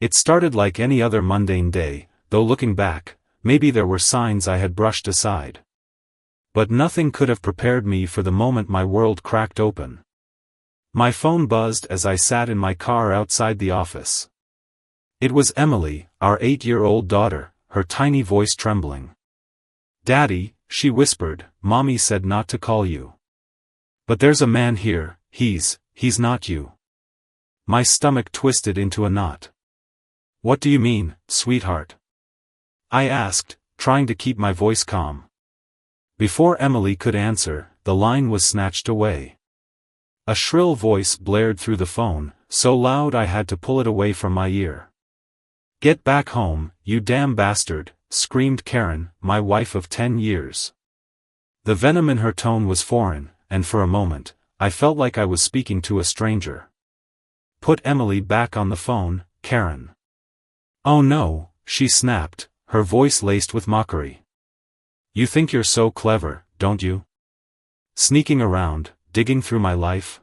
It started like any other mundane day, though looking back, maybe there were signs I had brushed aside. But nothing could have prepared me for the moment my world cracked open. My phone buzzed as I sat in my car outside the office. It was Emily, our 8-year-old daughter, her tiny voice trembling. "Daddy," she whispered, "Mommy said not to call you. But there's a man here, he's not you." My stomach twisted into a knot. "What do you mean, sweetheart?" I asked, trying to keep my voice calm. Before Emily could answer, the line was snatched away. A shrill voice blared through the phone, so loud I had to pull it away from my ear. "Get back home, you damn bastard," screamed Karen, my wife of 10 years. The venom in her tone was foreign, and for a moment, I felt like I was speaking to a stranger. "Put Emily back on the phone, Karen." "Oh no," she snapped, her voice laced with mockery. "You think you're so clever, don't you? Sneaking around, digging through my life?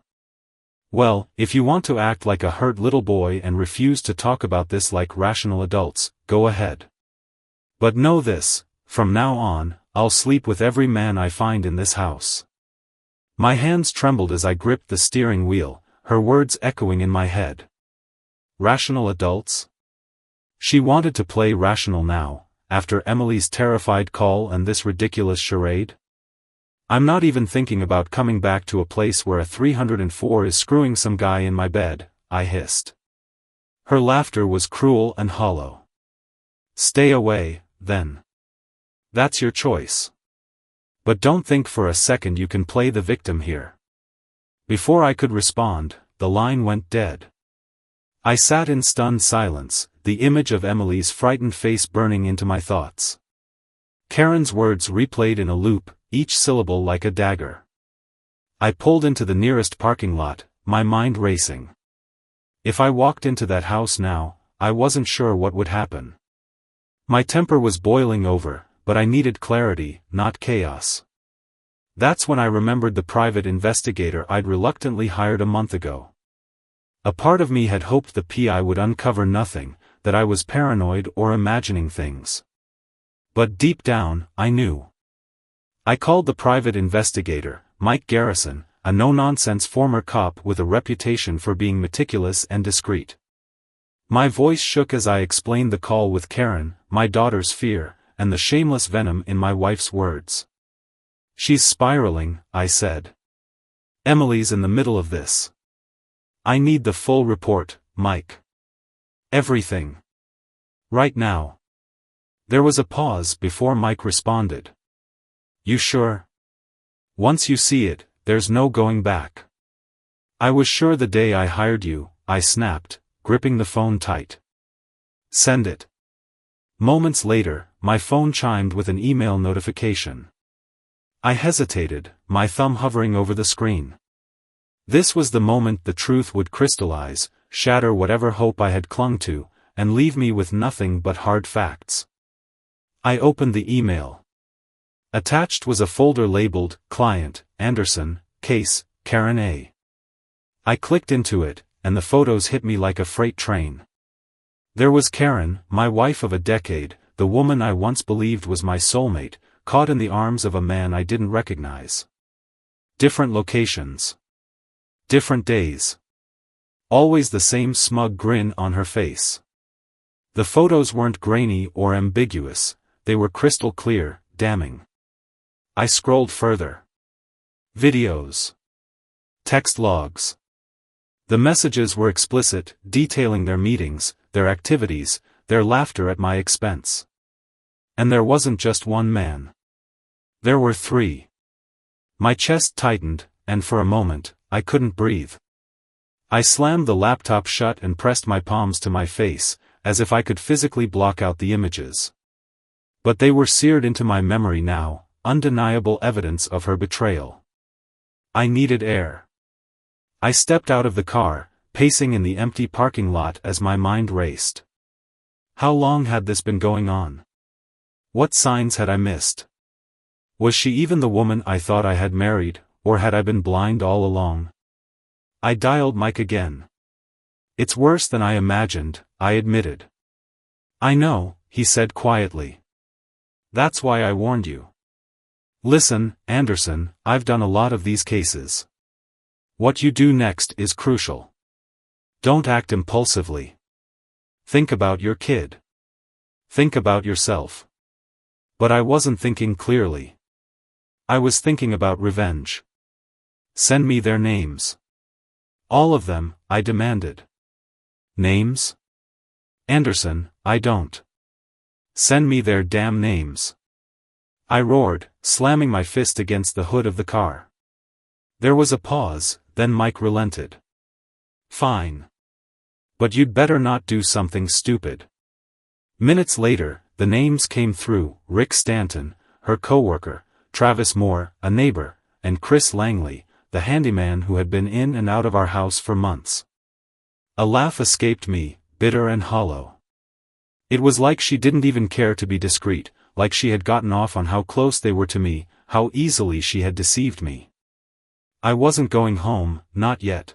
Well, if you want to act like a hurt little boy and refuse to talk about this like rational adults, go ahead. But know this, from now on, I'll sleep with every man I find in this house." My hands trembled as I gripped the steering wheel, her words echoing in my head. Rational adults? She wanted to play rational now, after Emily's terrified call and this ridiculous charade? "I'm not even thinking about coming back to a place where a 304 is screwing some guy in my bed," I hissed. Her laughter was cruel and hollow. "Stay away, then. That's your choice. But don't think for a second you can play the victim here." Before I could respond, the line went dead. I sat in stunned silence, the image of Emily's frightened face burning into my thoughts. Karen's words replayed in a loop, each syllable like a dagger. I pulled into the nearest parking lot, my mind racing. If I walked into that house now, I wasn't sure what would happen. My temper was boiling over, but I needed clarity, not chaos. That's when I remembered the private investigator I'd reluctantly hired a month ago. A part of me had hoped the PI would uncover nothing, that I was paranoid or imagining things. But deep down, I knew. I called the private investigator, Mike Garrison, a no-nonsense former cop with a reputation for being meticulous and discreet. My voice shook as I explained the call with Karen, my daughter's fear, and the shameless venom in my wife's words. "She's spiraling," I said. "Emily's in the middle of this. I need the full report, Mike. Everything. Right now." There was a pause before Mike responded. "You sure? Once you see it, there's no going back." "I was sure the day I hired you," I snapped, gripping the phone tight. "Send it." Moments later, my phone chimed with an email notification. I hesitated, my thumb hovering over the screen. This was the moment the truth would crystallize, shatter whatever hope I had clung to, and leave me with nothing but hard facts. I opened the email. Attached was a folder labeled, Client, Anderson, Case, Karen A. I clicked into it, and the photos hit me like a freight train. There was Karen, my wife of a decade, the woman I once believed was my soulmate, caught in the arms of a man I didn't recognize. Different locations. Different days. Always the same smug grin on her face. The photos weren't grainy or ambiguous, they were crystal clear, damning. I scrolled further. Videos. Text logs. The messages were explicit, detailing their meetings, their activities, their laughter at my expense. And there wasn't just one man. There were 3. My chest tightened, and for a moment, I couldn't breathe. I slammed the laptop shut and pressed my palms to my face, as if I could physically block out the images. But they were seared into my memory now, undeniable evidence of her betrayal. I needed air. I stepped out of the car, pacing in the empty parking lot as my mind raced. How long had this been going on? What signs had I missed? Was she even the woman I thought I had married, or had I been blind all along? I dialed Mike again. "It's worse than I imagined," I admitted. I know, he said quietly. That's why I warned you. Listen, Anderson, I've done a lot of these cases. What you do next is crucial. Don't act impulsively. Think about your kid. Think about yourself. But I wasn't thinking clearly. I was thinking about revenge. Send me their names. All of them, I demanded. Names? Anderson, I don't. Send me their damn names. I roared, slamming my fist against the hood of the car. There was a pause, then Mike relented. Fine. But you'd better not do something stupid. Minutes later, the names came through: Rick Stanton, her coworker, Travis Moore, a neighbor, and Chris Langley, the handyman who had been in and out of our house for months. A laugh escaped me, bitter and hollow. It was like she didn't even care to be discreet, like she had gotten off on how close they were to me, how easily she had deceived me. I wasn't going home, not yet.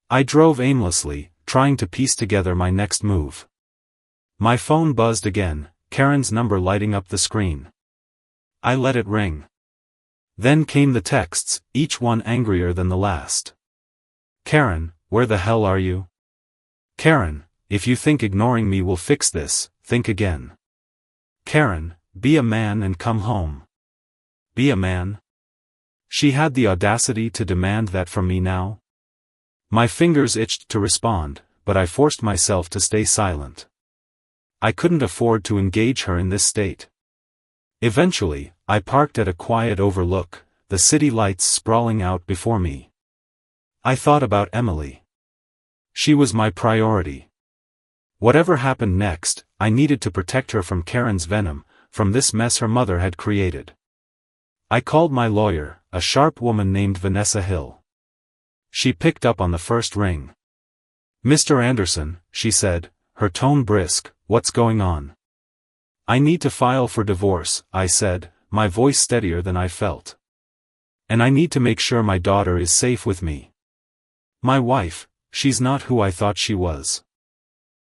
I drove aimlessly, trying to piece together my next move. My phone buzzed again, Karen's number lighting up the screen. I let it ring. Then came the texts, each one angrier than the last. Karen, where the hell are you? Karen, if you think ignoring me will fix this, think again. Karen, be a man and come home. Be a man? She had the audacity to demand that from me now? My fingers itched to respond, but I forced myself to stay silent. I couldn't afford to engage her in this state. Eventually, I parked at a quiet overlook, the city lights sprawling out before me. I thought about Emily. She was my priority. Whatever happened next, I needed to protect her from Karen's venom, from this mess her mother had created. I called my lawyer, a sharp woman named Vanessa Hill. She picked up on the first ring. Mr. Anderson, she said, her tone brisk, what's going on? I need to file for divorce, I said, my voice steadier than I felt. And I need to make sure my daughter is safe with me. My wife, she's not who I thought she was.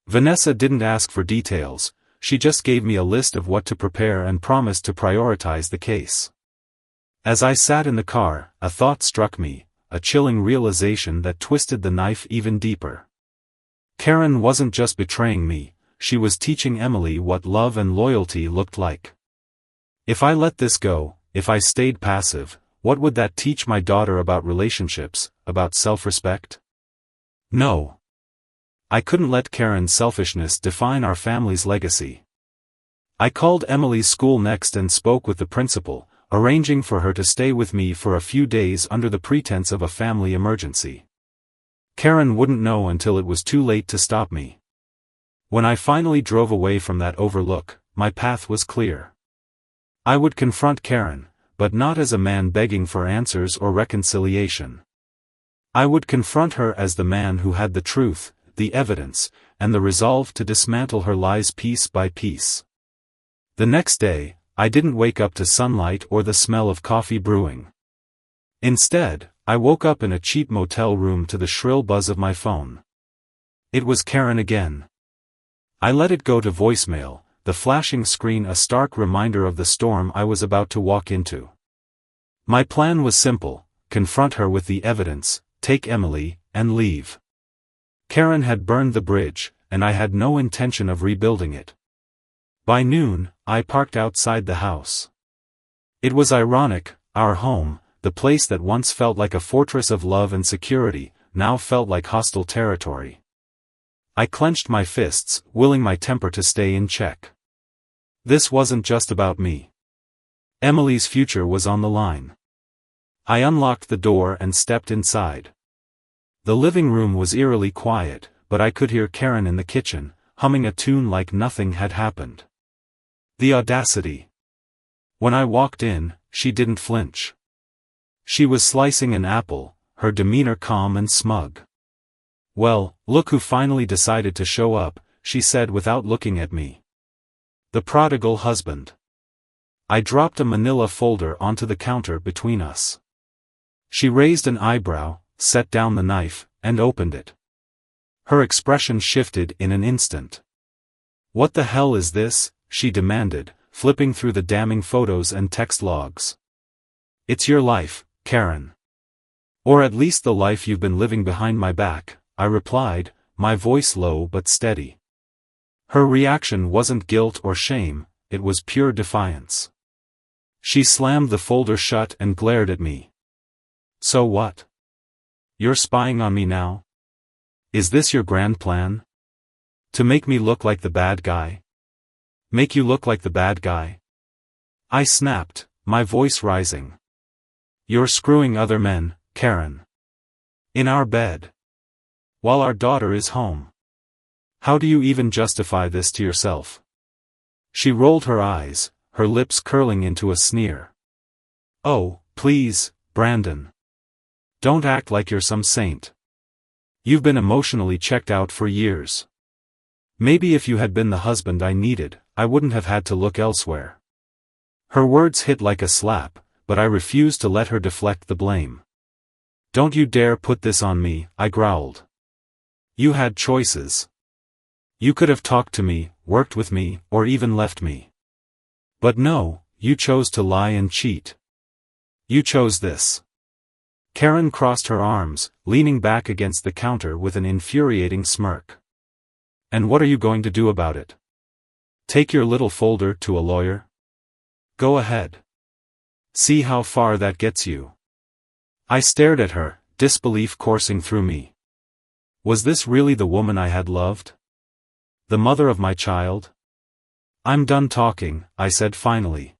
Vanessa didn't ask for details, she just gave me a list of what to prepare and promised to prioritize the case. As I sat in the car, a thought struck me, a chilling realization that twisted the knife even deeper. Karen wasn't just betraying me, she was teaching Emily what love and loyalty looked like. If I let this go, if I stayed passive, what would that teach my daughter about relationships, about self-respect? No. I couldn't let Karen's selfishness define our family's legacy. I called Emily's school next and spoke with the principal, arranging for her to stay with me for a few days under the pretense of a family emergency. Karen wouldn't know until it was too late to stop me. When I finally drove away from that overlook, my path was clear. I would confront Karen, but not as a man begging for answers or reconciliation. I would confront her as the man who had the truth, the evidence, and the resolve to dismantle her lies piece by piece. The next day, I didn't wake up to sunlight or the smell of coffee brewing. Instead, I woke up in a cheap motel room to the shrill buzz of my phone. It was Karen again. I let it go to voicemail, the flashing screen a stark reminder of the storm I was about to walk into. My plan was simple: confront her with the evidence, take Emily, and leave. Karen had burned the bridge, and I had no intention of rebuilding it. By noon, I parked outside the house. It was ironic, our home, the place that once felt like a fortress of love and security, now felt like hostile territory. I clenched my fists, willing my temper to stay in check. This wasn't just about me. Emily's future was on the line. I unlocked the door and stepped inside. The living room was eerily quiet, but I could hear Karen in the kitchen, humming a tune like nothing had happened. The audacity. When I walked in, she didn't flinch. She was slicing an apple, her demeanor calm and smug. "Well, look who finally decided to show up," she said without looking at me. The prodigal husband. I dropped a manila folder onto the counter between us. She raised an eyebrow, set down the knife, and opened it. Her expression shifted in an instant. "What the hell is this?" she demanded, flipping through the damning photos and text logs. "It's your life, Karen. Or at least the life you've been living behind my back," I replied, my voice low but steady. Her reaction wasn't guilt or shame, it was pure defiance. She slammed the folder shut and glared at me. "So what? You're spying on me now? Is this your grand plan? To make me look like the bad guy? Make you look like the bad guy?" I snapped, my voice rising. "You're screwing other men, Karen. In our bed. While our daughter is home. How do you even justify this to yourself?" She rolled her eyes, her lips curling into a sneer. "Oh, please, Brandon. Don't act like you're some saint. You've been emotionally checked out for years. Maybe if you had been the husband I needed, I wouldn't have had to look elsewhere." Her words hit like a slap, but I refused to let her deflect the blame. "Don't you dare put this on me," I growled. "You had choices. You could have talked to me, worked with me, or even left me. But no, you chose to lie and cheat. You chose this." Karen crossed her arms, leaning back against the counter with an infuriating smirk. "And what are you going to do about it? Take your little folder to a lawyer? Go ahead. See how far that gets you." I stared at her, disbelief coursing through me. Was this really the woman I had loved? The mother of my child? "I'm done talking," I said finally.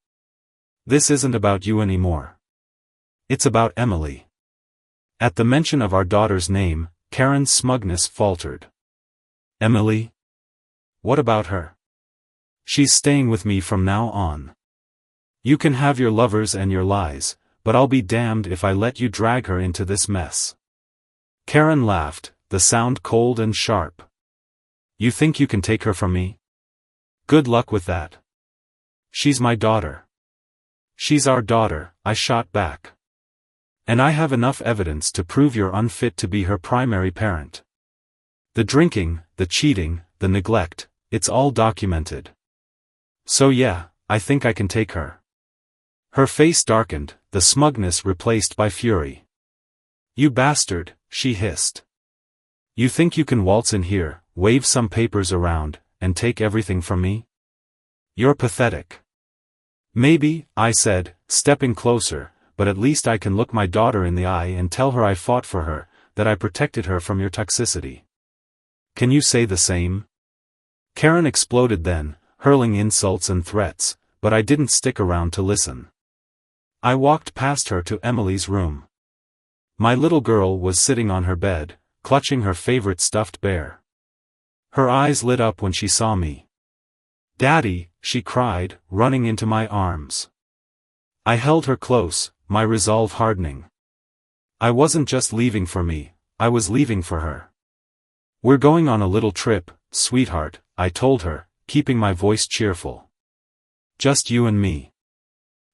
"This isn't about you anymore. It's about Emily." At the mention of our daughter's name, Karen's smugness faltered. "Emily? What about her? She's staying with me from now on. You can have your lovers and your lies, but I'll be damned if I let you drag her into this mess." Karen laughed, the sound cold and sharp. "You think you can take her from me? Good luck with that. She's my daughter." "She's our daughter," I shot back. "And I have enough evidence to prove you're unfit to be her primary parent. The drinking, the cheating, the neglect, it's all documented. So yeah, I think I can take her." Her face darkened, the smugness replaced by fury. "You bastard," she hissed. "You think you can waltz in here, wave some papers around, and take everything from me? You're pathetic." "Maybe," I said, stepping closer, "but at least I can look my daughter in the eye and tell her I fought for her, that I protected her from your toxicity. Can you say the same?" Karen exploded then, hurling insults and threats, but I didn't stick around to listen. I walked past her to Emily's room. My little girl was sitting on her bed, clutching her favorite stuffed bear. Her eyes lit up when she saw me. "Daddy," she cried, running into my arms. I held her close, my resolve hardening. I wasn't just leaving for me, I was leaving for her. "We're going on a little trip, sweetheart," I told her, keeping my voice cheerful. "Just you and me."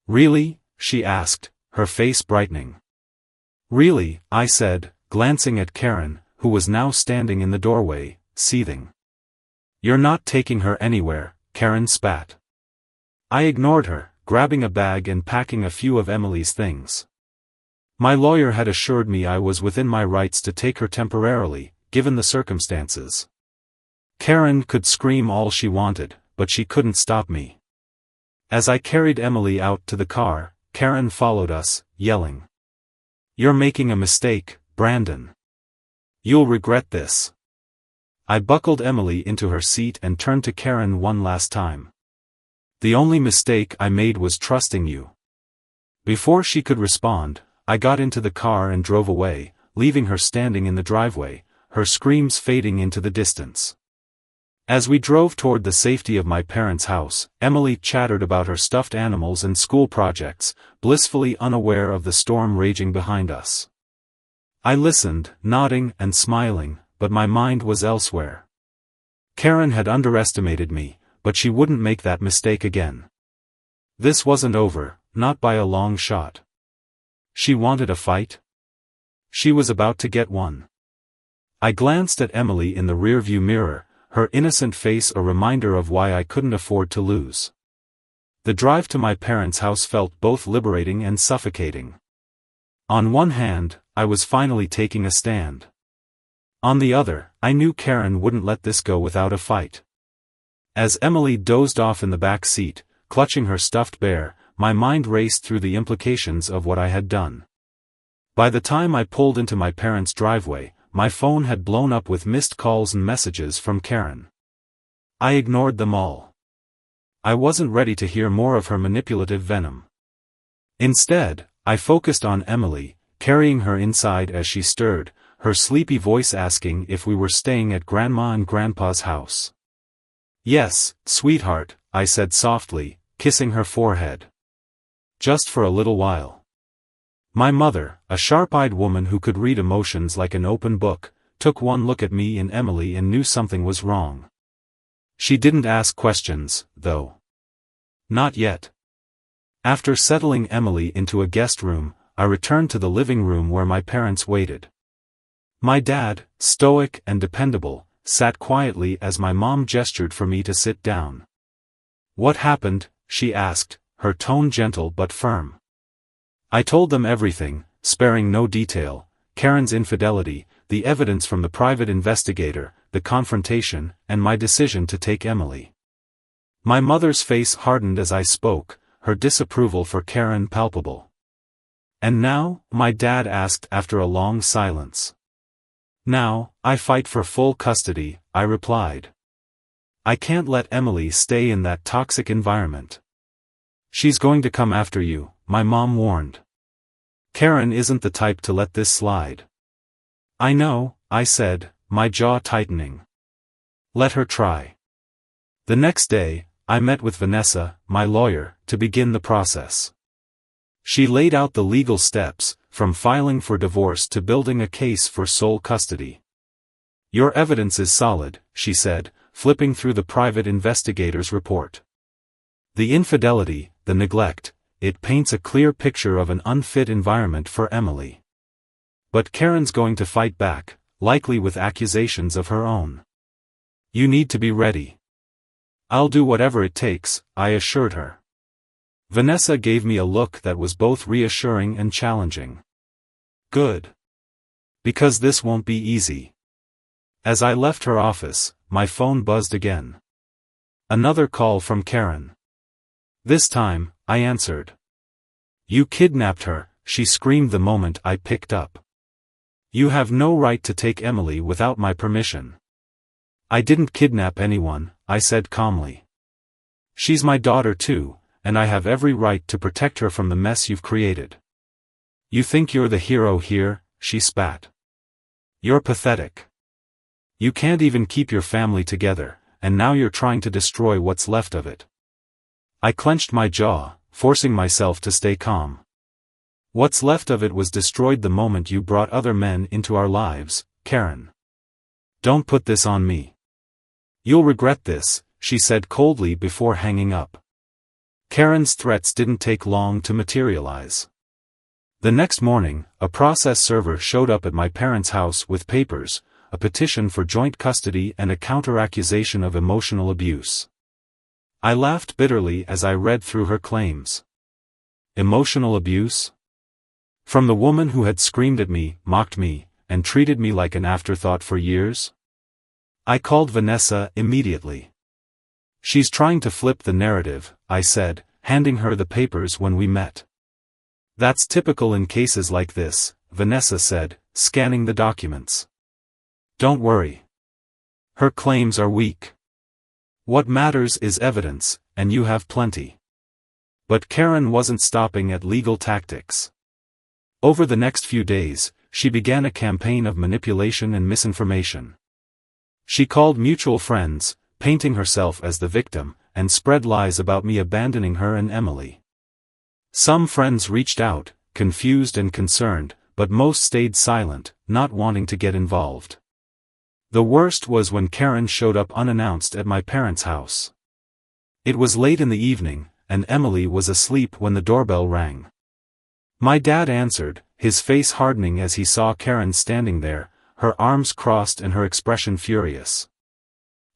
"Really?" she asked, her face brightening. "Really," I said, glancing at Karen, who was now standing in the doorway, seething. "You're not taking her anywhere," Karen spat. I ignored her, grabbing a bag and packing a few of Emily's things. My lawyer had assured me I was within my rights to take her temporarily, given the circumstances. Karen could scream all she wanted, but she couldn't stop me. As I carried Emily out to the car, Karen followed us, yelling. "You're making a mistake, Brandon. You'll regret this." I buckled Emily into her seat and turned to Karen one last time. "The only mistake I made was trusting you." Before she could respond, I got into the car and drove away, leaving her standing in the driveway, her screams fading into the distance. As we drove toward the safety of my parents' house, Emily chattered about her stuffed animals and school projects, blissfully unaware of the storm raging behind us. I listened, nodding and smiling, but my mind was elsewhere. Karen had underestimated me, but she wouldn't make that mistake again. This wasn't over, not by a long shot. She wanted a fight? She was about to get one. I glanced at Emily in the rearview mirror, her innocent face a reminder of why I couldn't afford to lose. The drive to my parents' house felt both liberating and suffocating. On one hand, I was finally taking a stand. On the other, I knew Karen wouldn't let this go without a fight. As Emily dozed off in the back seat, clutching her stuffed bear, my mind raced through the implications of what I had done. By the time I pulled into my parents' driveway, my phone had blown up with missed calls and messages from Karen. I ignored them all. I wasn't ready to hear more of her manipulative venom. Instead, I focused on Emily, carrying her inside as she stirred, her sleepy voice asking if we were staying at Grandma and Grandpa's house. "Yes, sweetheart," I said softly, kissing her forehead. "Just for a little while." My mother, a sharp-eyed woman who could read emotions like an open book, took one look at me and Emily and knew something was wrong. She didn't ask questions, though. Not yet. After settling Emily into a guest room, I returned to the living room where my parents waited. My dad, stoic and dependable, sat quietly as my mom gestured for me to sit down. "What happened?" she asked, her tone gentle but firm. I told them everything, sparing no detail: Karen's infidelity, the evidence from the private investigator, the confrontation, and my decision to take Emily. My mother's face hardened as I spoke, her disapproval for Karen palpable. "And now?" my dad asked after a long silence. "Now, I fight for full custody," I replied. "I can't let Emily stay in that toxic environment. She's going to come after you," my mom warned. "Karen isn't the type to let this slide." "I know," I said, my jaw tightening. "Let her try." The next day, I met with Vanessa, my lawyer, to begin the process. She laid out the legal steps, from filing for divorce to building a case for sole custody. "Your evidence is solid," she said, flipping through the private investigator's report. "The infidelity, the neglect, it paints a clear picture of an unfit environment for Emily. But Karen's going to fight back, likely with accusations of her own. You need to be ready." "I'll do whatever it takes," I assured her. Vanessa gave me a look that was both reassuring and challenging. "Good. Because this won't be easy." As I left her office, my phone buzzed again. Another call from Karen. This time, I answered. "You kidnapped her," she screamed the moment I picked up. "You have no right to take Emily without my permission." "I didn't kidnap anyone," I said calmly. "She's my daughter too, and I have every right to protect her from the mess you've created." "You think you're the hero here?" she spat. "You're pathetic. You can't even keep your family together, and now you're trying to destroy what's left of it." I clenched my jaw, forcing myself to stay calm. "What's left of it was destroyed the moment you brought other men into our lives, Karen. Don't put this on me. You'll regret this," she said coldly before hanging up. Karen's threats didn't take long to materialize. The next morning, a process server showed up at my parents' house with papers, a petition for joint custody and a counter-accusation of emotional abuse. I laughed bitterly as I read through her claims. Emotional abuse? From the woman who had screamed at me, mocked me, and treated me like an afterthought for years? I called Vanessa immediately. "She's trying to flip the narrative," I said, handing her the papers when we met. "That's typical in cases like this," Vanessa said, scanning the documents. "Don't worry. Her claims are weak. What matters is evidence, and you have plenty." But Karen wasn't stopping at legal tactics. Over the next few days, she began a campaign of manipulation and misinformation. She called mutual friends, painting herself as the victim, and spread lies about me abandoning her and Emily. Some friends reached out, confused and concerned, but most stayed silent, not wanting to get involved. The worst was when Karen showed up unannounced at my parents' house. It was late in the evening, and Emily was asleep when the doorbell rang. My dad answered, his face hardening as he saw Karen standing there, her arms crossed and her expression furious.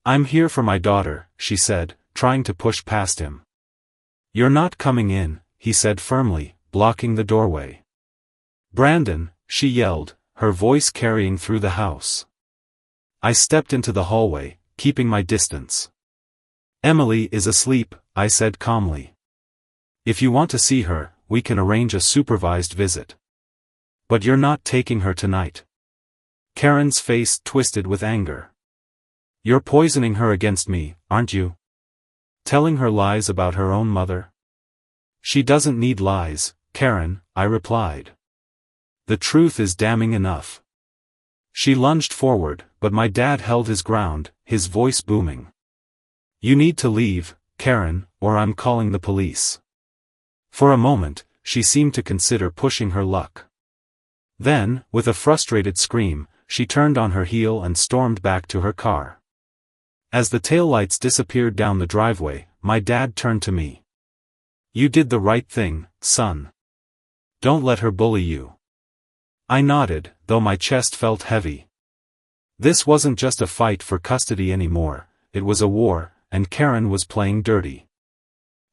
"I'm here for my daughter," she said, trying to push past him. "You're not coming in," he said firmly, blocking the doorway. "Brandon," she yelled, her voice carrying through the house. I stepped into the hallway, keeping my distance. "Emily is asleep," I said calmly. "If you want to see her, we can arrange a supervised visit. But you're not taking her tonight." Karen's face twisted with anger. "You're poisoning her against me, aren't you? Telling her lies about her own mother?" "She doesn't need lies, Karen," I replied. "The truth is damning enough." She lunged forward, but my dad held his ground, his voice booming. "You need to leave, Karen, or I'm calling the police." For a moment, she seemed to consider pushing her luck. Then, with a frustrated scream, she turned on her heel and stormed back to her car. As the taillights disappeared down the driveway, my dad turned to me. "You did the right thing, son. Don't let her bully you." I nodded, though my chest felt heavy. This wasn't just a fight for custody anymore, it was a war, and Karen was playing dirty.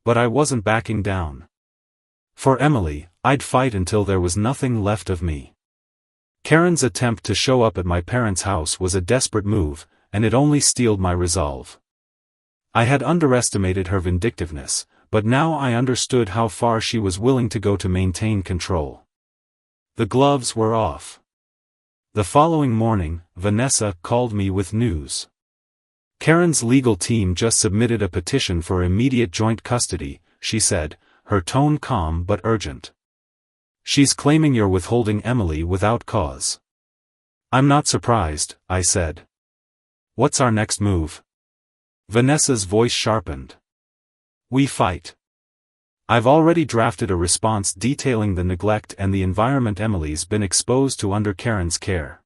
But I wasn't backing down. For Emily, I'd fight until there was nothing left of me. Karen's attempt to show up at my parents' house was a desperate move, and it only steeled my resolve. I had underestimated her vindictiveness, but now I understood how far she was willing to go to maintain control. The gloves were off. The following morning, Vanessa called me with news. Karen's legal team just submitted a petition for immediate joint custody, she said, her tone calm but urgent. "She's claiming you're withholding Emily without cause." "I'm not surprised," I said. "What's our next move?" Vanessa's voice sharpened. "We fight. I've already drafted a response detailing the neglect and the environment Emily's been exposed to under Karen's care.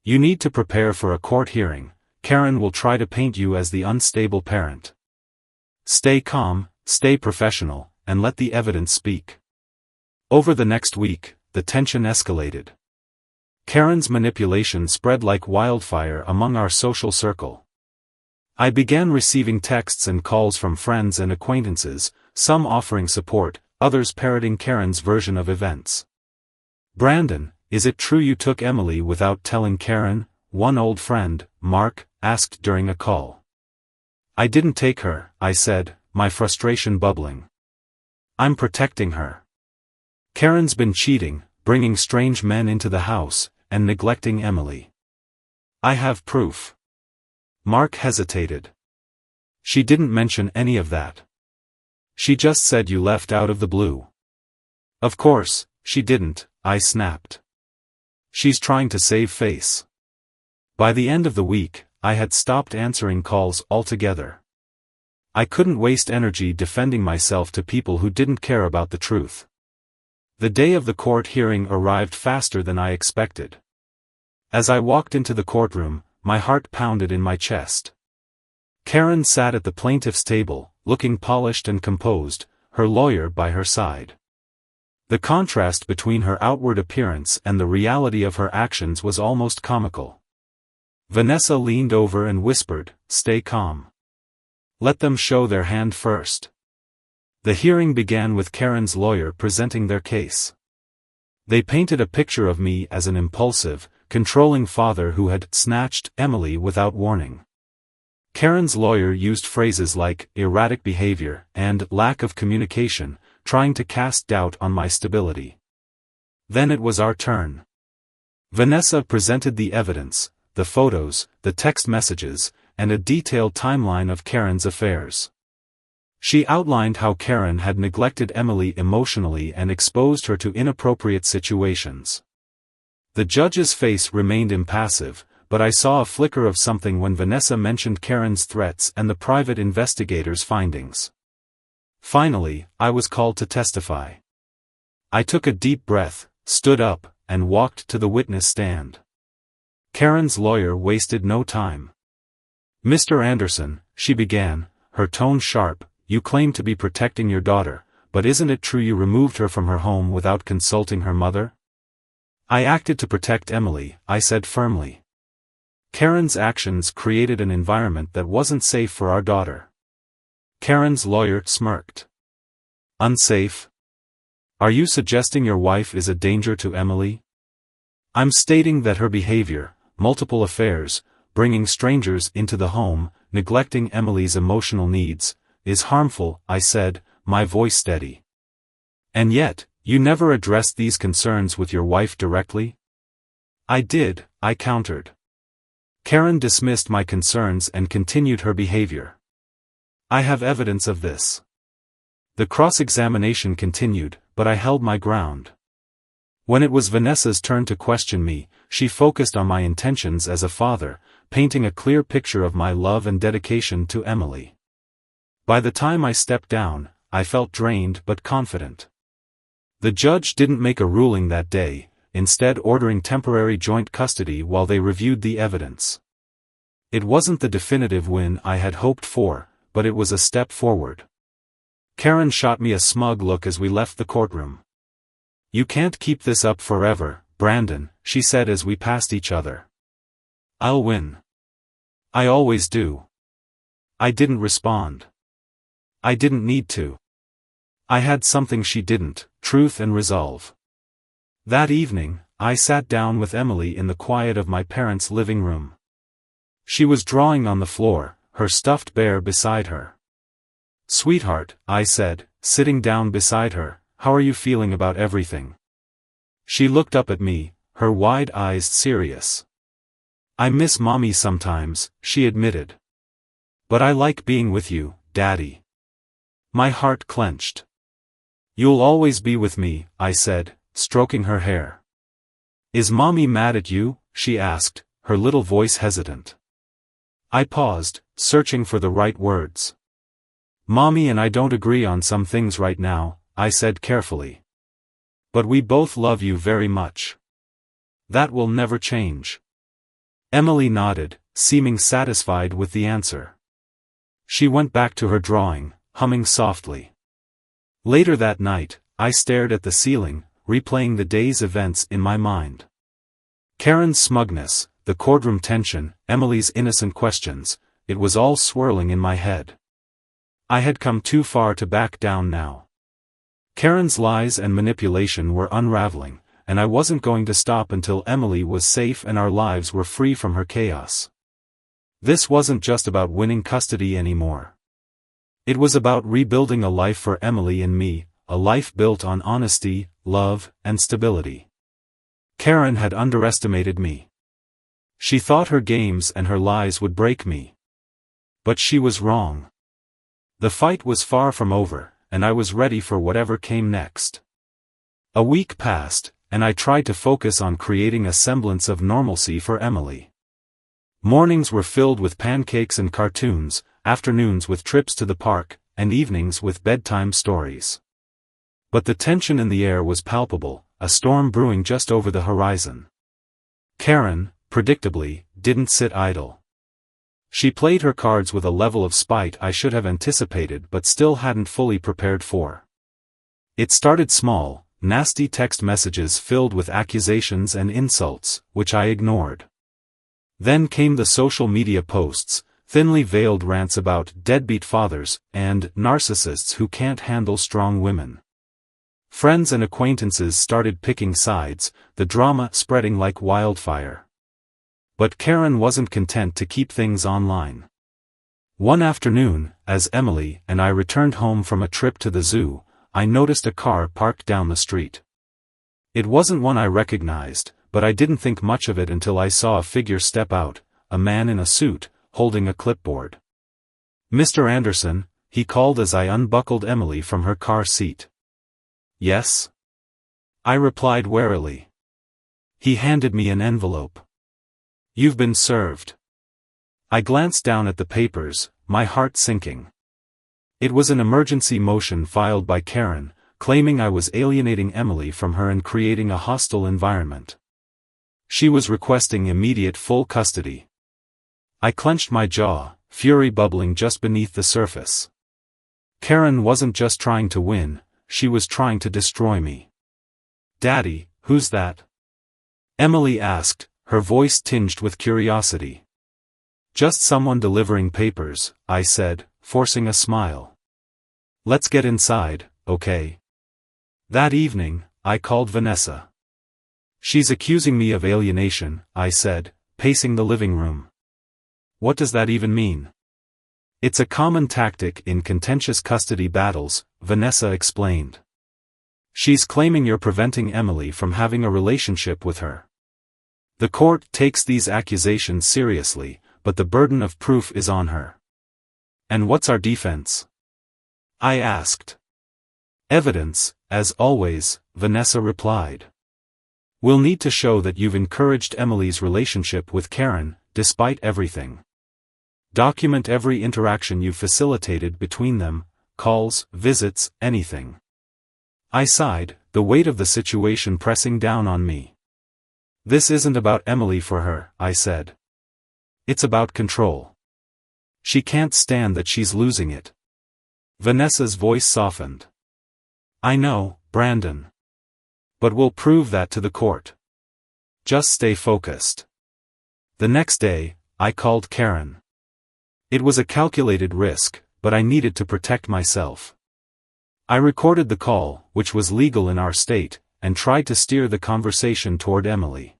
You need to prepare for a court hearing. Karen will try to paint you as the unstable parent. Stay calm, stay professional, and let the evidence speak." Over the next week, the tension escalated. Karen's manipulation spread like wildfire among our social circle. I began receiving texts and calls from friends and acquaintances, some offering support, others parroting Karen's version of events. "Brandon, is it true you took Emily without telling Karen?" one old friend, Mark, asked during a call. "I didn't take her," I said, my frustration bubbling. "I'm protecting her. Karen's been cheating, bringing strange men into the house, and neglecting Emily. I have proof." Mark hesitated. "She didn't mention any of that. She just said you left out of the blue." "Of course, she didn't," I snapped. "She's trying to save face." By the end of the week, I had stopped answering calls altogether. I couldn't waste energy defending myself to people who didn't care about the truth. The day of the court hearing arrived faster than I expected. As I walked into the courtroom, my heart pounded in my chest. Karen sat at the plaintiff's table, looking polished and composed, her lawyer by her side. The contrast between her outward appearance and the reality of her actions was almost comical. Vanessa leaned over and whispered, "Stay calm. Let them show their hand first." The hearing began with Karen's lawyer presenting their case. They painted a picture of me as an impulsive, controlling father who had snatched Emily without warning. Karen's lawyer used phrases like erratic behavior and lack of communication, trying to cast doubt on my stability. Then it was our turn. Vanessa presented the evidence, the photos, the text messages, and a detailed timeline of Karen's affairs. She outlined how Karen had neglected Emily emotionally and exposed her to inappropriate situations. The judge's face remained impassive, but I saw a flicker of something when Vanessa mentioned Karen's threats and the private investigator's findings. Finally, I was called to testify. I took a deep breath, stood up, and walked to the witness stand. Karen's lawyer wasted no time. "Mr. Anderson," she began, her tone sharp, "you claim to be protecting your daughter, but isn't it true you removed her from her home without consulting her mother?" I acted to protect Emily, I said firmly. Karen's actions created an environment that wasn't safe for our daughter. Karen's lawyer smirked. Unsafe? Are you suggesting your wife is a danger to Emily? I'm stating that her behavior, multiple affairs, bringing strangers into the home, neglecting Emily's emotional needs, is harmful, I said, my voice steady. And yet, you never addressed these concerns with your wife directly? I did, I countered. Karen dismissed my concerns and continued her behavior. I have evidence of this. The cross-examination continued, but I held my ground. When it was Vanessa's turn to question me, she focused on my intentions as a father, painting a clear picture of my love and dedication to Emily. By the time I stepped down, I felt drained but confident. The judge didn't make a ruling that day, instead ordering temporary joint custody while they reviewed the evidence. It wasn't the definitive win I had hoped for, but it was a step forward. Karen shot me a smug look as we left the courtroom. You can't keep this up forever, Brandon, she said as we passed each other. I'll win. I always do. I didn't respond. I didn't need to. I had something she didn't, truth and resolve. That evening, I sat down with Emily in the quiet of my parents' living room. She was drawing on the floor, her stuffed bear beside her. Sweetheart, I said, sitting down beside her, how are you feeling about everything? She looked up at me, her wide eyes serious. I miss Mommy sometimes, she admitted. But I like being with you, Daddy. My heart clenched. You'll always be with me, I said, stroking her hair. Is Mommy mad at you? She asked, her little voice hesitant. I paused, searching for the right words. Mommy and I don't agree on some things right now, I said carefully. But we both love you very much. That will never change. Emily nodded, seeming satisfied with the answer. She went back to her drawing, humming softly. Later that night, I stared at the ceiling, replaying the day's events in my mind. Karen's smugness, the courtroom tension, Emily's innocent questions, it was all swirling in my head. I had come too far to back down now. Karen's lies and manipulation were unraveling, and I wasn't going to stop until Emily was safe and our lives were free from her chaos. This wasn't just about winning custody anymore. It was about rebuilding a life for Emily and me, a life built on honesty, love, and stability. Karen had underestimated me. She thought her games and her lies would break me. But she was wrong. The fight was far from over, and I was ready for whatever came next. A week passed, and I tried to focus on creating a semblance of normalcy for Emily. Mornings were filled with pancakes and cartoons, afternoons with trips to the park, and evenings with bedtime stories. But the tension in the air was palpable, a storm brewing just over the horizon. Karen, predictably, didn't sit idle. She played her cards with a level of spite I should have anticipated but still hadn't fully prepared for. It started small, nasty text messages filled with accusations and insults, which I ignored. Then came the social media posts, thinly veiled rants about deadbeat fathers and narcissists who can't handle strong women. Friends and acquaintances started picking sides, the drama spreading like wildfire. But Karen wasn't content to keep things online. One afternoon, as Emily and I returned home from a trip to the zoo, I noticed a car parked down the street. It wasn't one I recognized, but I didn't think much of it until I saw a figure step out, a man in a suit, holding a clipboard. Mr. Anderson, he called as I unbuckled Emily from her car seat. Yes? I replied warily. He handed me an envelope. You've been served. I glanced down at the papers, my heart sinking. It was an emergency motion filed by Karen, claiming I was alienating Emily from her and creating a hostile environment. She was requesting immediate full custody. I clenched my jaw, fury bubbling just beneath the surface. Karen wasn't just trying to win, she was trying to destroy me. Daddy, who's that? Emily asked, her voice tinged with curiosity. Just someone delivering papers, I said, forcing a smile. Let's get inside, okay? That evening, I called Vanessa. She's accusing me of alienation, I said, pacing the living room. What does that even mean? It's a common tactic in contentious custody battles, Vanessa explained. She's claiming you're preventing Emily from having a relationship with her. The court takes these accusations seriously, but the burden of proof is on her. And what's our defense? I asked. Evidence, as always, Vanessa replied. We'll need to show that you've encouraged Emily's relationship with Karen, despite everything. Document every interaction you've facilitated between them, calls, visits, anything. I sighed, the weight of the situation pressing down on me. This isn't about Emily for her, I said. It's about control. She can't stand that she's losing it. Vanessa's voice softened. I know, Brandon. But we'll prove that to the court. Just stay focused. The next day, I called Karen. It was a calculated risk, but I needed to protect myself. I recorded the call, which was legal in our state, and tried to steer the conversation toward Emily.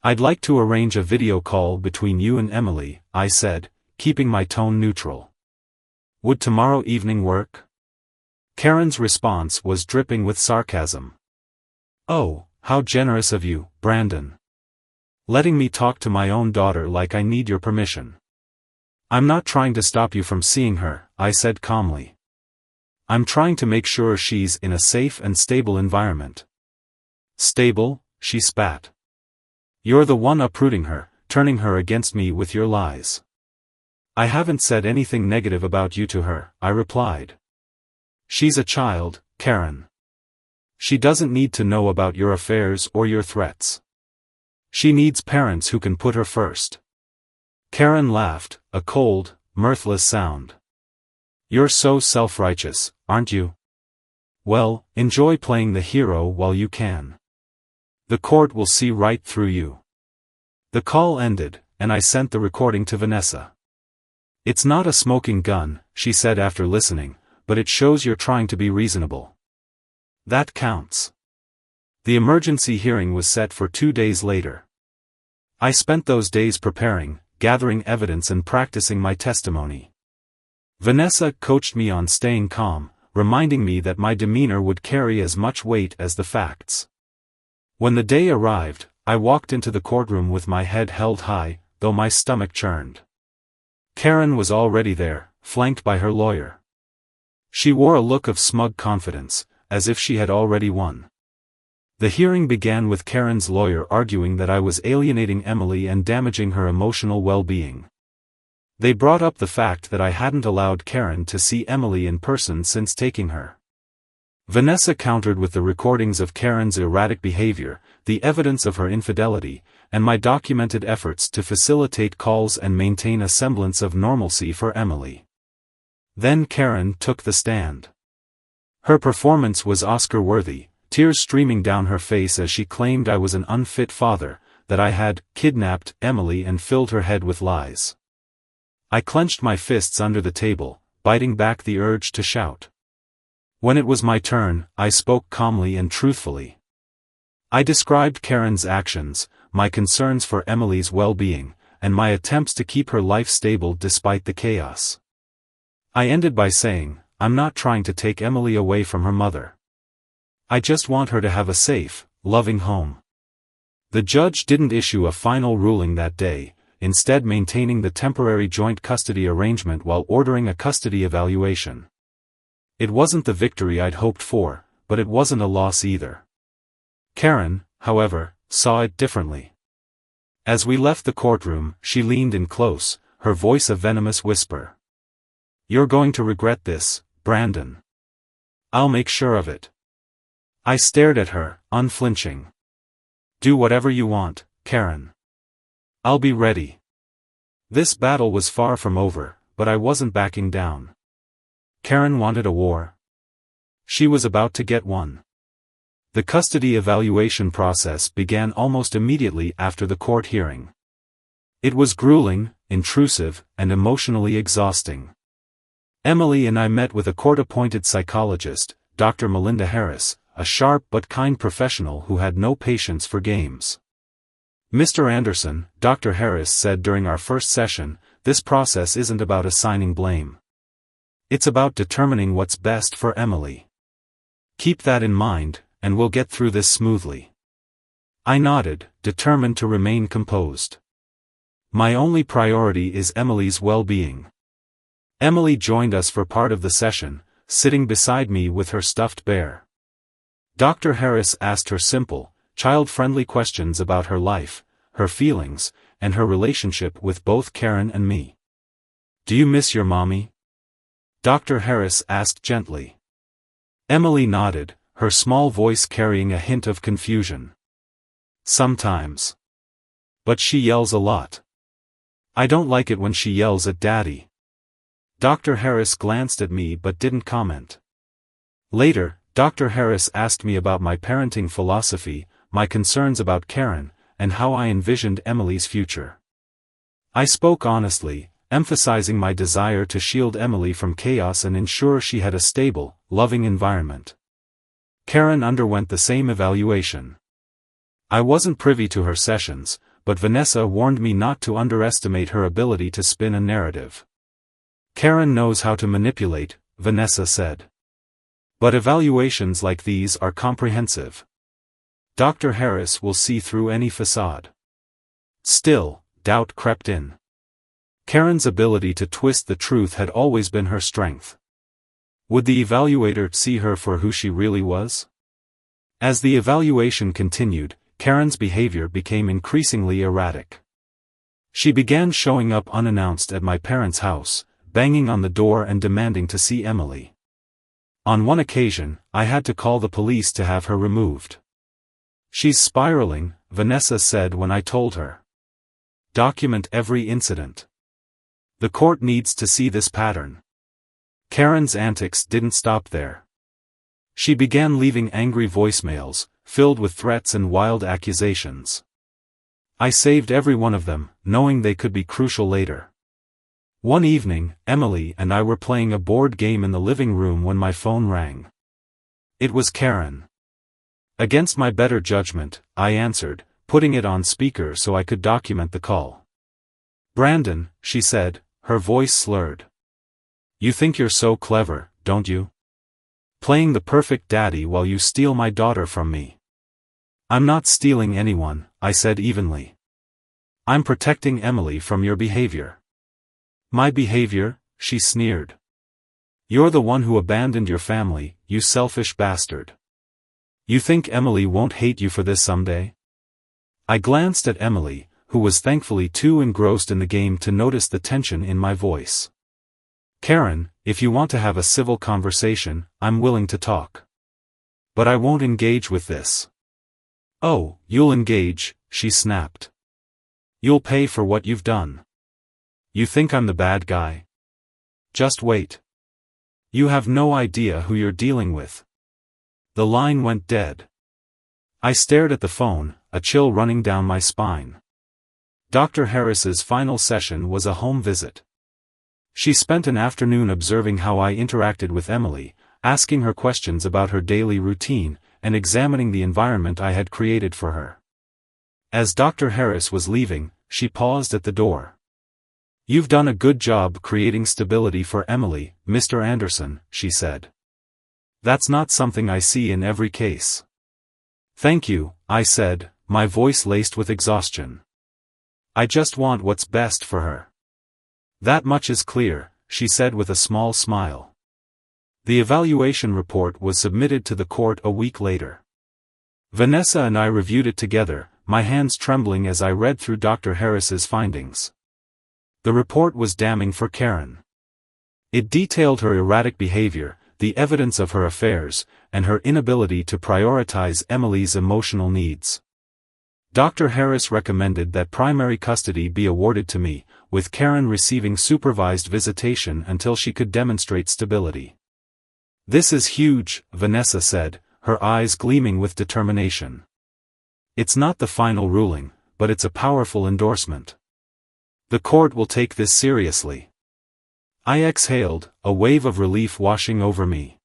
I'd like to arrange a video call between you and Emily, I said, keeping my tone neutral. Would tomorrow evening work? Karen's response was dripping with sarcasm. Oh, how generous of you, Brandon. Letting me talk to my own daughter like I need your permission. I'm not trying to stop you from seeing her, I said calmly. I'm trying to make sure she's in a safe and stable environment. Stable? She spat. You're the one uprooting her, turning her against me with your lies. I haven't said anything negative about you to her, I replied. She's a child, Karen. She doesn't need to know about your affairs or your threats. She needs parents who can put her first. Karen laughed, a cold, mirthless sound. You're so self-righteous, aren't you? Well, enjoy playing the hero while you can. The court will see right through you. The call ended, and I sent the recording to Vanessa. It's not a smoking gun, she said after listening, but it shows you're trying to be reasonable. That counts. The emergency hearing was set for 2 days later. I spent those days preparing, gathering evidence and practicing my testimony. Vanessa coached me on staying calm, reminding me that my demeanor would carry as much weight as the facts. When the day arrived, I walked into the courtroom with my head held high, though my stomach churned. Karen was already there, flanked by her lawyer. She wore a look of smug confidence, as if she had already won. The hearing began with Karen's lawyer arguing that I was alienating Emily and damaging her emotional well-being. They brought up the fact that I hadn't allowed Karen to see Emily in person since taking her. Vanessa countered with the recordings of Karen's erratic behavior, the evidence of her infidelity, and my documented efforts to facilitate calls and maintain a semblance of normalcy for Emily. Then Karen took the stand. Her performance was Oscar-worthy, tears streaming down her face as she claimed I was an unfit father, that I had kidnapped Emily and filled her head with lies. I clenched my fists under the table, biting back the urge to shout. When it was my turn, I spoke calmly and truthfully. I described Karen's actions, my concerns for Emily's well-being, and my attempts to keep her life stable despite the chaos. I ended by saying, I'm not trying to take Emily away from her mother. I just want her to have a safe, loving home. The judge didn't issue a final ruling that day, instead maintaining the temporary joint custody arrangement while ordering a custody evaluation. It wasn't the victory I'd hoped for, but it wasn't a loss either. Karen, however, saw it differently. As we left the courtroom, she leaned in close, her voice a venomous whisper. You're going to regret this, Brandon. I'll make sure of it. I stared at her, unflinching. Do whatever you want, Karen. I'll be ready. This battle was far from over, but I wasn't backing down. Karen wanted a war. She was about to get one. The custody evaluation process began almost immediately after the court hearing. It was grueling, intrusive, and emotionally exhausting. Emily and I met with a court-appointed psychologist, Dr. Melinda Harris, a sharp but kind professional who had no patience for games. "Mr. Anderson," Dr. Harris said during our first session, "this process isn't about assigning blame. It's about determining what's best for Emily. Keep that in mind, and we'll get through this smoothly." I nodded, determined to remain composed. My only priority is Emily's well-being. Emily joined us for part of the session, sitting beside me with her stuffed bear. Dr. Harris asked her simple, child-friendly questions about her life, her feelings, and her relationship with both Karen and me. "Do you miss your mommy?" Dr. Harris asked gently. Emily nodded, her small voice carrying a hint of confusion. "Sometimes. But she yells a lot. I don't like it when she yells at Daddy." Dr. Harris glanced at me but didn't comment. Later, Dr. Harris asked me about my parenting philosophy, my concerns about Karen, and how I envisioned Emily's future. I spoke honestly, emphasizing my desire to shield Emily from chaos and ensure she had a stable, loving environment. Karen underwent the same evaluation. I wasn't privy to her sessions, but Vanessa warned me not to underestimate her ability to spin a narrative. "Karen knows how to manipulate," Vanessa said. "But evaluations like these are comprehensive. Dr. Harris will see through any facade." Still, doubt crept in. Karen's ability to twist the truth had always been her strength. Would the evaluator see her for who she really was? As the evaluation continued, Karen's behavior became increasingly erratic. She began showing up unannounced at my parents' house, banging on the door and demanding to see Emily. On one occasion, I had to call the police to have her removed. "She's spiraling," Vanessa said when I told her. "Document every incident. The court needs to see this pattern." Karen's antics didn't stop there. She began leaving angry voicemails, filled with threats and wild accusations. I saved every one of them, knowing they could be crucial later. One evening, Emily and I were playing a board game in the living room when my phone rang. It was Karen. Against my better judgment, I answered, putting it on speaker so I could document the call. "Brandon," she said, her voice slurred. "You think you're so clever, don't you? Playing the perfect daddy while you steal my daughter from me." "I'm not stealing anyone," I said evenly. "I'm protecting Emily from your behavior." "My behavior?" she sneered. "You're the one who abandoned your family, you selfish bastard. You think Emily won't hate you for this someday?" I glanced at Emily, who was thankfully too engrossed in the game to notice the tension in my voice. "Karen, if you want to have a civil conversation, I'm willing to talk. But I won't engage with this." "Oh, you'll engage," she snapped. "You'll pay for what you've done. You think I'm the bad guy? Just wait. You have no idea who you're dealing with." The line went dead. I stared at the phone, a chill running down my spine. Dr. Harris's final session was a home visit. She spent an afternoon observing how I interacted with Emily, asking her questions about her daily routine, and examining the environment I had created for her. As Dr. Harris was leaving, she paused at the door. "You've done a good job creating stability for Emily, Mr. Anderson," she said. "That's not something I see in every case." "Thank you," I said, my voice laced with exhaustion. "I just want what's best for her." "That much is clear," she said with a small smile. The evaluation report was submitted to the court a week later. Vanessa and I reviewed it together, my hands trembling as I read through Dr. Harris's findings. The report was damning for Karen. It detailed her erratic behavior, the evidence of her affairs, and her inability to prioritize Emily's emotional needs. Dr. Harris recommended that primary custody be awarded to me, with Karen receiving supervised visitation until she could demonstrate stability. "This is huge," Vanessa said, her eyes gleaming with determination. "It's not the final ruling, but it's a powerful endorsement. The court will take this seriously." I exhaled, a wave of relief washing over me.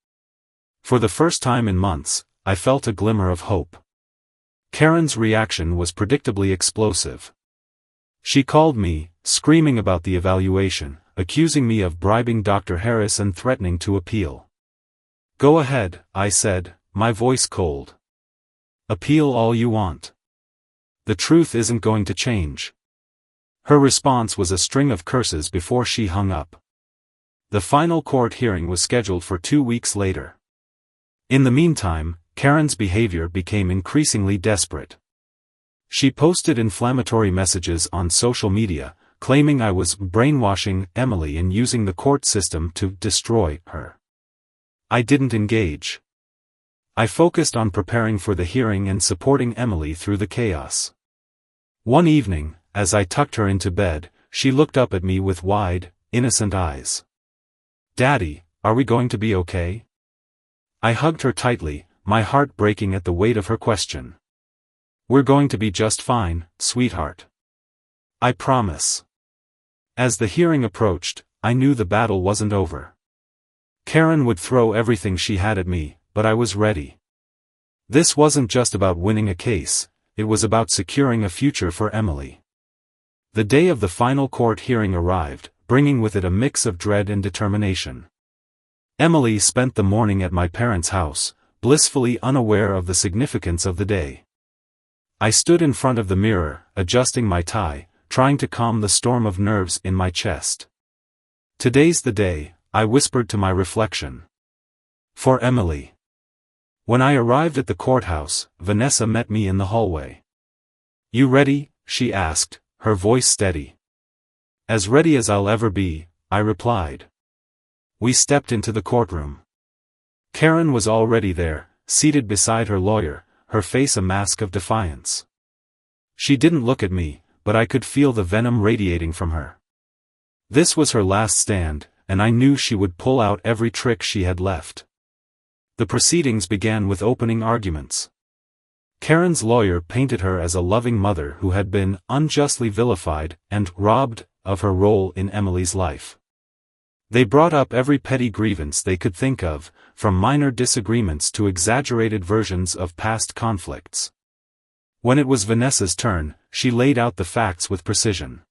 For the first time in months, I felt a glimmer of hope. Karen's reaction was predictably explosive. She called me, screaming about the evaluation, accusing me of bribing Dr. Harris and threatening to appeal. "Go ahead," I said, my voice cold. "Appeal all you want. The truth isn't going to change." Her response was a string of curses before she hung up. The final court hearing was scheduled for 2 weeks later. In the meantime, Karen's behavior became increasingly desperate. She posted inflammatory messages on social media, claiming I was brainwashing Emily and using the court system to destroy her. I didn't engage. I focused on preparing for the hearing and supporting Emily through the chaos. One evening, as I tucked her into bed, she looked up at me with wide, innocent eyes. "Daddy, are we going to be okay?" I hugged her tightly, my heart breaking at the weight of her question. "We're going to be just fine, sweetheart. I promise." As the hearing approached, I knew the battle wasn't over. Karen would throw everything she had at me, but I was ready. This wasn't just about winning a case, it was about securing a future for Emily. The day of the final court hearing arrived, bringing with it a mix of dread and determination. Emily spent the morning at my parents' house, blissfully unaware of the significance of the day. I stood in front of the mirror, adjusting my tie, trying to calm the storm of nerves in my chest. "Today's the day," I whispered to my reflection. "For Emily." When I arrived at the courthouse, Vanessa met me in the hallway. "You ready?" she asked, her voice steady. "As ready as I'll ever be," I replied. We stepped into the courtroom. Karen was already there, seated beside her lawyer, her face a mask of defiance. She didn't look at me, but I could feel the venom radiating from her. This was her last stand, and I knew she would pull out every trick she had left. The proceedings began with opening arguments. Karen's lawyer painted her as a loving mother who had been unjustly vilified and robbed of her role in Emily's life. They brought up every petty grievance they could think of, from minor disagreements to exaggerated versions of past conflicts. When it was Vanessa's turn, she laid out the facts with precision.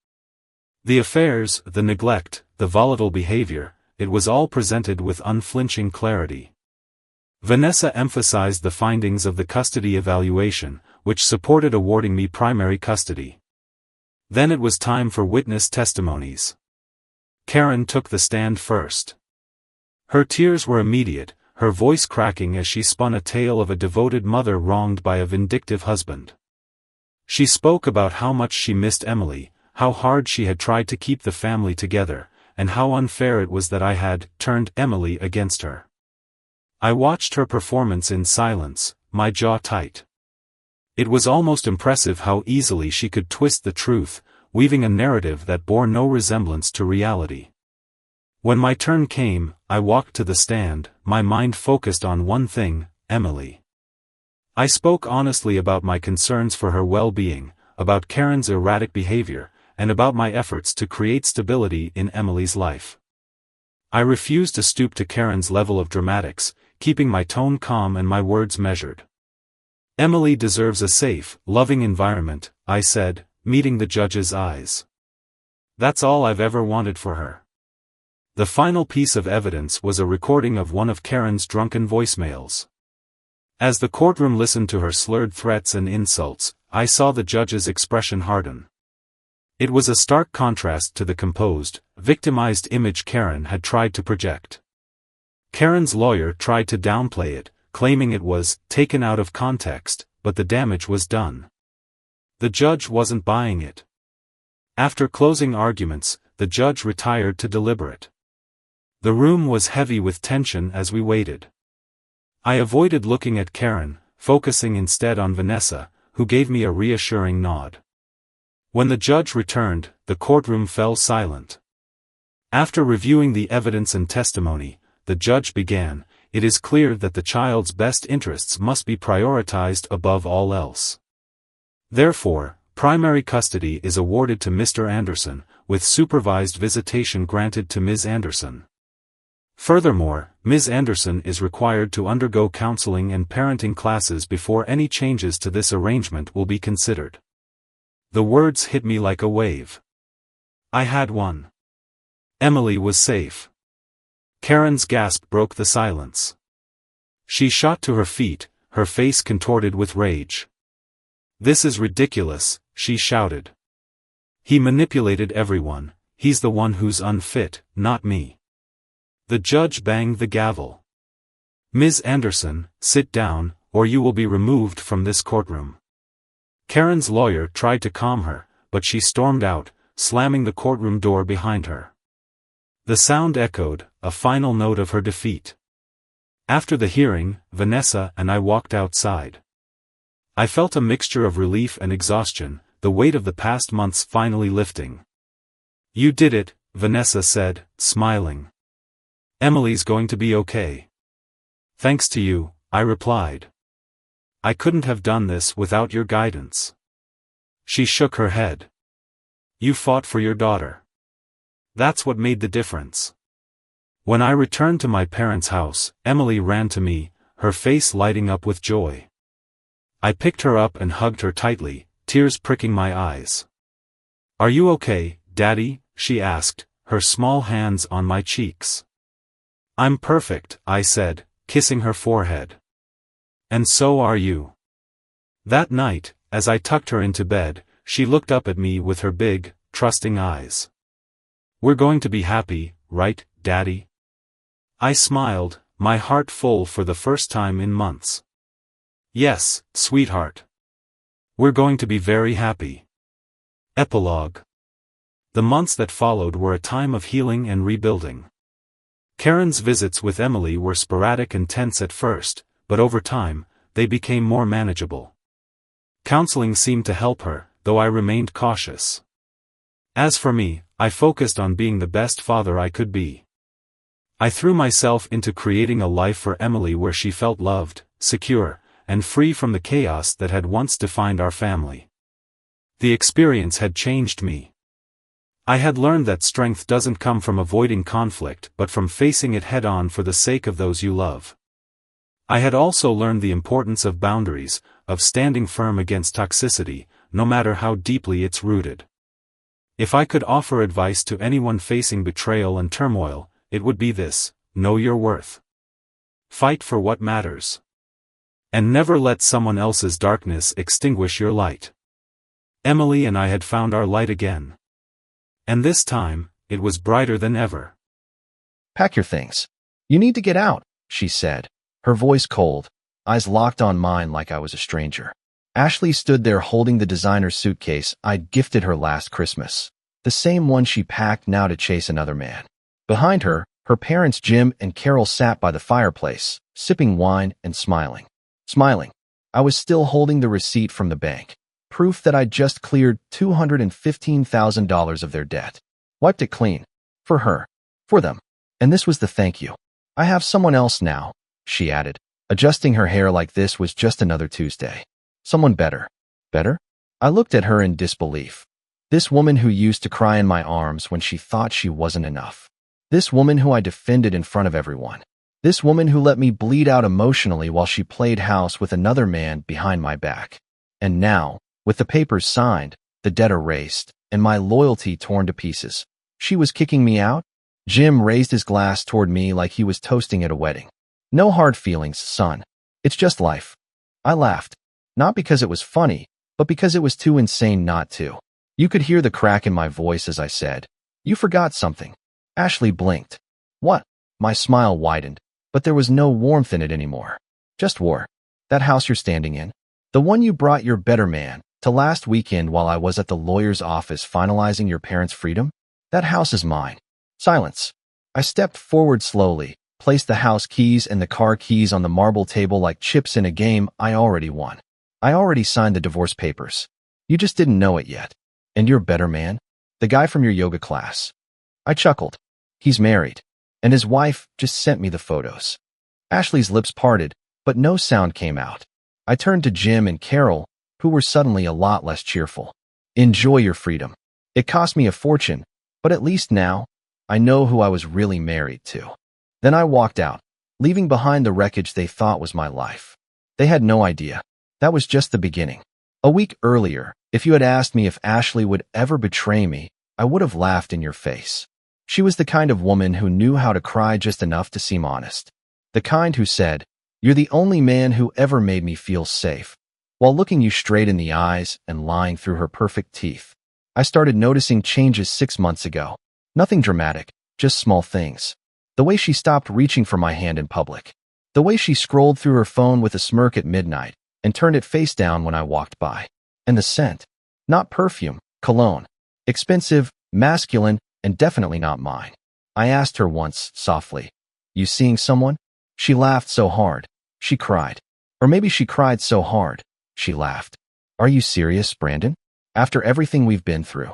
The affairs, the neglect, the volatile behavior, it was all presented with unflinching clarity. Vanessa emphasized the findings of the custody evaluation, which supported awarding me primary custody. Then it was time for witness testimonies. Karen took the stand first. Her tears were immediate, her voice cracking as she spun a tale of a devoted mother wronged by a vindictive husband. She spoke about how much she missed Emily, how hard she had tried to keep the family together, and how unfair it was that I had turned Emily against her. I watched her performance in silence, my jaw tight. It was almost impressive how easily she could twist the truth, weaving a narrative that bore no resemblance to reality. When my turn came, I walked to the stand, my mind focused on one thing, Emily. I spoke honestly about my concerns for her well-being, about Karen's erratic behavior, and about my efforts to create stability in Emily's life. I refused to stoop to Karen's level of dramatics, keeping my tone calm and my words measured. "Emily deserves a safe, loving environment," I said, meeting the judge's eyes. "That's all I've ever wanted for her." The final piece of evidence was a recording of one of Karen's drunken voicemails. As the courtroom listened to her slurred threats and insults, I saw the judge's expression harden. It was a stark contrast to the composed, victimized image Karen had tried to project. Karen's lawyer tried to downplay it, claiming it was taken out of context, but the damage was done. The judge wasn't buying it. After closing arguments, the judge retired to deliberate. The room was heavy with tension as we waited. I avoided looking at Karen, focusing instead on Vanessa, who gave me a reassuring nod. When the judge returned, the courtroom fell silent. After reviewing the evidence and testimony, the judge began, it is clear that the child's best interests must be prioritized above all else. Therefore, primary custody is awarded to Mr. Anderson, with supervised visitation granted to Ms. Anderson. Furthermore, Ms. Anderson is required to undergo counseling and parenting classes before any changes to this arrangement will be considered. The words hit me like a wave. I had won. Emily was safe. Karen's gasp broke the silence. She shot to her feet, her face contorted with rage. "This is ridiculous," she shouted. "He manipulated everyone, he's the one who's unfit, not me." The judge banged the gavel. "Ms. Anderson, sit down, or you will be removed from this courtroom." Karen's lawyer tried to calm her, but she stormed out, slamming the courtroom door behind her. The sound echoed, a final note of her defeat. After the hearing, Vanessa and I walked outside. I felt a mixture of relief and exhaustion, the weight of the past months finally lifting. "You did it," Vanessa said, smiling. "Emily's going to be okay." "Thanks to you," I replied. "I couldn't have done this without your guidance." She shook her head. "You fought for your daughter. That's what made the difference." When I returned to my parents' house, Emily ran to me, her face lighting up with joy. I picked her up and hugged her tightly, tears pricking my eyes. "Are you okay, Daddy?" she asked, her small hands on my cheeks. "I'm perfect," I said, kissing her forehead. "And so are you." That night, as I tucked her into bed, she looked up at me with her big, trusting eyes. "We're going to be happy, right, Daddy?" I smiled, my heart full for the first time in months. "Yes, sweetheart. We're going to be very happy." Epilogue. The months that followed were a time of healing and rebuilding. Karen's visits with Emily were sporadic and tense at first, but over time, they became more manageable. Counseling seemed to help her, though I remained cautious. As for me, I focused on being the best father I could be. I threw myself into creating a life for Emily where she felt loved, secure, and free from the chaos that had once defined our family. The experience had changed me. I had learned that strength doesn't come from avoiding conflict but from facing it head-on for the sake of those you love. I had also learned the importance of boundaries, of standing firm against toxicity, no matter how deeply it's rooted. If I could offer advice to anyone facing betrayal and turmoil, it would be this: know your worth. Fight for what matters. And never let someone else's darkness extinguish your light. Emily and I had found our light again. And this time, it was brighter than ever. "Pack your things. You need to get out," she said, her voice cold, eyes locked on mine like I was a stranger. Ashley stood there holding the designer suitcase I'd gifted her last Christmas, the same one she packed now to chase another man. Behind her, her parents Jim and Carol sat by the fireplace, sipping wine and smiling. I was still holding the receipt from the bank, proof that I'd just cleared $215,000 of their debt. Wiped it clean. For her. For them. And this was the thank you. "I have someone else now," she added, adjusting her hair like this was just another Tuesday. "Someone better." Better? I looked at her in disbelief. This woman who used to cry in my arms when she thought she wasn't enough. This woman who I defended in front of everyone. This woman who let me bleed out emotionally while she played house with another man behind my back. And now, with the papers signed, the debt erased, and my loyalty torn to pieces, she was kicking me out? Jim raised his glass toward me like he was toasting at a wedding. "No hard feelings, son. It's just life." I laughed. Not because it was funny, but because it was too insane not to. You could hear the crack in my voice as I said, "You forgot something." Ashley blinked. "What?" My smile widened, but there was no warmth in it anymore. "Just war. That house you're standing in. The one you brought your better man to last weekend while I was at the lawyer's office finalizing your parents' freedom. That house is mine." Silence. I stepped forward slowly, placed the house keys and the car keys on the marble table like chips in a game I already won. "I already signed the divorce papers. You just didn't know it yet. And your better man? The guy from your yoga class." I chuckled. "He's married. And his wife just sent me the photos." Ashley's lips parted, but no sound came out. I turned to Jim and Carol, who were suddenly a lot less cheerful. Enjoy your freedom. It cost me a fortune, but at least now, I know who I was really married to. Then I walked out, leaving behind the wreckage they thought was my life. They had no idea. That was just the beginning. A week earlier, if you had asked me if Ashley would ever betray me, I would have laughed in your face. She was the kind of woman who knew how to cry just enough to seem honest. The kind who said, "You're the only man who ever made me feel safe," while looking you straight in the eyes and lying through her perfect teeth. I started noticing changes 6 months ago. Nothing dramatic, just small things. The way she stopped reaching for my hand in public. The way she scrolled through her phone with a smirk at midnight and turned it face down when I walked by. And the scent. Not perfume, cologne. Expensive, masculine, and definitely not mine. I asked her once, softly, "You seeing someone?" She laughed so hard. She cried. Or maybe she cried so hard. She laughed. "Are you serious, Brandon? After everything we've been through?"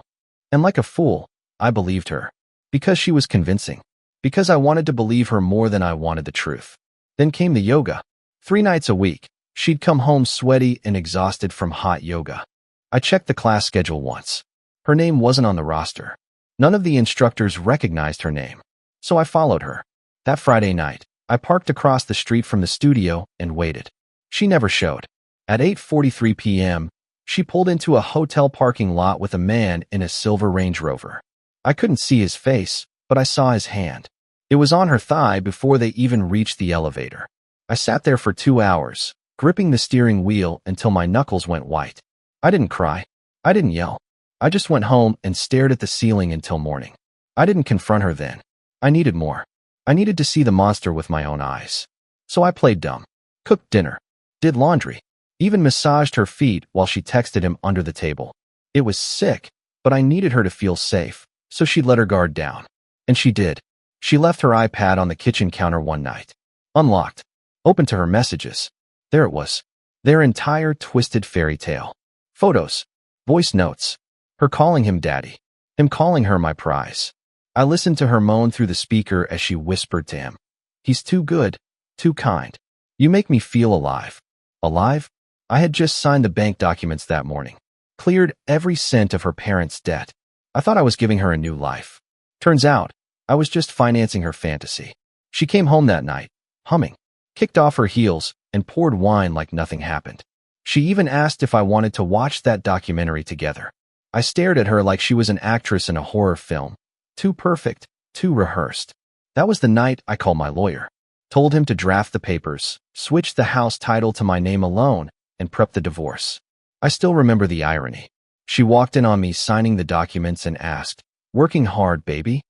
And like a fool, I believed her. Because she was convincing. Because I wanted to believe her more than I wanted the truth. Then came the yoga. 3 nights a week. She'd come home sweaty and exhausted from hot yoga. I checked the class schedule once. Her name wasn't on the roster. None of the instructors recognized her name. So I followed her. That Friday night, I parked across the street from the studio and waited. She never showed. At 8:43 p.m., she pulled into a hotel parking lot with a man in a silver Range Rover. I couldn't see his face, but I saw his hand. It was on her thigh before they even reached the elevator. I sat there for 2 hours, gripping the steering wheel until my knuckles went white. I didn't cry. I didn't yell. I just went home and stared at the ceiling until morning. I didn't confront her then. I needed more. I needed to see the monster with my own eyes. So I played dumb. Cooked dinner. Did laundry. Even massaged her feet while she texted him under the table. It was sick, but I needed her to feel safe, so she let her guard down. And she did. She left her iPad on the kitchen counter one night. Unlocked. Open to her messages. There it was. Their entire twisted fairy tale. Photos. Voice notes. Her calling him daddy. Him calling her my prize. I listened to her moan through the speaker as she whispered to him. "He's too good. Too kind. You make me feel alive." Alive? I had just signed the bank documents that morning. Cleared every cent of her parents' debt. I thought I was giving her a new life. Turns out, I was just financing her fantasy. She came home that night, humming, kicked off her heels, and poured wine like nothing happened. She even asked if I wanted to watch that documentary together. I stared at her like she was an actress in a horror film. Too perfect, too rehearsed. That was the night I called my lawyer. Told him to draft the papers, switch the house title to my name alone, and prep the divorce. I still remember the irony. She walked in on me signing the documents and asked, "Working hard, baby?"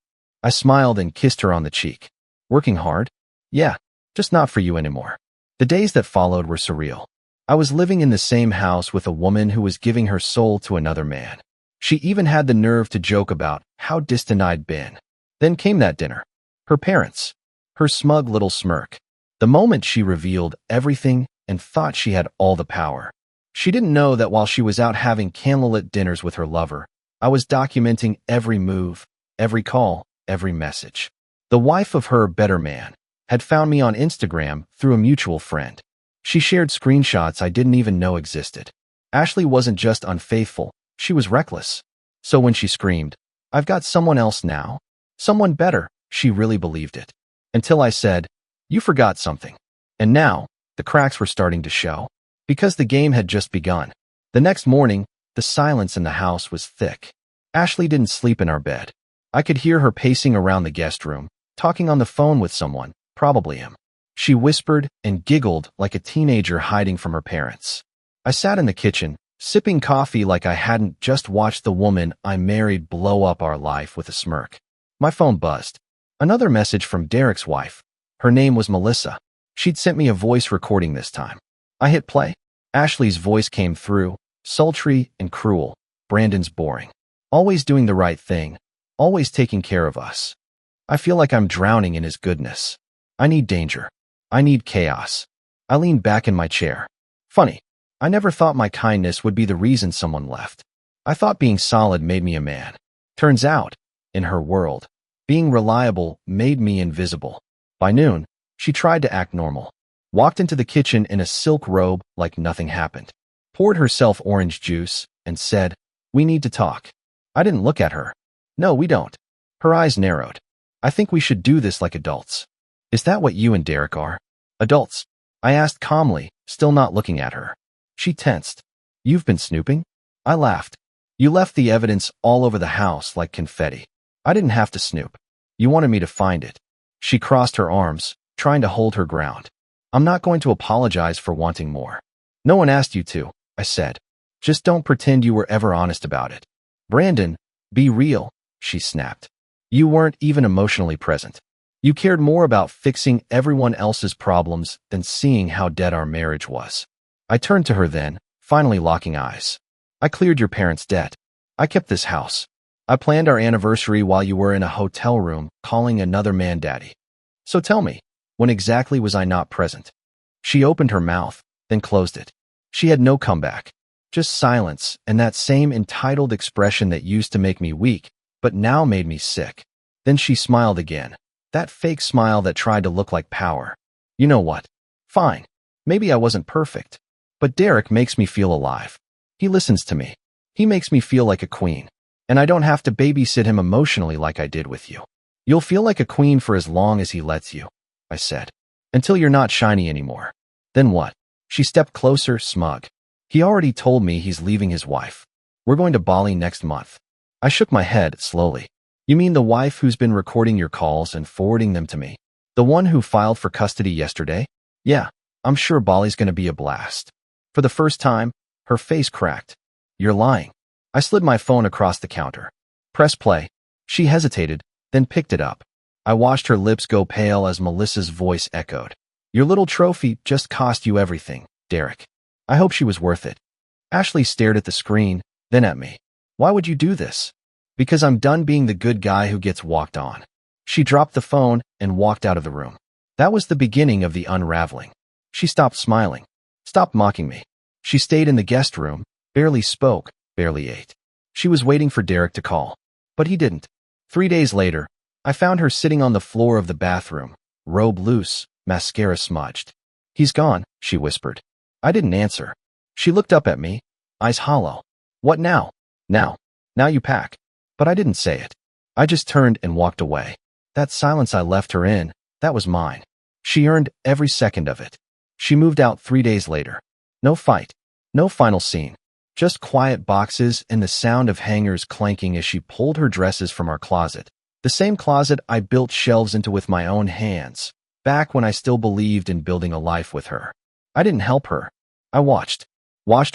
I smiled and kissed her on the cheek. Working hard? Yeah, just not for you anymore. The days that followed were surreal. I was living in the same house with a woman who was giving her soul to another man. She even had the nerve to joke about how distant I'd been. Then came that dinner. Her parents. Her smug little smirk. The moment she revealed everything and thought she had all the power. She didn't know that while she was out having candlelit dinners with her lover, I was documenting every move, every call, every message. The wife of her better man had found me on Instagram through a mutual friend. She shared screenshots I didn't even know existed. Ashley wasn't just unfaithful, she was reckless. So when she screamed, "I've got someone else now, someone better," she really believed it. Until I said, "You forgot something." And now, the cracks were starting to show. Because the game had just begun. The next morning, the silence in the house was thick. Ashley didn't sleep in our bed. I could hear her pacing around the guest room, talking on the phone with someone, probably him. She whispered and giggled like a teenager hiding from her parents. I sat in the kitchen, sipping coffee like I hadn't just watched the woman I married blow up our life with a smirk. My phone buzzed. Another message from Derek's wife. Her name was Melissa. She'd sent me a voice recording this time. I hit play. Ashley's voice came through, sultry and cruel. Brandon's boring. Always doing the right thing. Always taking care of us. I feel like I'm drowning in his goodness. I need danger. I need chaos. I leaned back in my chair. Funny. I never thought my kindness would be the reason someone left. I thought being solid made me a man. Turns out, in her world, being reliable made me invisible. By noon, She tried to act normal. Walked into the kitchen in a silk robe like nothing happened. Poured herself orange juice and said, "We need to talk." I didn't look at her. "No, we don't." Her eyes narrowed. "I think we should do this like adults." "Is that what you and Derek are? Adults?" I asked calmly, still not looking at her. She tensed. "You've been snooping?" I laughed. "You left the evidence all over the house like confetti." "I didn't have to snoop. You wanted me to find it." She crossed her arms, trying to hold her ground. "I'm not going to apologize for wanting more." "No one asked you to," I said. "Just don't pretend you were ever honest about it." "Brandon, be real," she snapped. "You weren't even emotionally present. You cared more about fixing everyone else's problems than seeing how dead our marriage was." I turned to her then, finally locking eyes. "I cleared your parents' debt. I kept this house. I planned our anniversary while you were in a hotel room calling another man daddy. So tell me, when exactly was I not present?" She opened her mouth, then closed it. She had no comeback, just silence and that same entitled expression that used to make me weak, but now made me sick. Then she smiled again, that fake smile that tried to look like power. "You know what? Fine. Maybe I wasn't perfect. But Derek makes me feel alive. He listens to me. He makes me feel like a queen. And I don't have to babysit him emotionally like I did with you. You'll feel like a queen for as long as he lets you," I said. "Until you're not shiny anymore." "Then what?" She stepped closer, smug. "He already told me he's leaving his wife. We're going to Bali next month." I shook my head slowly. "You mean the wife who's been recording your calls and forwarding them to me? The one who filed for custody yesterday?" "Yeah, I'm sure Bali's going to be a blast." For the first time, her face cracked. "You're lying." I slid my phone across the counter. "Press play." She hesitated, then picked it up. I watched her lips go pale as Melissa's voice echoed. "Your little trophy just cost you everything, Derek." I hope she was worth it. Ashley stared at the screen, then at me. "Why would you do this?" "Because I'm done being the good guy who gets walked on." She dropped the phone and walked out of the room. That was the beginning of the unraveling. She stopped smiling, stopped mocking me. She stayed in the guest room, barely spoke, barely ate. She was waiting for Derek to call, but he didn't. 3 days later, I found her sitting on the floor of the bathroom, robe loose, mascara smudged. "He's gone," she whispered. I didn't answer. She looked up at me, eyes hollow. "What now?" Now you pack." But I didn't say it. I just turned and walked away. That silence I left her in, that was mine. She earned every second of it. She moved out 3 days later. No fight, no final scene. Just quiet boxes and the sound of hangers clanking as she pulled her dresses from our closet. The same closet I built shelves into with my own hands, back when I still believed in building a life with her. I didn't help her. I watched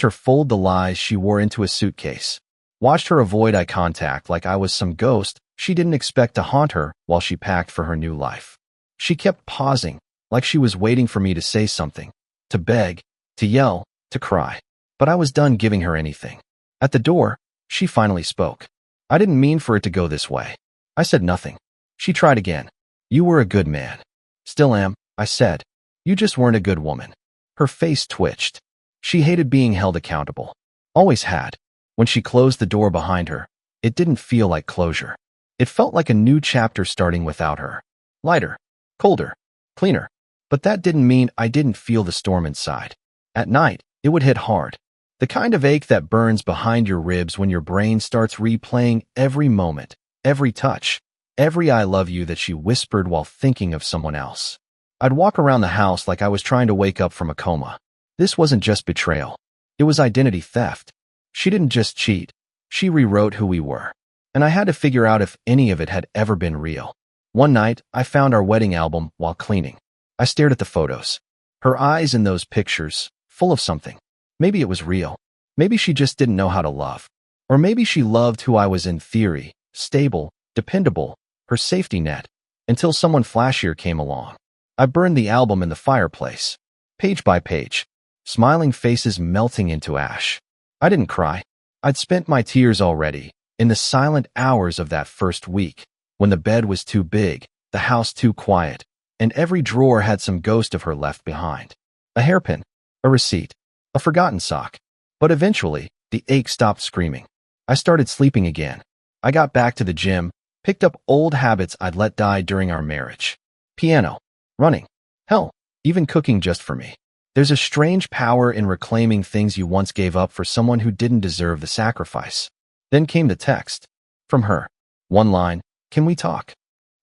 her fold the lies she wore into a suitcase. Watched her avoid eye contact like I was some ghost she didn't expect to haunt her while she packed for her new life. She kept pausing, like she was waiting for me to say something, to beg, to yell, to cry. But I was done giving her anything. At the door, she finally spoke. "I didn't mean for it to go this way." I said nothing. She tried again. "You were a good man." "Still am," I said. "You just weren't a good woman." Her face twitched. She hated being held accountable. Always had. When she closed the door behind her, it didn't feel like closure. It felt like a new chapter starting without her. Lighter, colder, cleaner. But that didn't mean I didn't feel the storm inside. At night, it would hit hard. The kind of ache that burns behind your ribs when your brain starts replaying every moment, every touch, every "I love you" that she whispered while thinking of someone else. I'd walk around the house like I was trying to wake up from a coma. This wasn't just betrayal. It was identity theft. She didn't just cheat. She rewrote who we were. And I had to figure out if any of it had ever been real. One night, I found our wedding album while cleaning. I stared at the photos. Her eyes in those pictures, full of something. Maybe it was real. Maybe she just didn't know how to love. Or maybe she loved who I was in theory, stable, dependable, her safety net, until someone flashier came along. I burned the album in the fireplace, page by page, smiling faces melting into ash. I didn't cry. I'd spent my tears already, in the silent hours of that first week, when the bed was too big, the house too quiet, and every drawer had some ghost of her left behind. A hairpin, a receipt, a forgotten sock. But eventually, the ache stopped screaming. I started sleeping again. I got back to the gym, picked up old habits I'd let die during our marriage. Piano, running, Hell, even cooking just for me. There's a strange power in reclaiming things you once gave up for someone who didn't deserve the sacrifice. Then came the text. From her. One line, "Can we talk?"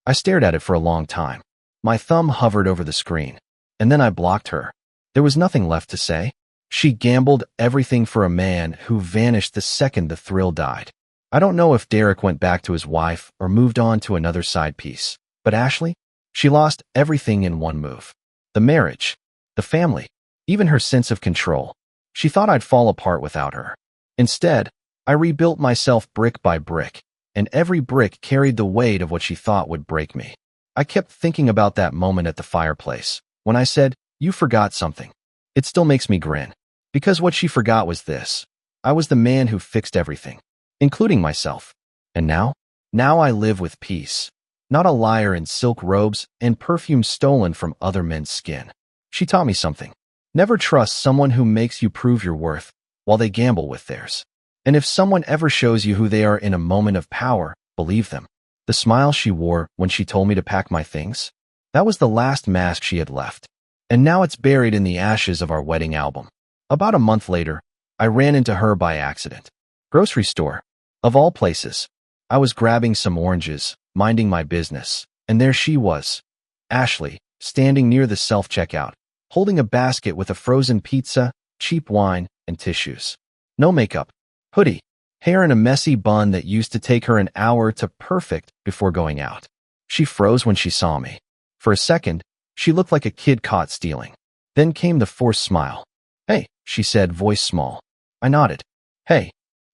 I stared at it for a long time. My thumb hovered over the screen. And then I blocked her. There was nothing left to say. She gambled everything for a man who vanished the second the thrill died. I don't know if Derek went back to his wife or moved on to another side piece. But Ashley? She lost everything in one move. The marriage. The family. Even her sense of control. She thought I'd fall apart without her. Instead, I rebuilt myself brick by brick, and every brick carried the weight of what she thought would break me. I kept thinking about that moment at the fireplace, when I said, "You forgot something." It still makes me grin. Because what she forgot was this. I was the man who fixed everything, including myself. And now? Now I live with peace. Not a liar in silk robes and perfume stolen from other men's skin. She taught me something. Never trust someone who makes you prove your worth while they gamble with theirs. And if someone ever shows you who they are in a moment of power, believe them. The smile she wore when she told me to pack my things? That was the last mask she had left. And now it's buried in the ashes of our wedding album. About a month later, I ran into her by accident. Grocery store. Of all places. I was grabbing some oranges, minding my business, and there she was. Ashley, standing near the self-checkout, holding a basket with a frozen pizza, cheap wine, and tissues. No makeup. Hoodie. Hair in a messy bun that used to take her an hour to perfect before going out. She froze when she saw me. For a second, she looked like a kid caught stealing. Then came the forced smile. "Hey," she said, voice small. I nodded. "Hey."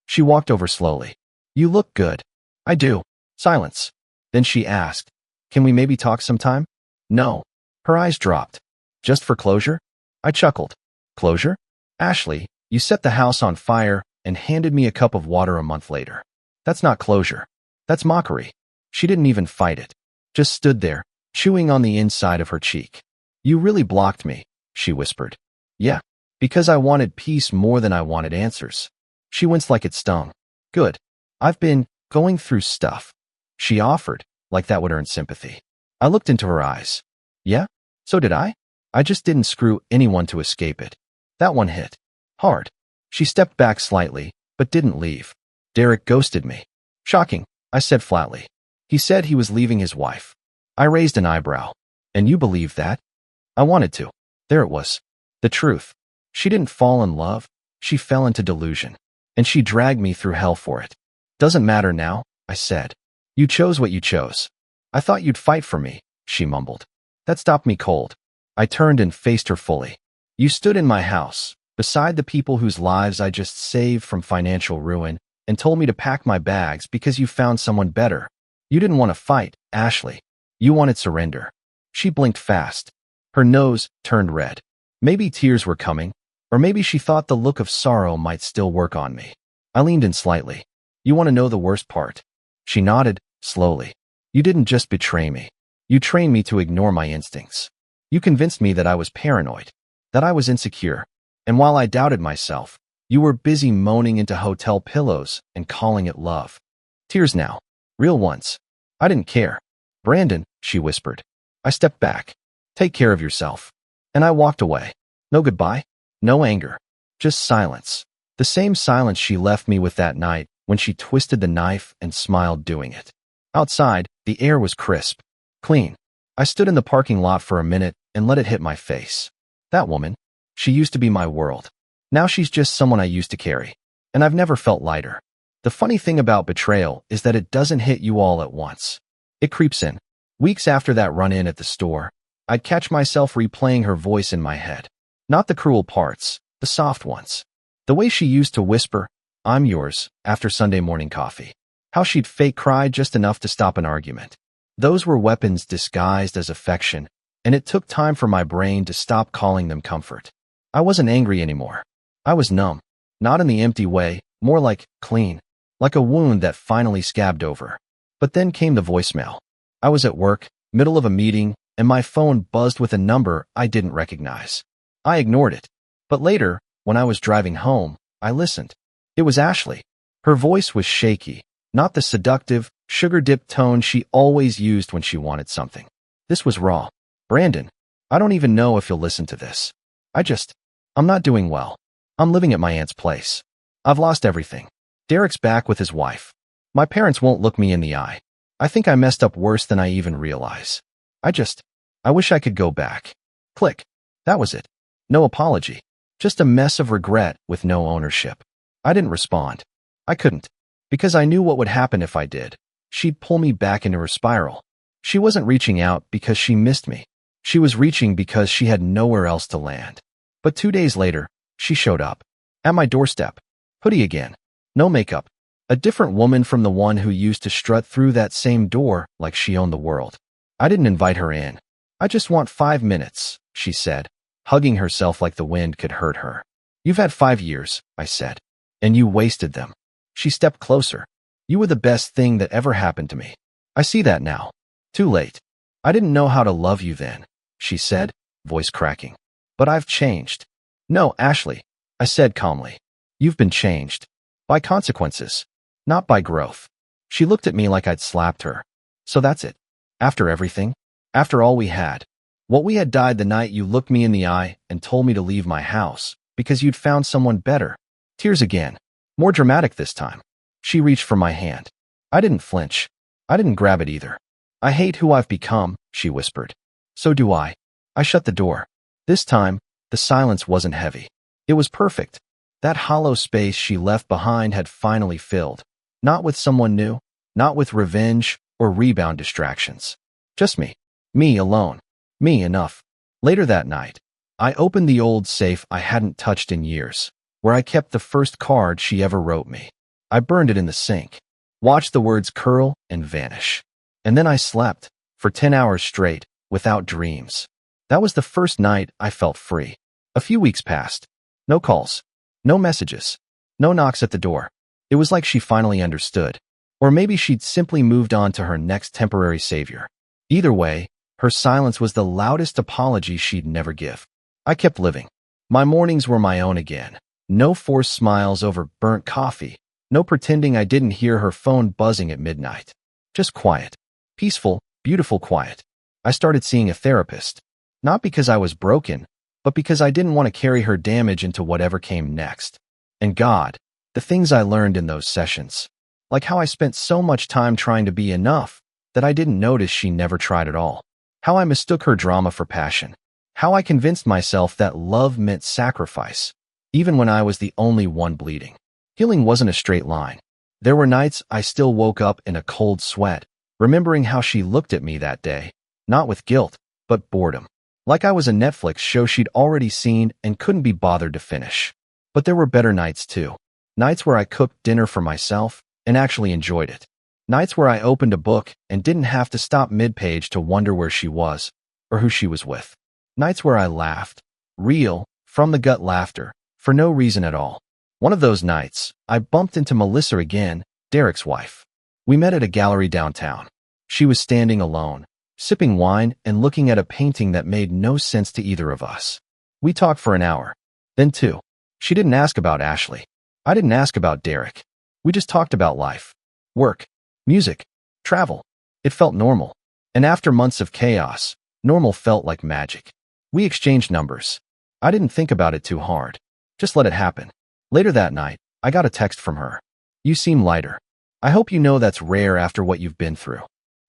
She walked over slowly. "You look good." "I do." Silence. Then she asked, "Can we maybe talk sometime?" "No." Her eyes dropped. "Just for closure?" I chuckled. "Closure? Ashley, you set the house on fire and handed me a cup of water a month later. That's not closure. That's mockery." She didn't even fight it. Just stood there, chewing on the inside of her cheek. "You really blocked me," she whispered. "Yeah, because I wanted peace more than I wanted answers." She winced like it stung. "Good. I've been going through stuff," she offered, like that would earn sympathy. I looked into her eyes. "Yeah? So did I? I just didn't screw anyone to escape it." That one hit. Hard. She stepped back slightly, but didn't leave. "Derek ghosted me." "Shocking," I said flatly. "He said he was leaving his wife." I raised an eyebrow. "And you believe that?" I wanted to. There it was. The truth. She didn't fall in love. She fell into delusion. And she dragged me through hell for it. "Doesn't matter now," I said. "You chose what you chose." "I thought you'd fight for me," she mumbled. That stopped me cold. I turned and faced her fully. "You stood in my house, beside the people whose lives I just saved from financial ruin, and told me to pack my bags because you found someone better. You didn't want to fight, Ashley. You wanted surrender." She blinked fast. Her nose turned red. Maybe tears were coming, or maybe she thought the look of sorrow might still work on me. I leaned in slightly. "You want to know the worst part?" She nodded, slowly. "You didn't just betray me. You trained me to ignore my instincts. You convinced me that I was paranoid, that I was insecure. And while I doubted myself, you were busy moaning into hotel pillows and calling it love. Tears now. Real ones. I didn't care." "Brandon," she whispered. I stepped back. "Take care of yourself." And I walked away. No goodbye. No anger. Just silence. The same silence she left me with that night when she twisted the knife and smiled doing it. Outside, the air was crisp. Clean. I stood in the parking lot for a minute and let it hit my face. That woman. She used to be my world. Now she's just someone I used to carry. And I've never felt lighter. The funny thing about betrayal is that it doesn't hit you all at once. It creeps in. Weeks after that run-in at the store, I'd catch myself replaying her voice in my head. Not the cruel parts, the soft ones. The way she used to whisper, "I'm yours," after Sunday morning coffee. How she'd fake cry just enough to stop an argument. Those were weapons disguised as affection, and it took time for my brain to stop calling them comfort. I wasn't angry anymore. I was numb. Not in the empty way, more like clean. Like a wound that finally scabbed over. But then came the voicemail. I was at work, middle of a meeting, and my phone buzzed with a number I didn't recognize. I ignored it. But later, when I was driving home, I listened. It was Ashley. Her voice was shaky, not the seductive, sugar-dipped tone she always used when she wanted something. This was raw. "Brandon." I don't even know if you'll listen to this. I'm not doing well. I'm living at my aunt's place. I've lost everything. Derek's back with his wife. My parents won't look me in the eye. I think I messed up worse than I even realize. I wish I could go back. Click. That was it. No apology. Just a mess of regret with no ownership. I didn't respond. I couldn't. Because I knew what would happen if I did. She'd pull me back into her spiral. She wasn't reaching out because she missed me. She was reaching because she had nowhere else to land. But 2 days later, she showed up. At my doorstep. Hoodie again. No makeup. A different woman from the one who used to strut through that same door like she owned the world. I didn't invite her in. I just want 5 minutes, she said, hugging herself like the wind could hurt her. You've had 5 years, I said. And you wasted them. She stepped closer. You were the best thing that ever happened to me. I see that now. Too late. I didn't know how to love you then, she said, voice cracking. But I've changed. No, Ashley, I said calmly. You've been changed. By consequences. Not by growth. She looked at me like I'd slapped her. So that's it. After everything? After all we had? What we had died the night you looked me in the eye and told me to leave my house because you'd found someone better. Tears again. More dramatic this time. She reached for my hand. I didn't flinch. I didn't grab it either. I hate who I've become, she whispered. So do I. I shut the door. This time, the silence wasn't heavy. It was perfect. That hollow space she left behind had finally filled. Not with someone new, not with revenge or rebound distractions. Just me. Me alone. Me enough. Later that night, I opened the old safe I hadn't touched in years, where I kept the first card she ever wrote me. I burned it in the sink, watched the words curl and vanish. And then I slept, for 10 hours straight, without dreams. That was the first night I felt free. A few weeks passed. No calls. No messages. No knocks at the door. It was like she finally understood. Or maybe she'd simply moved on to her next temporary savior. Either way, her silence was the loudest apology she'd never give. I kept living. My mornings were my own again. No forced smiles over burnt coffee. No pretending I didn't hear her phone buzzing at midnight. Just quiet. Peaceful, beautiful quiet. I started seeing a therapist. Not because I was broken, but because I didn't want to carry her damage into whatever came next. And God, the things I learned in those sessions. Like how I spent so much time trying to be enough that I didn't notice she never tried at all. How I mistook her drama for passion. How I convinced myself that love meant sacrifice, even when I was the only one bleeding. Healing wasn't a straight line. There were nights I still woke up in a cold sweat, remembering how she looked at me that day, not with guilt, but boredom. Like I was a Netflix show she'd already seen and couldn't be bothered to finish. But there were better nights too. Nights where I cooked dinner for myself and actually enjoyed it. Nights where I opened a book and didn't have to stop mid-page to wonder where she was or who she was with. Nights where I laughed, real, from-the-gut laughter, for no reason at all. One of those nights, I bumped into Melissa again, Derek's wife. We met at a gallery downtown. She was standing alone, sipping wine and looking at a painting that made no sense to either of us. We talked for an hour, then 2. She didn't ask about Ashley. I didn't ask about Derek. We just talked about life, work, music, travel. It felt normal. And after months of chaos, normal felt like magic. We exchanged numbers. I didn't think about it too hard. Just let it happen. Later that night, I got a text from her. You seem lighter. I hope you know that's rare after what you've been through.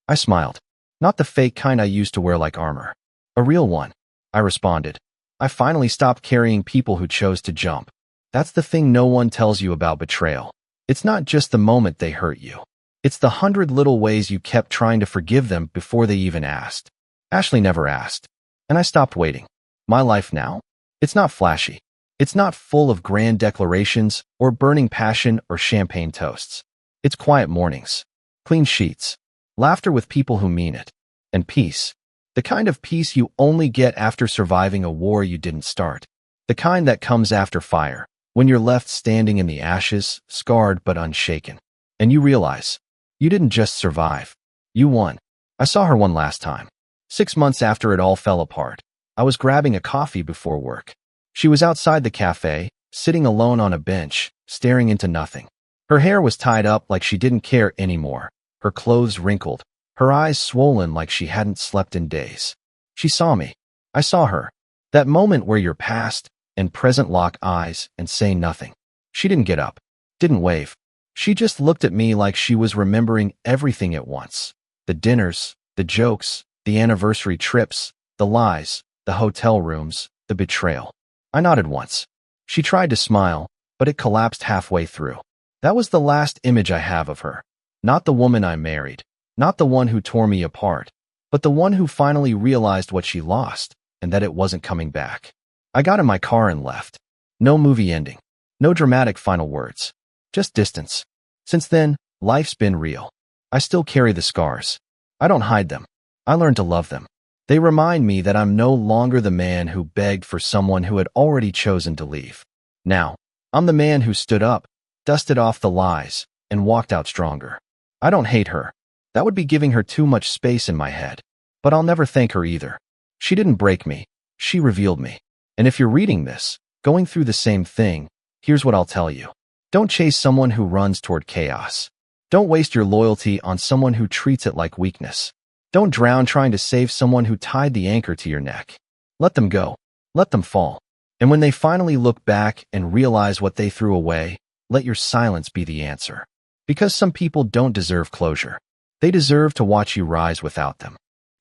I smiled. Not the fake kind I used to wear like armor. A real one. I responded. I finally stopped carrying people who chose to jump. That's the thing no one tells you about betrayal. It's not just the moment they hurt you. It's the 100 little ways you kept trying to forgive them before they even asked. Ashley never asked. And I stopped waiting. My life now? It's not flashy. It's not full of grand declarations or burning passion or champagne toasts. It's quiet mornings, clean sheets, laughter with people who mean it, and peace. The kind of peace you only get after surviving a war you didn't start. The kind that comes after fire, when you're left standing in the ashes, scarred but unshaken. And you realize, you didn't just survive. You won. I saw her one last time. 6 months after it all fell apart. I was grabbing a coffee before work. She was outside the cafe, sitting alone on a bench, staring into nothing. Her hair was tied up like she didn't care anymore, her clothes wrinkled, her eyes swollen like she hadn't slept in days. She saw me. I saw her. That moment where your past and present lock eyes and say nothing. She didn't get up, didn't wave. She just looked at me like she was remembering everything at once. The dinners, the jokes, the anniversary trips, the lies, the hotel rooms, the betrayal. I nodded once. She tried to smile, but it collapsed halfway through. That was the last image I have of her. Not the woman I married, not the one who tore me apart, but the one who finally realized what she lost and that it wasn't coming back. I got in my car and left. No movie ending. No dramatic final words. Just distance. Since then, life's been real. I still carry the scars. I don't hide them. I learned to love them. They remind me that I'm no longer the man who begged for someone who had already chosen to leave. Now, I'm the man who stood up, dusted off the lies, and walked out stronger. I don't hate her. That would be giving her too much space in my head. But I'll never thank her either. She didn't break me. She revealed me. And if you're reading this, going through the same thing, here's what I'll tell you. Don't chase someone who runs toward chaos. Don't waste your loyalty on someone who treats it like weakness. Don't drown trying to save someone who tied the anchor to your neck. Let them go. Let them fall. And when they finally look back and realize what they threw away, let your silence be the answer. Because some people don't deserve closure. They deserve to watch you rise without them.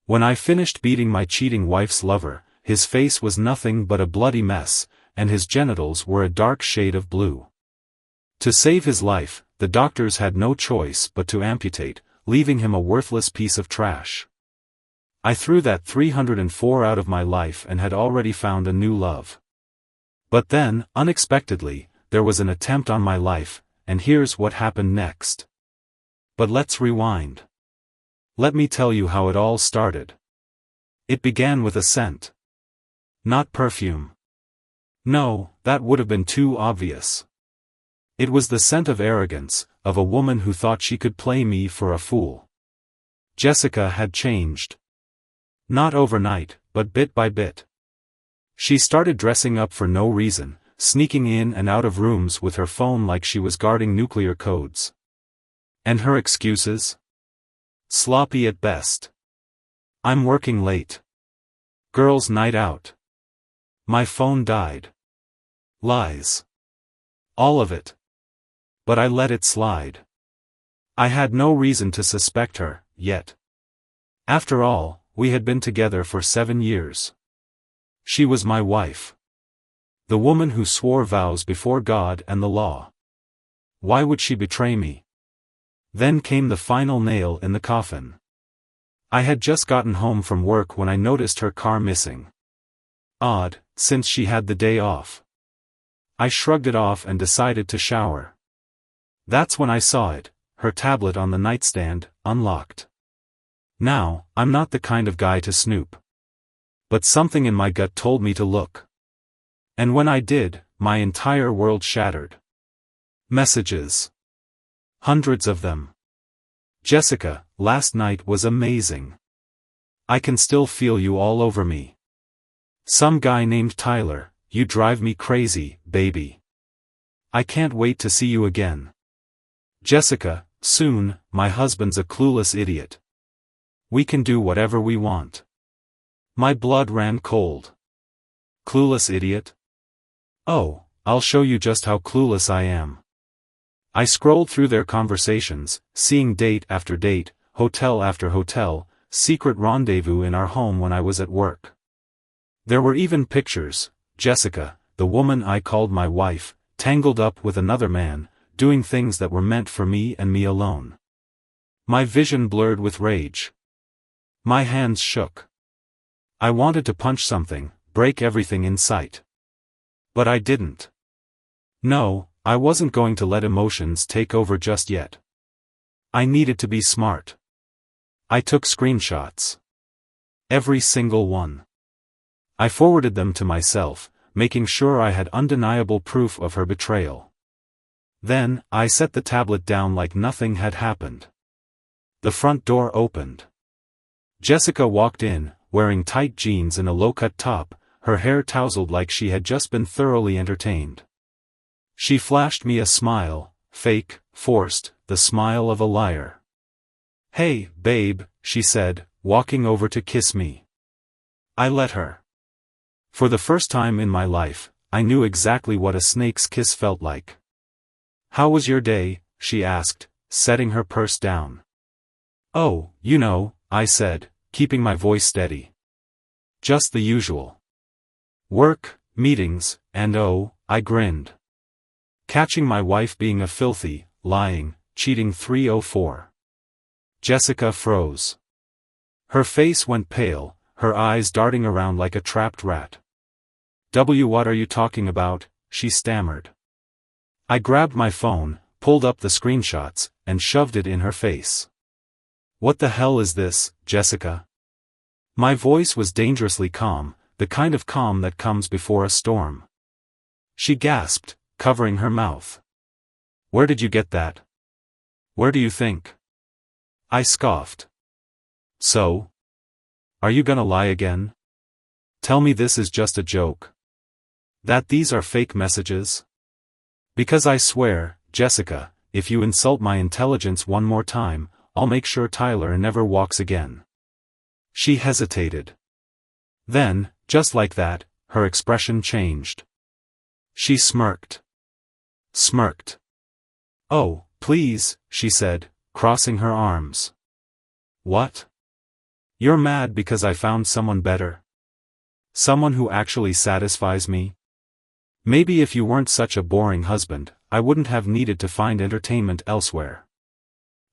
When I finished beating my cheating wife's lover, his face was nothing but a bloody mess, and his genitals were a dark shade of blue. To save his life, the doctors had no choice but to amputate, leaving him a worthless piece of trash. I threw that 304 out of my life and had already found a new love. But then, unexpectedly, there was an attempt on my life, and here's what happened next. But let's rewind. Let me tell you how it all started. It began with a scent. Not perfume. No, that would have been too obvious. It was the scent of arrogance, of a woman who thought she could play me for a fool. Jessica had changed. Not overnight, but bit by bit. She started dressing up for no reason, sneaking in and out of rooms with her phone like she was guarding nuclear codes. And her excuses? Sloppy at best. I'm working late. Girls' night out. My phone died. Lies. All of it. But I let it slide. I had no reason to suspect her, yet. After all, we had been together for 7 years. She was my wife. The woman who swore vows before God and the law. Why would she betray me? Then came the final nail in the coffin. I had just gotten home from work when I noticed her car missing. Odd, since she had the day off. I shrugged it off and decided to shower. That's when I saw it, her tablet on the nightstand, unlocked. Now, I'm not the kind of guy to snoop. But something in my gut told me to look. And when I did, my entire world shattered. Messages. Hundreds of them. Jessica, last night was amazing. I can still feel you all over me. Some guy named Tyler, you drive me crazy, baby. I can't wait to see you again. Jessica, soon, my husband's a clueless idiot. We can do whatever we want. My blood ran cold. Clueless idiot? Oh, I'll show you just how clueless I am. I scrolled through their conversations, seeing date after date, hotel after hotel, secret rendezvous in our home when I was at work. There were even pictures, Jessica, the woman I called my wife, tangled up with another man, doing things that were meant for me and me alone. My vision blurred with rage. My hands shook. I wanted to punch something, break everything in sight. But I didn't. No, I wasn't going to let emotions take over just yet. I needed to be smart. I took screenshots. Every single one. I forwarded them to myself, making sure I had undeniable proof of her betrayal. Then, I set the tablet down like nothing had happened. The front door opened. Jessica walked in, wearing tight jeans and a low-cut top, her hair tousled like she had just been thoroughly entertained. She flashed me a smile, fake, forced, the smile of a liar. "Hey, babe," she said, walking over to kiss me. I let her. For the first time in my life, I knew exactly what a snake's kiss felt like. "How was your day?" she asked, setting her purse down. "Oh, you know," I said, keeping my voice steady. "Just the usual. Work, meetings, and oh," I grinned. Catching my wife being a filthy, lying, cheating 304. Jessica froze. Her face went pale, her eyes darting around like a trapped rat. What are you talking about?" she stammered. I grabbed my phone, pulled up the screenshots, and shoved it in her face. "What the hell is this, Jessica?" My voice was dangerously calm, the kind of calm that comes before a storm. She gasped, covering her mouth. "Where did you get that? Where do you think?" I scoffed. "So? Are you gonna lie again? Tell me this is just a joke? That these are fake messages? Because I swear, Jessica, if you insult my intelligence one more time, I'll make sure Tyler never walks again." She hesitated. Then, just like that, her expression changed. She smirked. Smirked. "Oh, please," she said, crossing her arms. "What? You're mad because I found someone better? Someone who actually satisfies me? Maybe if you weren't such a boring husband, I wouldn't have needed to find entertainment elsewhere."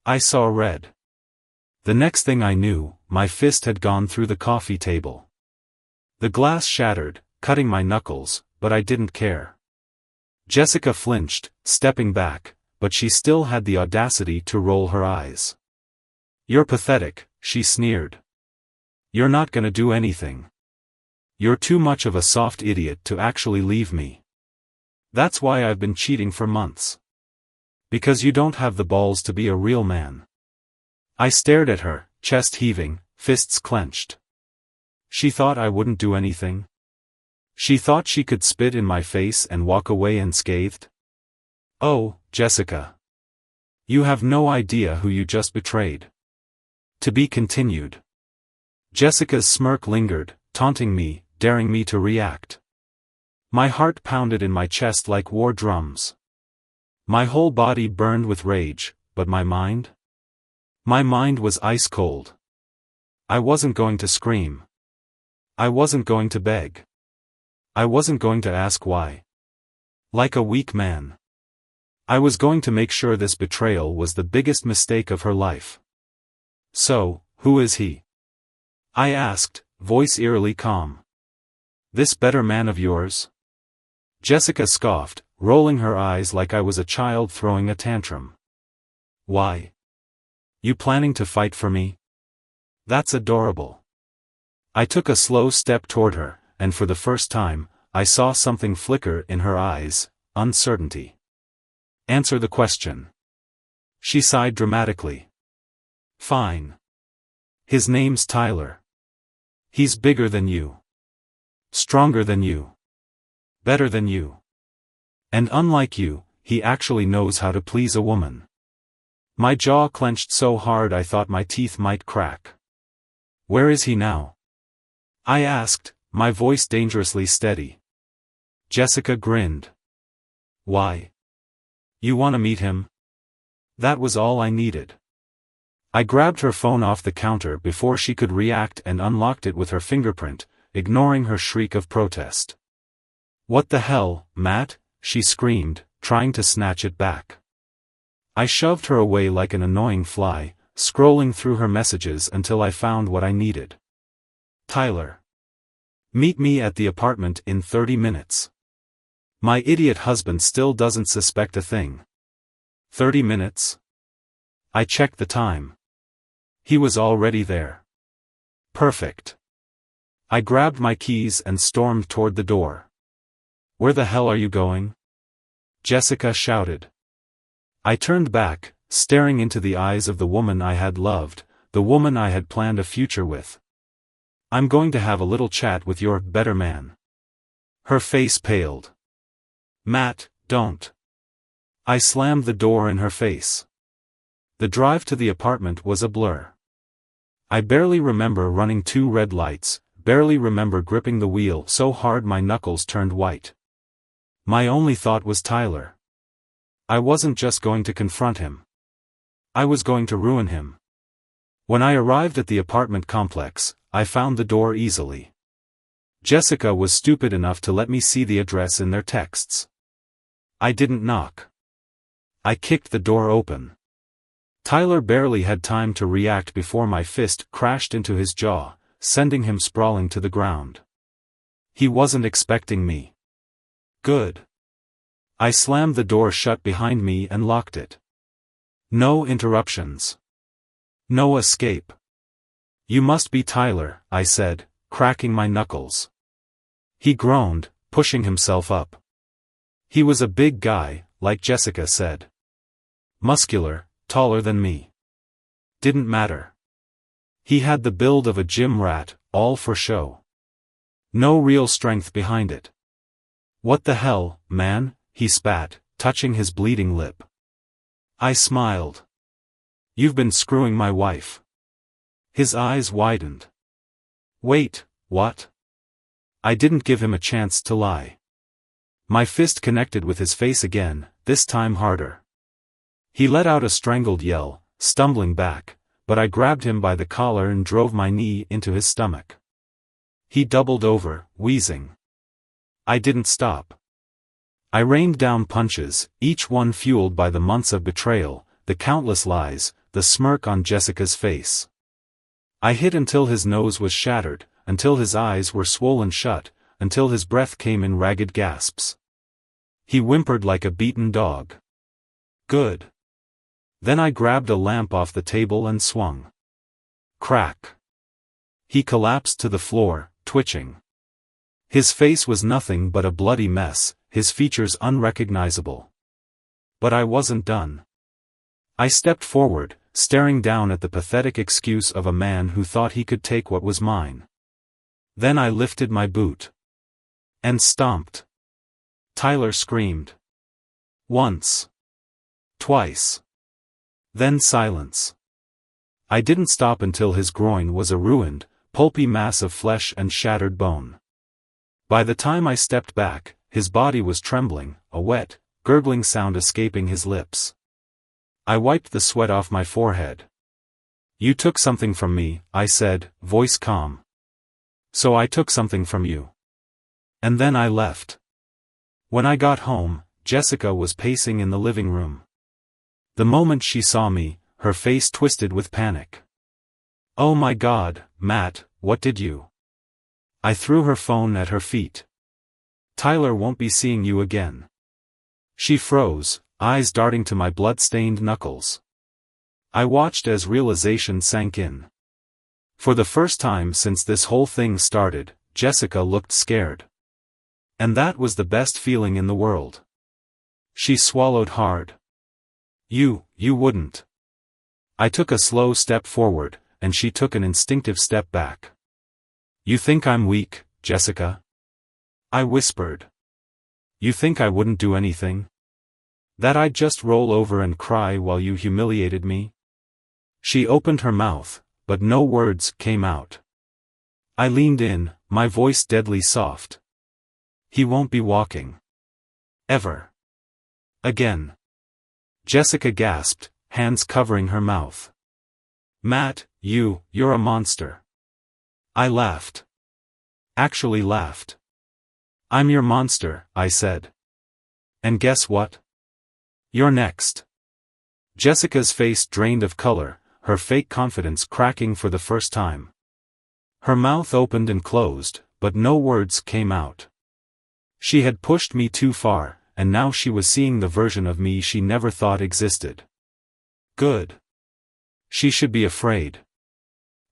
I saw red. The next thing I knew, my fist had gone through the coffee table. The glass shattered, cutting my knuckles, but I didn't care. Jessica flinched, stepping back, but she still had the audacity to roll her eyes. "You're pathetic," she sneered. "You're not gonna do anything. You're too much of a soft idiot to actually leave me. That's why I've been cheating for months. Because you don't have the balls to be a real man." I stared at her, chest heaving, fists clenched. She thought I wouldn't do anything? She thought she could spit in my face and walk away unscathed? Oh, Jessica. You have no idea who you just betrayed. To be continued. Jessica's smirk lingered, taunting me, daring me to react. My heart pounded in my chest like war drums. My whole body burned with rage, but my mind? My mind was ice cold. I wasn't going to scream. I wasn't going to beg. I wasn't going to ask why. Like a weak man. I was going to make sure this betrayal was the biggest mistake of her life. "So, who is he?" I asked, voice eerily calm. "This better man of yours?" Jessica scoffed, rolling her eyes like I was a child throwing a tantrum. "Why? You planning to fight for me? That's adorable." I took a slow step toward her, and for the first time, I saw something flicker in her eyes, uncertainty. "Answer the question." She sighed dramatically. "Fine. His name's Tyler. He's bigger than you. Stronger than you. Better than you. And unlike you, he actually knows how to please a woman." My jaw clenched so hard I thought my teeth might crack. "Where is he now?" I asked, my voice dangerously steady. Jessica grinned. "Why? You want to meet him?" That was all I needed. I grabbed her phone off the counter before she could react and unlocked it with her fingerprint, ignoring her shriek of protest. "What the hell, Matt?" she screamed, trying to snatch it back. I shoved her away like an annoying fly, scrolling through her messages until I found what I needed. Tyler. Meet me at the apartment in 30 minutes. My idiot husband still doesn't suspect a thing. 30 minutes? I checked the time. He was already there. Perfect. I grabbed my keys and stormed toward the door. "Where the hell are you going?" Jessica shouted. I turned back, staring into the eyes of the woman I had loved, the woman I had planned a future with. "I'm going to have a little chat with your better man." Her face paled. "Matt, don't." I slammed the door in her face. The drive to the apartment was a blur. I barely remember running 2 red lights, barely remember gripping the wheel so hard my knuckles turned white. My only thought was Tyler. I wasn't just going to confront him. I was going to ruin him. When I arrived at the apartment complex, I found the door easily. Jessica was stupid enough to let me see the address in their texts. I didn't knock. I kicked the door open. Tyler barely had time to react before my fist crashed into his jaw, sending him sprawling to the ground. He wasn't expecting me. Good. I slammed the door shut behind me and locked it. No interruptions. No escape. You must be Tyler, I said, cracking my knuckles. He groaned, pushing himself up. He was a big guy, like Jessica said. Muscular, taller than me. Didn't matter. He had the build of a gym rat, all for show. No real strength behind it. What the hell, man, he spat, touching his bleeding lip. I smiled. You've been screwing my wife. His eyes widened. Wait, what? I didn't give him a chance to lie. My fist connected with his face again, this time harder. He let out a strangled yell, stumbling back, but I grabbed him by the collar and drove my knee into his stomach. He doubled over, wheezing. I didn't stop. I rained down punches, each one fueled by the months of betrayal, the countless lies, the smirk on Jessica's face. I hit until his nose was shattered, until his eyes were swollen shut, until his breath came in ragged gasps. He whimpered like a beaten dog. Good. Then I grabbed a lamp off the table and swung. Crack. He collapsed to the floor, twitching. His face was nothing but a bloody mess, his features unrecognizable. But I wasn't done. I stepped forward, staring down at the pathetic excuse of a man who thought he could take what was mine. Then I lifted my boot. And stomped. Tyler screamed. Once. Twice. Then silence. I didn't stop until his groin was a ruined, pulpy mass of flesh and shattered bone. By the time I stepped back, his body was trembling, a wet, gurgling sound escaping his lips. I wiped the sweat off my forehead. You took something from me, I said, voice calm. So I took something from you. And then I left. When I got home, Jessica was pacing in the living room. The moment she saw me, her face twisted with panic. Oh my God, Matt, what did you? I threw her phone at her feet. Tyler won't be seeing you again. She froze, eyes darting to my blood-stained knuckles. I watched as realization sank in. For the first time since this whole thing started, Jessica looked scared. And that was the best feeling in the world. She swallowed hard. You wouldn't. I took a slow step forward, and she took an instinctive step back. You think I'm weak, Jessica? I whispered. You think I wouldn't do anything? That I'd just roll over and cry while you humiliated me? She opened her mouth, but no words came out. I leaned in, my voice deadly soft. He won't be walking. Ever. Again. Jessica gasped, hands covering her mouth. Matt, you're a monster. I laughed. Actually laughed. I'm your monster, I said. And guess what? You're next. Jessica's face drained of color, her fake confidence cracking for the first time. Her mouth opened and closed, but no words came out. She had pushed me too far, and now she was seeing the version of me she never thought existed. Good. She should be afraid.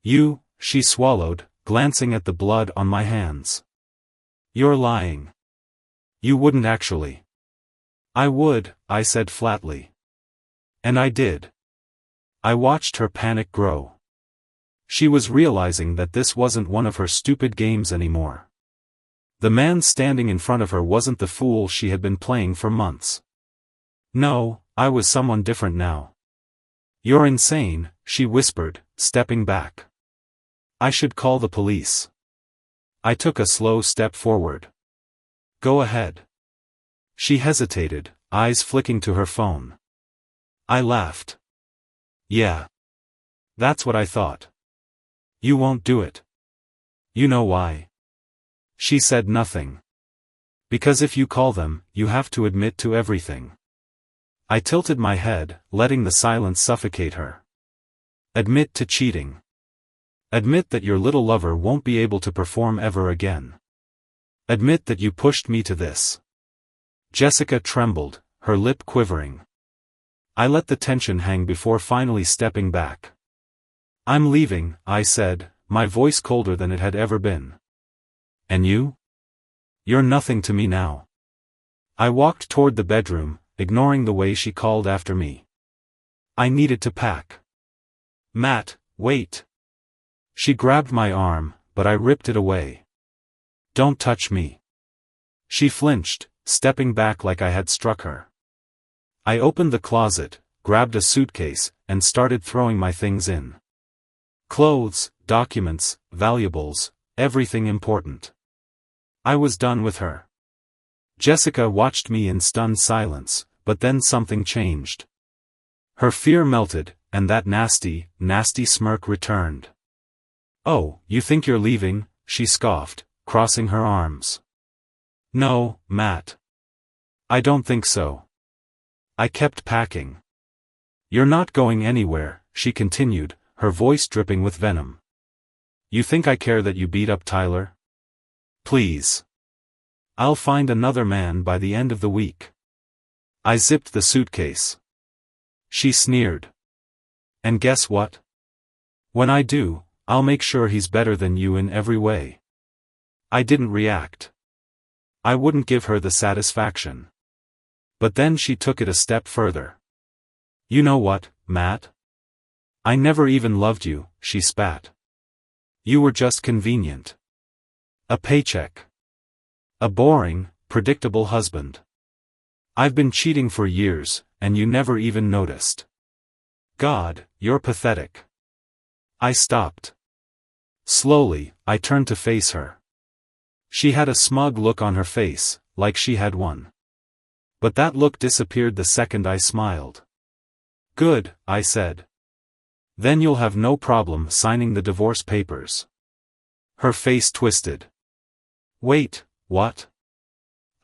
She swallowed, glancing at the blood on my hands. You're lying. You wouldn't actually. I would, I said flatly. And I did. I watched her panic grow. She was realizing that this wasn't one of her stupid games anymore. The man standing in front of her wasn't the fool she had been playing for months. No, I was someone different now. You're insane, she whispered, stepping back. I should call the police. I took a slow step forward. Go ahead. She hesitated, eyes flicking to her phone. I laughed. Yeah. That's what I thought. You won't do it. You know why? She said nothing. Because if you call them, you have to admit to everything. I tilted my head, letting the silence suffocate her. Admit to cheating. Admit that your little lover won't be able to perform ever again. Admit that you pushed me to this. Jessica trembled, her lip quivering. I let the tension hang before finally stepping back. I'm leaving, I said, my voice colder than it had ever been. And you? You're nothing to me now. I walked toward the bedroom, ignoring the way she called after me. I needed to pack. Matt, wait. She grabbed my arm, but I ripped it away. Don't touch me. She flinched, stepping back like I had struck her. I opened the closet, grabbed a suitcase, and started throwing my things in. Clothes, documents, valuables, everything important. I was done with her. Jessica watched me in stunned silence, but then something changed. Her fear melted, and that nasty, nasty smirk returned. Oh, you think you're leaving? She scoffed, crossing her arms. No, Matt. I don't think so. I kept packing. You're not going anywhere, she continued, her voice dripping with venom. You think I care that you beat up Tyler? Please. I'll find another man by the end of the week. I zipped the suitcase. She sneered. And guess what? When I do, I'll make sure he's better than you in every way. I didn't react. I wouldn't give her the satisfaction. But then she took it a step further. You know what, Matt? I never even loved you, she spat. You were just convenient. A paycheck. A boring, predictable husband. I've been cheating for years, and you never even noticed. God, you're pathetic. I stopped. Slowly, I turned to face her. She had a smug look on her face, like she had won. But that look disappeared the second I smiled. Good, I said. Then you'll have no problem signing the divorce papers. Her face twisted. Wait, what?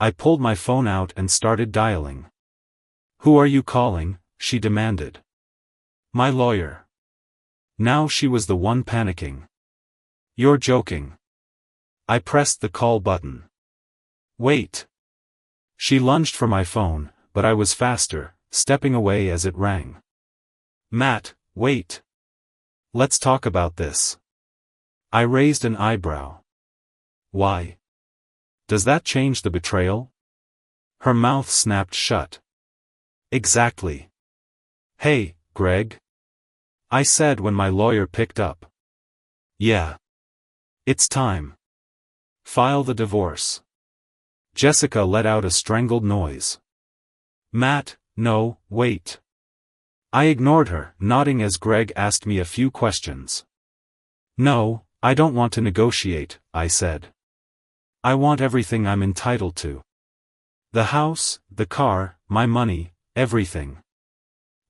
I pulled my phone out and started dialing. Who are you calling? She demanded. My lawyer. Now she was the one panicking. You're joking. I pressed the call button. Wait. She lunged for my phone, but I was faster, stepping away as it rang. Matt, wait. Let's talk about this. I raised an eyebrow. Why? Does that change the betrayal? Her mouth snapped shut. Exactly. Hey, Greg. I said when my lawyer picked up. Yeah. It's time. File the divorce. Jessica let out a strangled noise. Matt, no, wait. I ignored her, nodding as Greg asked me a few questions. No, I don't want to negotiate, I said. I want everything I'm entitled to. The house, the car, my money, everything.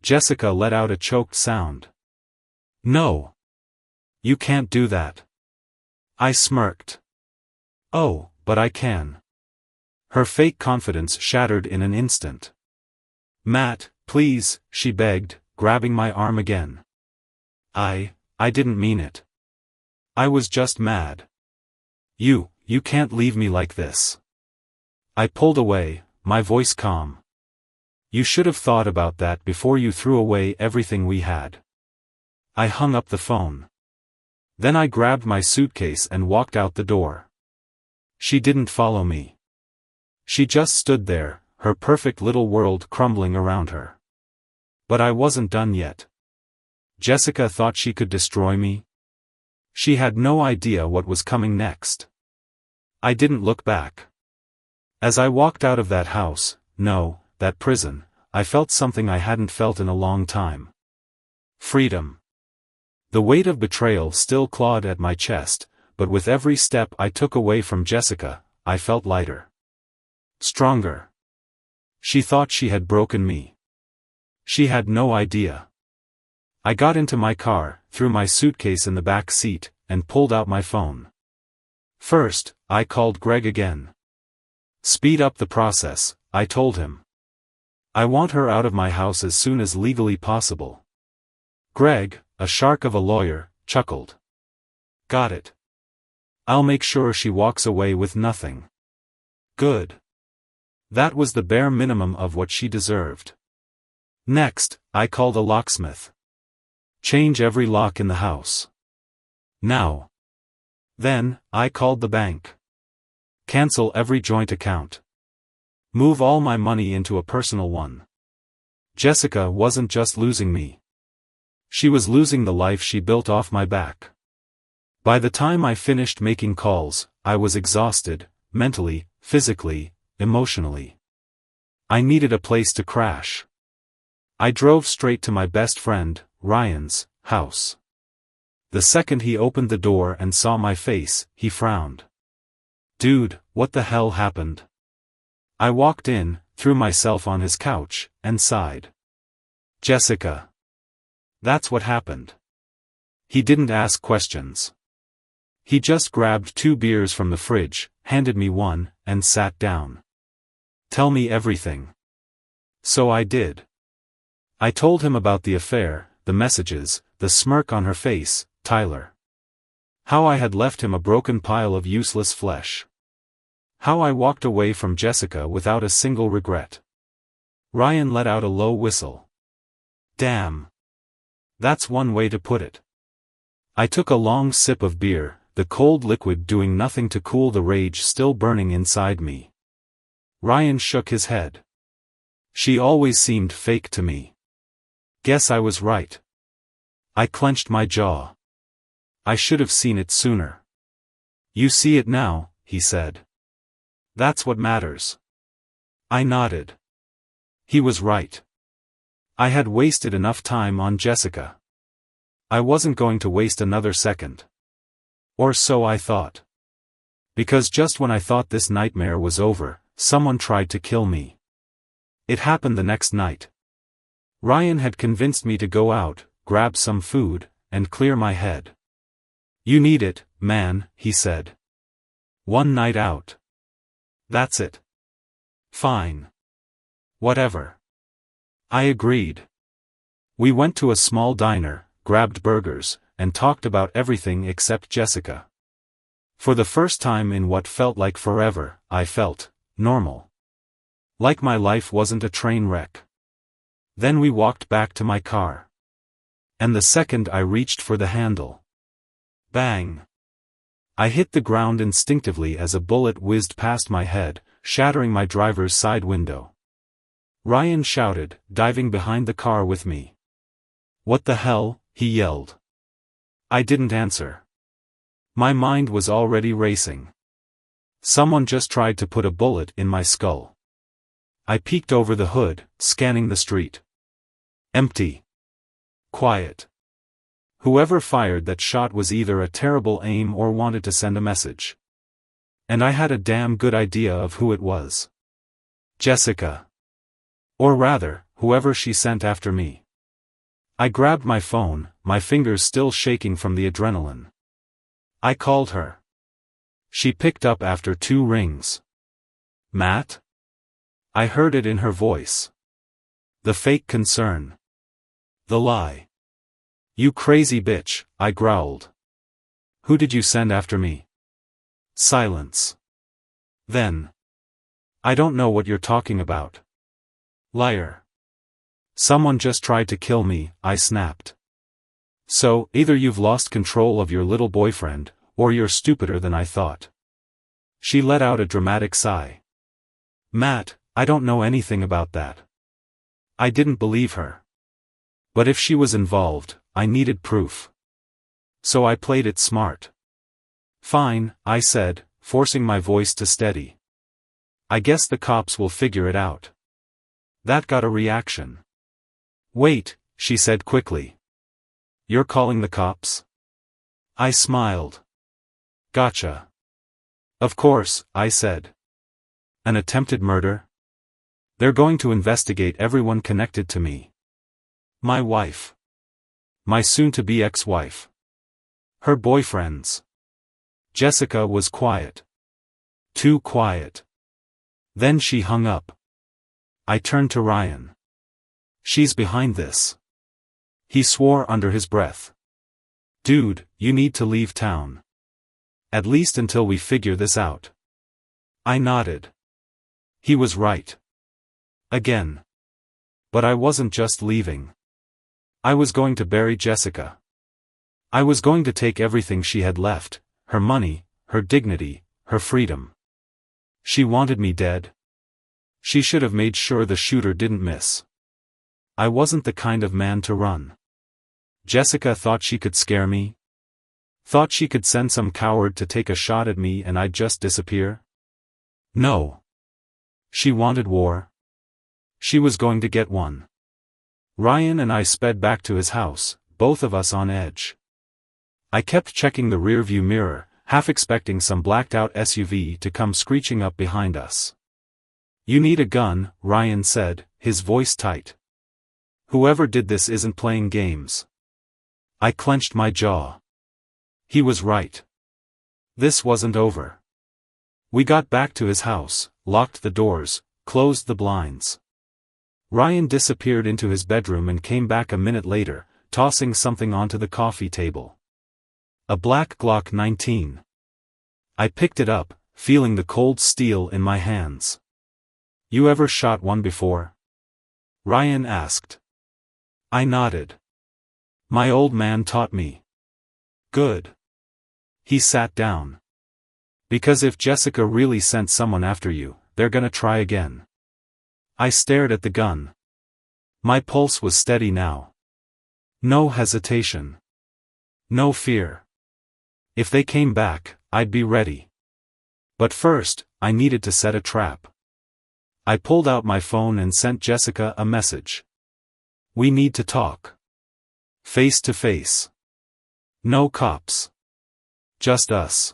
Jessica let out a choked sound. No. You can't do that. I smirked. Oh, but I can. Her fake confidence shattered in an instant. Matt, please, she begged, grabbing my arm again. I didn't mean it. I was just mad. You can't leave me like this. I pulled away, my voice calm. You should have thought about that before you threw away everything we had. I hung up the phone. Then I grabbed my suitcase and walked out the door. She didn't follow me. She just stood there, her perfect little world crumbling around her. But I wasn't done yet. Jessica thought she could destroy me. She had no idea what was coming next. I didn't look back. As I walked out of that house, no, that prison, I felt something I hadn't felt in a long time. Freedom. The weight of betrayal still clawed at my chest, but but with every step I took away from Jessica, I felt lighter. Stronger. She thought she had broken me. She had no idea. I got into my car, threw my suitcase in the back seat, and pulled out my phone. First, I called Greg again. Speed up the process, I told him. I want her out of my house as soon as legally possible. Greg, a shark of a lawyer, chuckled. Got it. I'll make sure she walks away with nothing. Good. That was the bare minimum of what she deserved. Next, I called a locksmith. Change every lock in the house. Now. Then, I called the bank. Cancel every joint account. Move all my money into a personal one. Jessica wasn't just losing me. She was losing the life she built off my back. By the time I finished making calls, I was exhausted, mentally, physically, emotionally. I needed a place to crash. I drove straight to my best friend, Ryan's, house. The second he opened the door and saw my face, he frowned. Dude, what the hell happened? I walked in, threw myself on his couch, and sighed. Jessica. That's what happened. He didn't ask questions. He just grabbed 2 beers from the fridge, handed me one, and sat down. Tell me everything. So I did. I told him about the affair, the messages, the smirk on her face, Tyler. How I had left him a broken pile of useless flesh. How I walked away from Jessica without a single regret. Ryan let out a low whistle. Damn. That's one way to put it. I took a long sip of beer, the cold liquid doing nothing to cool the rage still burning inside me. Ryan shook his head. She always seemed fake to me. Guess I was right. I clenched my jaw. I should have seen it sooner. You see it now, he said. That's what matters. I nodded. He was right. I had wasted enough time on Jessica. I wasn't going to waste another second. Or so I thought. Because just when I thought this nightmare was over, someone tried to kill me. It happened the next night. Ryan had convinced me to go out, grab some food, and clear my head. You need it, man, he said. One night out. That's it. Fine. Whatever. I agreed. We went to a small diner, grabbed burgers, and talked about everything except Jessica. For the first time in what felt like forever, I felt normal. Like my life wasn't a train wreck. Then we walked back to my car. And the second I reached for the handle. Bang! I hit the ground instinctively as a bullet whizzed past my head, shattering my driver's side window. Ryan shouted, diving behind the car with me. What the hell? He yelled. I didn't answer. My mind was already racing. Someone just tried to put a bullet in my skull. I peeked over the hood, scanning the street. Empty. Quiet. Whoever fired that shot was either a terrible aim or wanted to send a message. And I had a damn good idea of who it was. Jessica. Or rather, whoever she sent after me. I grabbed my phone, my fingers still shaking from the adrenaline. I called her. She picked up after 2 rings. Matt? I heard it in her voice. The fake concern. The lie. You crazy bitch, I growled. Who did you send after me? Silence. Then. I don't know what you're talking about. Liar. Someone just tried to kill me, I snapped. So, either you've lost control of your little boyfriend, or you're stupider than I thought. She let out a dramatic sigh. Matt, I don't know anything about that. I didn't believe her. But if she was involved, I needed proof. So I played it smart. Fine, I said, forcing my voice to steady. I guess the cops will figure it out. That got a reaction. Wait, she said quickly. You're calling the cops? I smiled. Gotcha. Of course, I said. An attempted murder? They're going to investigate everyone connected to me. My wife. My soon-to-be ex-wife. Her boyfriends. Jessica was quiet. Too quiet. Then she hung up. I turned to Ryan. She's behind this. He swore under his breath. Dude, you need to leave town. At least until we figure this out. I nodded. He was right. Again. But I wasn't just leaving. I was going to bury Jessica. I was going to take everything she had left, her money, her dignity, her freedom. She wanted me dead. She should have made sure the shooter didn't miss. I wasn't the kind of man to run. Jessica thought she could scare me? Thought she could send some coward to take a shot at me and I'd just disappear? No. She wanted war. She was going to get one. Ryan and I sped back to his house, both of us on edge. I kept checking the rearview mirror, half expecting some blacked-out SUV to come screeching up behind us. You need a gun, Ryan said, his voice tight. Whoever did this isn't playing games. I clenched my jaw. He was right. This wasn't over. We got back to his house, locked the doors, closed the blinds. Ryan disappeared into his bedroom and came back a minute later, tossing something onto the coffee table. A black Glock 19. I picked it up, feeling the cold steel in my hands. You ever shot one before? Ryan asked. I nodded. My old man taught me. Good. He sat down. Because if Jessica really sent someone after you, they're gonna try again. I stared at the gun. My pulse was steady now. No hesitation. No fear. If they came back, I'd be ready. But first, I needed to set a trap. I pulled out my phone and sent Jessica a message. We need to talk. Face to face. No cops. Just us.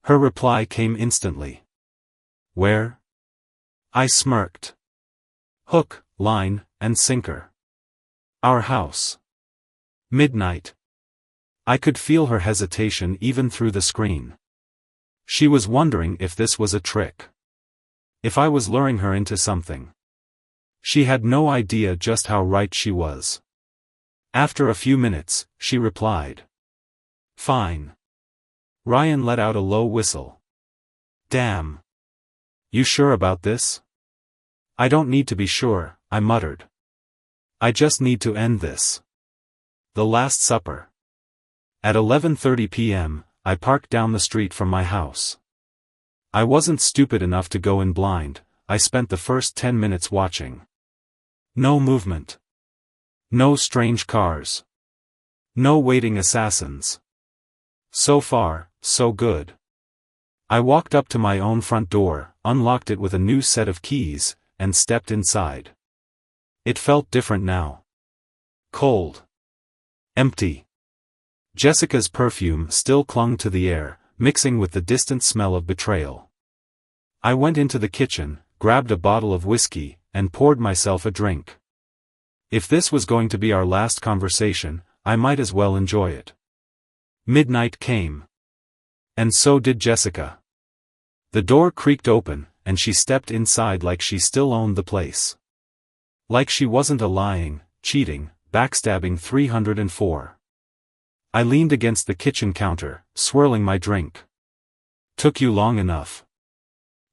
Her reply came instantly. Where? I smirked. Hook, line, and sinker. Our house. Midnight. I could feel her hesitation even through the screen. She was wondering if this was a trick. If I was luring her into something. She had no idea just how right she was. After a few minutes, she replied. Fine. Ryan let out a low whistle. Damn. You sure about this? I don't need to be sure, I muttered. I just need to end this. The Last Supper. At 11:30 p.m., I parked down the street from my house. I wasn't stupid enough to go in blind. I spent the first 10 minutes watching. No movement. No strange cars. No waiting assassins. So far, so good. I walked up to my own front door, unlocked it with a new set of keys, and stepped inside. It felt different now. Cold. Empty. Jessica's perfume still clung to the air, mixing with the distant smell of betrayal. I went into the kitchen, grabbed a bottle of whiskey, and poured myself a drink. If this was going to be our last conversation, I might as well enjoy it. Midnight came. And so did Jessica. The door creaked open, and she stepped inside like she still owned the place. Like she wasn't a lying, cheating, backstabbing 304. I leaned against the kitchen counter, swirling my drink. Took you long enough.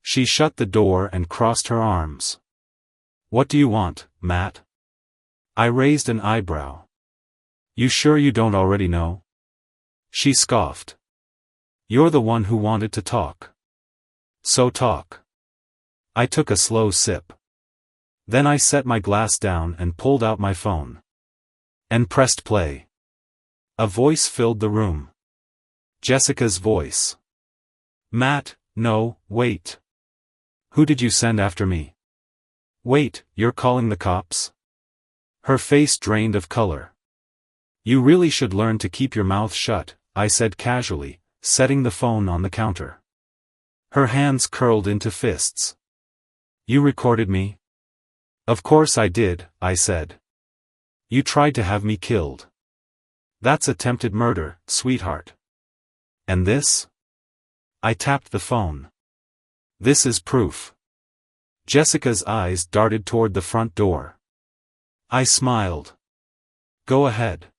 She shut the door and crossed her arms. What do you want, Matt? I raised an eyebrow. You sure you don't already know? She scoffed. You're the one who wanted to talk. So talk. I took a slow sip. Then I set my glass down and pulled out my phone. And pressed play. A voice filled the room. Jessica's voice. Matt, no, wait. Who did you send after me? Wait, you're calling the cops? Her face drained of color. You really should learn to keep your mouth shut, I said casually, setting the phone on the counter. Her hands curled into fists. "You recorded me?" "Of course I did," I said. "You tried to have me killed." "That's attempted murder, sweetheart." "And this?" I tapped the phone. "This is proof." Jessica's eyes darted toward the front door. I smiled. "Go ahead.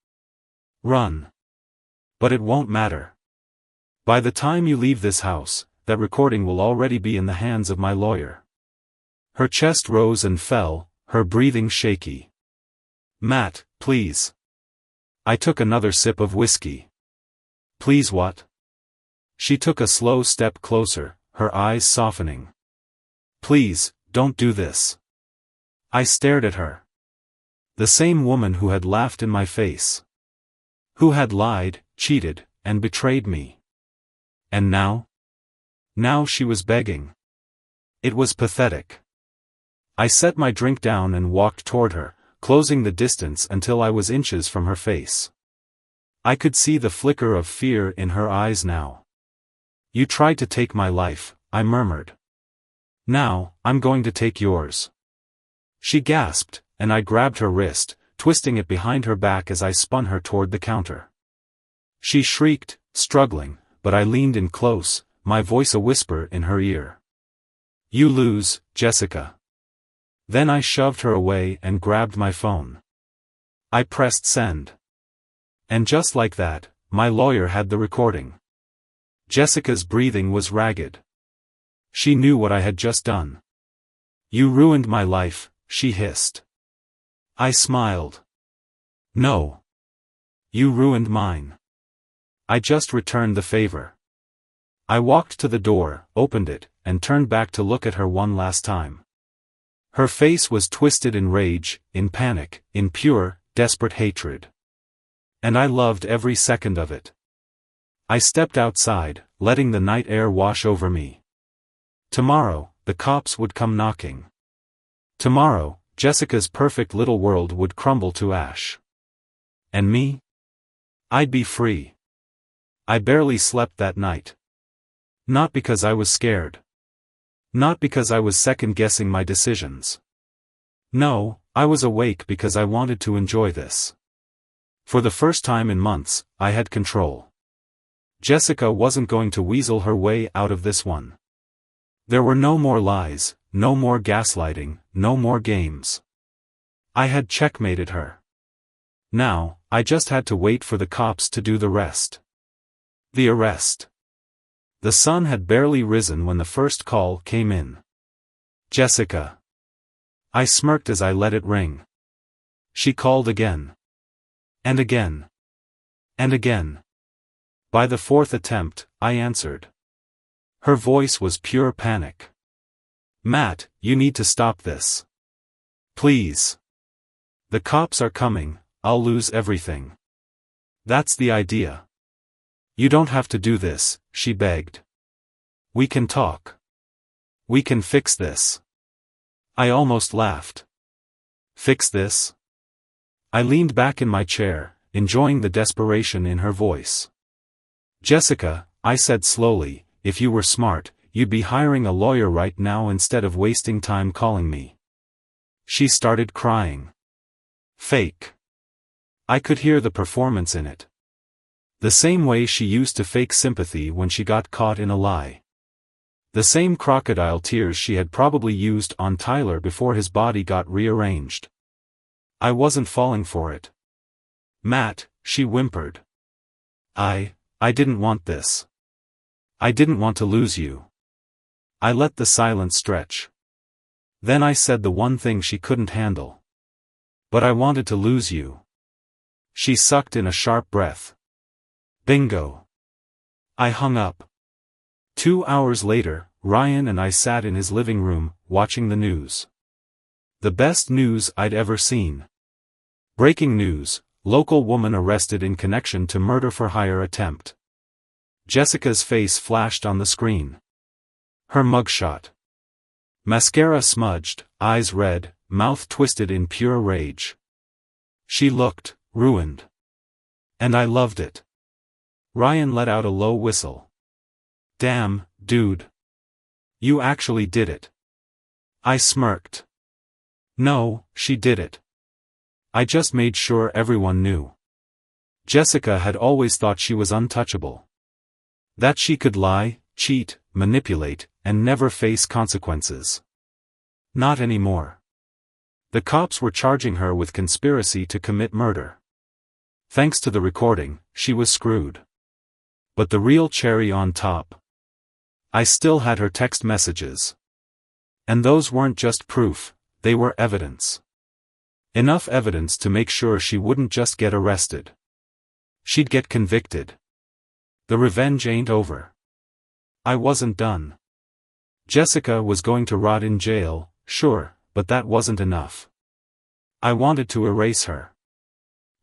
Run. But it won't matter. By the time you leave this house, that recording will already be in the hands of my lawyer." Her chest rose and fell, her breathing shaky. "Matt, please." I took another sip of whiskey. "Please what?" She took a slow step closer, her eyes softening. "Please, don't do this." I stared at her. The same woman who had laughed in my face. Who had lied, cheated, and betrayed me. And now? Now she was begging. It was pathetic. I set my drink down and walked toward her, closing the distance until I was inches from her face. I could see the flicker of fear in her eyes now. "You tried to take my life," I murmured. "Now, I'm going to take yours." She gasped, and I grabbed her wrist, twisting it behind her back as I spun her toward the counter. She shrieked, struggling, but I leaned in close, my voice a whisper in her ear. "You lose, Jessica." Then I shoved her away and grabbed my phone. I pressed send. And just like that, my lawyer had the recording. Jessica's breathing was ragged. She knew what I had just done. "You ruined my life," she hissed. I smiled. "No. You ruined mine. I just returned the favor." I walked to the door, opened it, and turned back to look at her one last time. Her face was twisted in rage, in panic, in pure, desperate hatred. And I loved every second of it. I stepped outside, letting the night air wash over me. Tomorrow, the cops would come knocking. Tomorrow, Jessica's perfect little world would crumble to ash. And me? I'd be free. I barely slept that night. Not because I was scared. Not because I was second-guessing my decisions. No, I was awake because I wanted to enjoy this. For the first time in months, I had control. Jessica wasn't going to weasel her way out of this one. There were no more lies, no more gaslighting, no more games. I had checkmated her. Now, I just had to wait for the cops to do the rest. The arrest. The sun had barely risen when the first call came in. "Jessica." I smirked as I let it ring. She called again. And again. And again. By the fourth attempt, I answered. Her voice was pure panic. "Matt, you need to stop this. Please. The cops are coming, I'll lose everything." "That's the idea. You don't have to do this," she begged. "We can talk. We can fix this." I almost laughed. "Fix this?" I leaned back in my chair, enjoying the desperation in her voice. "Jessica," I said slowly, "if you were smart, you'd be hiring a lawyer right now instead of wasting time calling me." She started crying. Fake. I could hear the performance in it. The same way she used to fake sympathy when she got caught in a lie. The same crocodile tears she had probably used on Tyler before his body got rearranged. I wasn't falling for it. "Matt," she whimpered. I didn't want this. I didn't want to lose you." I let the silence stretch. Then I said the one thing she couldn't handle. "But I wanted to lose you." She sucked in a sharp breath. Bingo. I hung up. 2 hours later, Ryan and I sat in his living room, watching the news. The best news I'd ever seen. Breaking news: local woman arrested in connection to murder-for-hire attempt. Jessica's face flashed on the screen. Her mugshot. Mascara smudged, eyes red, mouth twisted in pure rage. She looked ruined. And I loved it. Ryan let out a low whistle. Damn, dude. You actually did it. I smirked. No, she did it. I just made sure everyone knew. Jessica had always thought she was untouchable. That she could lie, cheat, manipulate, and never face consequences. Not anymore. The cops were charging her with conspiracy to commit murder. Thanks to the recording, she was screwed. But the real cherry on top. I still had her text messages. And those weren't just proof, they were evidence. Enough evidence to make sure she wouldn't just get arrested. She'd get convicted. The revenge ain't over. I wasn't done. Jessica was going to rot in jail, sure, but that wasn't enough. I wanted to erase her.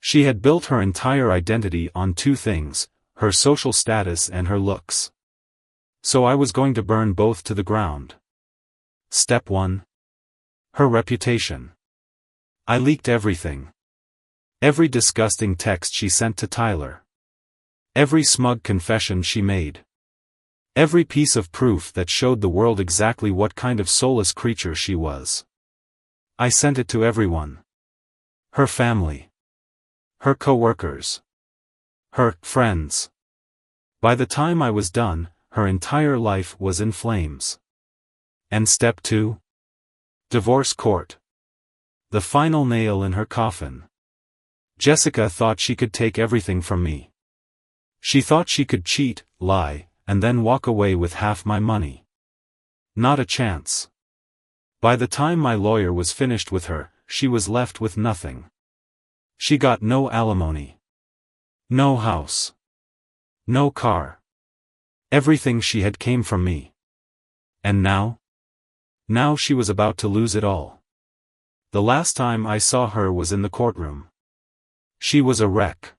She had built her entire identity on two things, her social status and her looks. So I was going to burn both to the ground. Step 1. Her reputation. I leaked everything. Every disgusting text she sent to Tyler. Every smug confession she made. Every piece of proof that showed the world exactly what kind of soulless creature she was. I sent it to everyone. Her family. Her co-workers. Her friends. By the time I was done, her entire life was in flames. And step 2? Divorce court. The final nail in her coffin. Jessica thought she could take everything from me. She thought she could cheat, lie, and then walk away with half my money. Not a chance. By the time my lawyer was finished with her, she was left with nothing. She got no alimony. No house. No car. Everything she had came from me. And now? Now she was about to lose it all. The last time I saw her was in the courtroom. She was a wreck.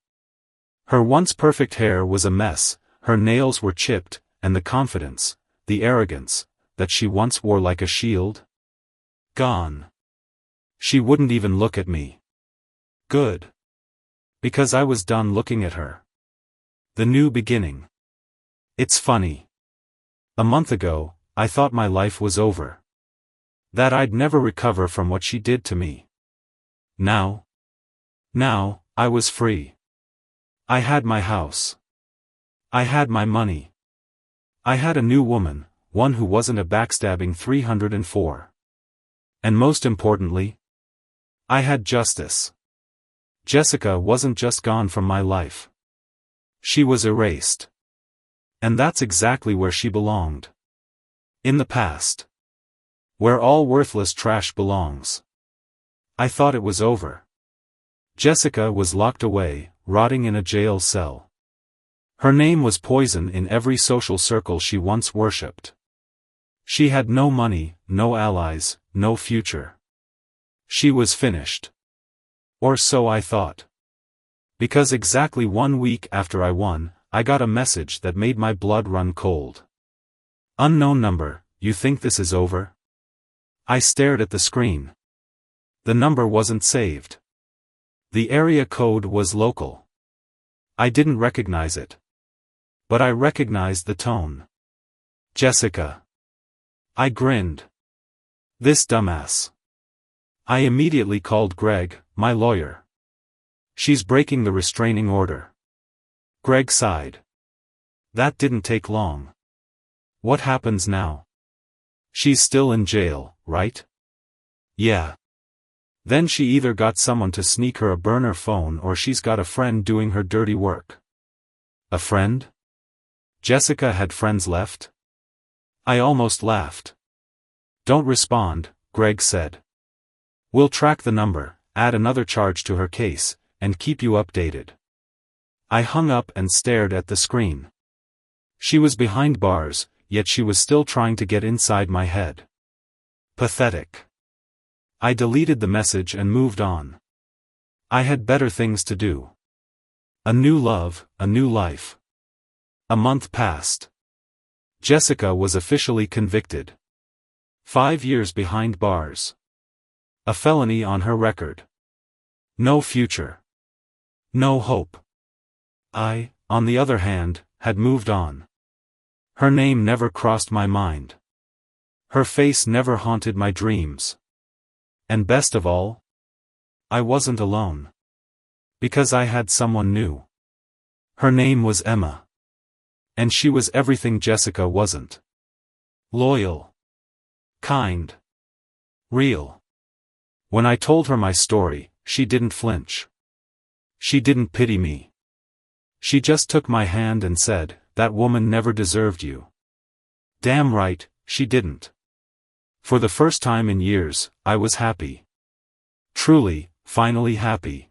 Her once perfect hair was a mess, her nails were chipped, and the confidence, the arrogance, that she once wore like a shield? Gone. She wouldn't even look at me. Good. Because I was done looking at her. The new beginning. It's funny. A month ago, I thought my life was over. That I'd never recover from what she did to me. Now, I was free. I had my house. I had my money. I had a new woman, one who wasn't a backstabbing 304. And most importantly, I had justice. Jessica wasn't just gone from my life. She was erased. And that's exactly where she belonged. In the past. Where all worthless trash belongs. I thought it was over. Jessica was locked away, rotting in a jail cell. Her name was poison in every social circle she once worshipped. She had no money, no allies, no future. She was finished. Or so I thought. Because exactly 1 week after I won, I got a message that made my blood run cold. Unknown number, you think this is over? I stared at the screen. The number wasn't saved. The area code was local. I didn't recognize it. But I recognized the tone. Jessica. I grinned. This dumbass. I immediately called Greg, my lawyer. She's breaking the restraining order. Greg sighed. That didn't take long. What happens now? She's still in jail, right? Yeah. Then she either got someone to sneak her a burner phone or she's got a friend doing her dirty work. A friend? Jessica had friends left? I almost laughed. Don't respond, Greg said. We'll track the number, add another charge to her case, and keep you updated. I hung up and stared at the screen. She was behind bars, yet she was still trying to get inside my head. Pathetic. I deleted the message and moved on. I had better things to do. A new love, a new life. A month passed. Jessica was officially convicted. 5 years behind bars. A felony on her record. No future. No hope. On on the other hand, had moved on. Her name never crossed my mind. Her face never haunted my dreams. And best of all, I wasn't alone. Because I had someone new. Her name was Emma. And she was everything Jessica wasn't. Loyal. Kind. Real. When I told her my story, she didn't flinch. She didn't pity me. She just took my hand and said, "That woman never deserved you." Damn right, she didn't. For the first time in years, I was happy. Truly, finally happy.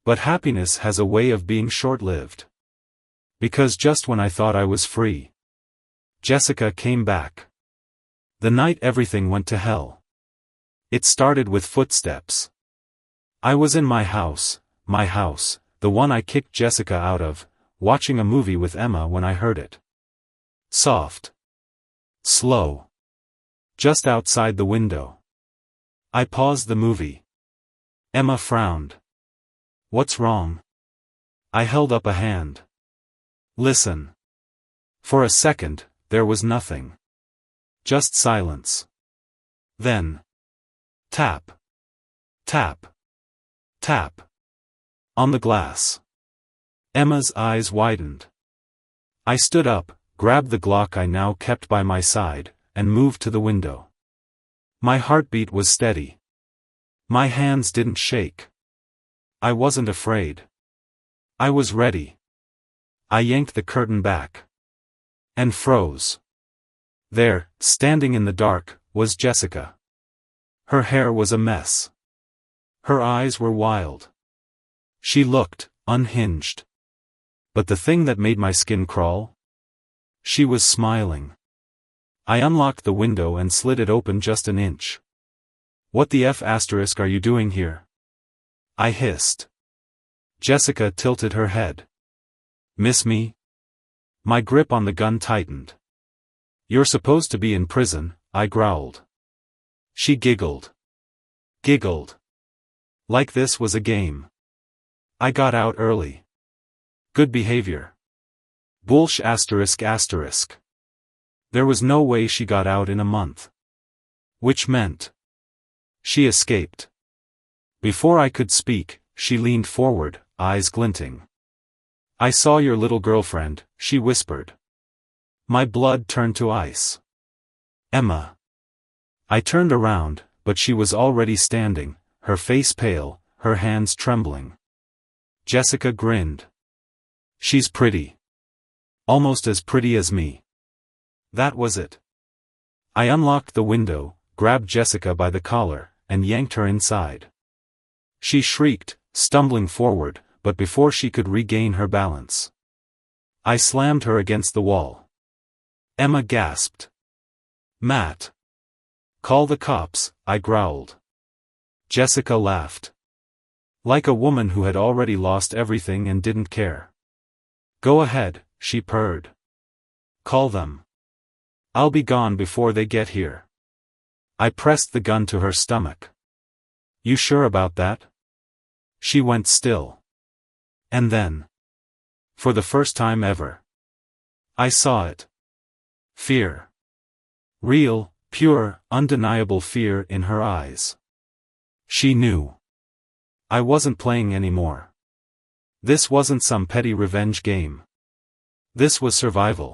But happiness has a way of being short-lived. Because just when I thought I was free, Jessica came back. The night everything went to hell. It started with footsteps. I was in my house, the one I kicked Jessica out of, watching a movie with Emma when I heard it. Soft. Slow. Just outside the window. I paused the movie. Emma frowned. "What's wrong?" I held up a hand. "Listen." For a second, there was nothing. Just silence. Then. Tap. Tap. Tap. On the glass. Emma's eyes widened. I stood up, grabbed the Glock I now kept by my side, and moved to the window. My heartbeat was steady. My hands didn't shake. I wasn't afraid. I was ready. I yanked the curtain back. And froze. There, standing in the dark, was Jessica. Her hair was a mess. Her eyes were wild. She looked unhinged. But the thing that made my skin crawl? She was smiling. I unlocked the window and slid it open just an inch. "What the F** are you doing here?" I hissed. Jessica tilted her head. "Miss me?" My grip on the gun tightened. "You're supposed to be in prison," I growled. She giggled. Giggled. Like this was a game. I got out early. Good behavior. Bullsh****. There was no way she got out in a month. Which meant she escaped. Before I could speak, she leaned forward, eyes glinting. "I saw your little girlfriend," she whispered. My blood turned to ice. "Emma." I turned around, but she was already standing, her face pale, her hands trembling. Jessica grinned. "She's pretty. Almost as pretty as me." That was it. I unlocked the window, grabbed Jessica by the collar, and yanked her inside. She shrieked, stumbling forward, but before she could regain her balance, I slammed her against the wall. Emma gasped. "Matt." "Call the cops," I growled. Jessica laughed. Like a woman who had already lost everything and didn't care. "Go ahead," she purred. "Call them. I'll be gone before they get here." I pressed the gun to her stomach. "You sure about that?" She went still. And then, for the first time ever, I saw it. Fear. Real, pure, undeniable fear in her eyes. She knew. I wasn't playing anymore. This wasn't some petty revenge game. This was survival.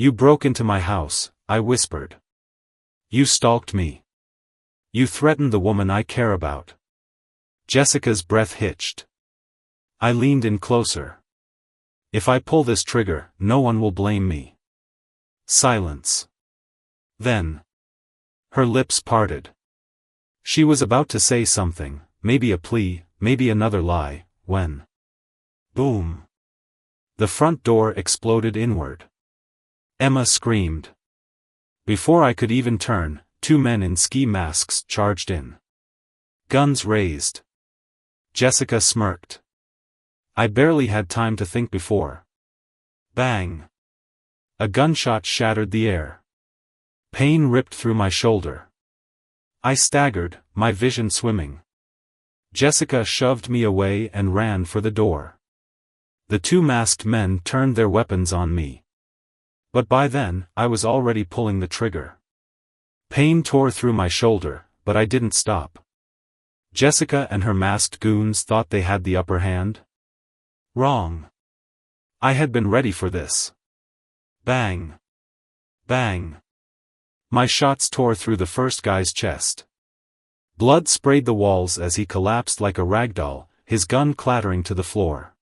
"You broke into my house," I whispered. "You stalked me. You threatened the woman I care about." Jessica's breath hitched. I leaned in closer. "If I pull this trigger, no one will blame me." Silence. Then, her lips parted. She was about to say something, maybe a plea, maybe another lie, when boom! The front door exploded inward. Emma screamed. Before I could even turn, two men in ski masks charged in. Guns raised. Jessica smirked. I barely had time to think before. Bang! A gunshot shattered the air. Pain ripped through my shoulder. I staggered, my vision swimming. Jessica shoved me away and ran for the door. The two masked men turned their weapons on me. But by then, I was already pulling the trigger. Pain tore through my shoulder, but I didn't stop. Jessica and her masked goons thought they had the upper hand? Wrong. I had been ready for this. Bang. Bang. My shots tore through the first guy's chest. Blood sprayed the walls as he collapsed like a ragdoll, his gun clattering to the floor.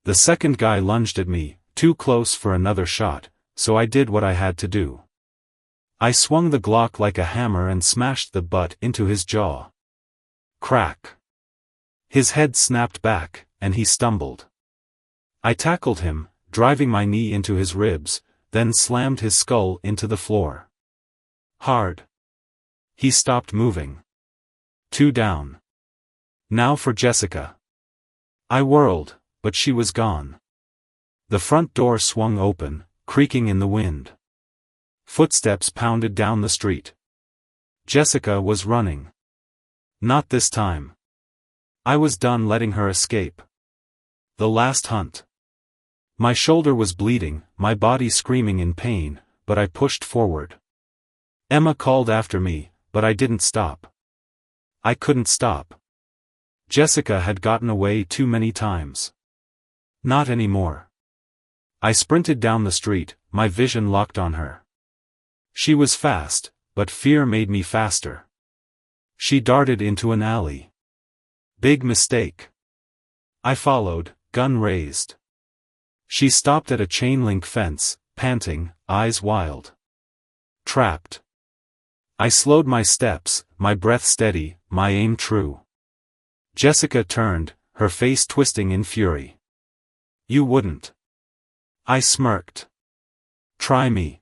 The second guy lunged at me, too close for another shot, so I did what I had to do. I swung the Glock like a hammer and smashed the butt into his jaw. Crack. His head snapped back, and he stumbled. I tackled him, driving my knee into his ribs, then slammed his skull into the floor. Hard. He stopped moving. 2 down. Now for Jessica. I whirled, but she was gone. The front door swung open, creaking in the wind. Footsteps pounded down the street. Jessica was running. Not this time. I was done letting her escape. The last hunt. My shoulder was bleeding, my body screaming in pain, but I pushed forward. Emma called after me, but I didn't stop. I couldn't stop. Jessica had gotten away too many times. Not anymore. I sprinted down the street, my vision locked on her. She was fast, but fear made me faster. She darted into an alley. Big mistake. I followed, gun raised. She stopped at a chain-link fence, panting, eyes wild. Trapped. I slowed my steps, my breath steady, my aim true. Jessica turned, her face twisting in fury. You wouldn't. I smirked. Try me.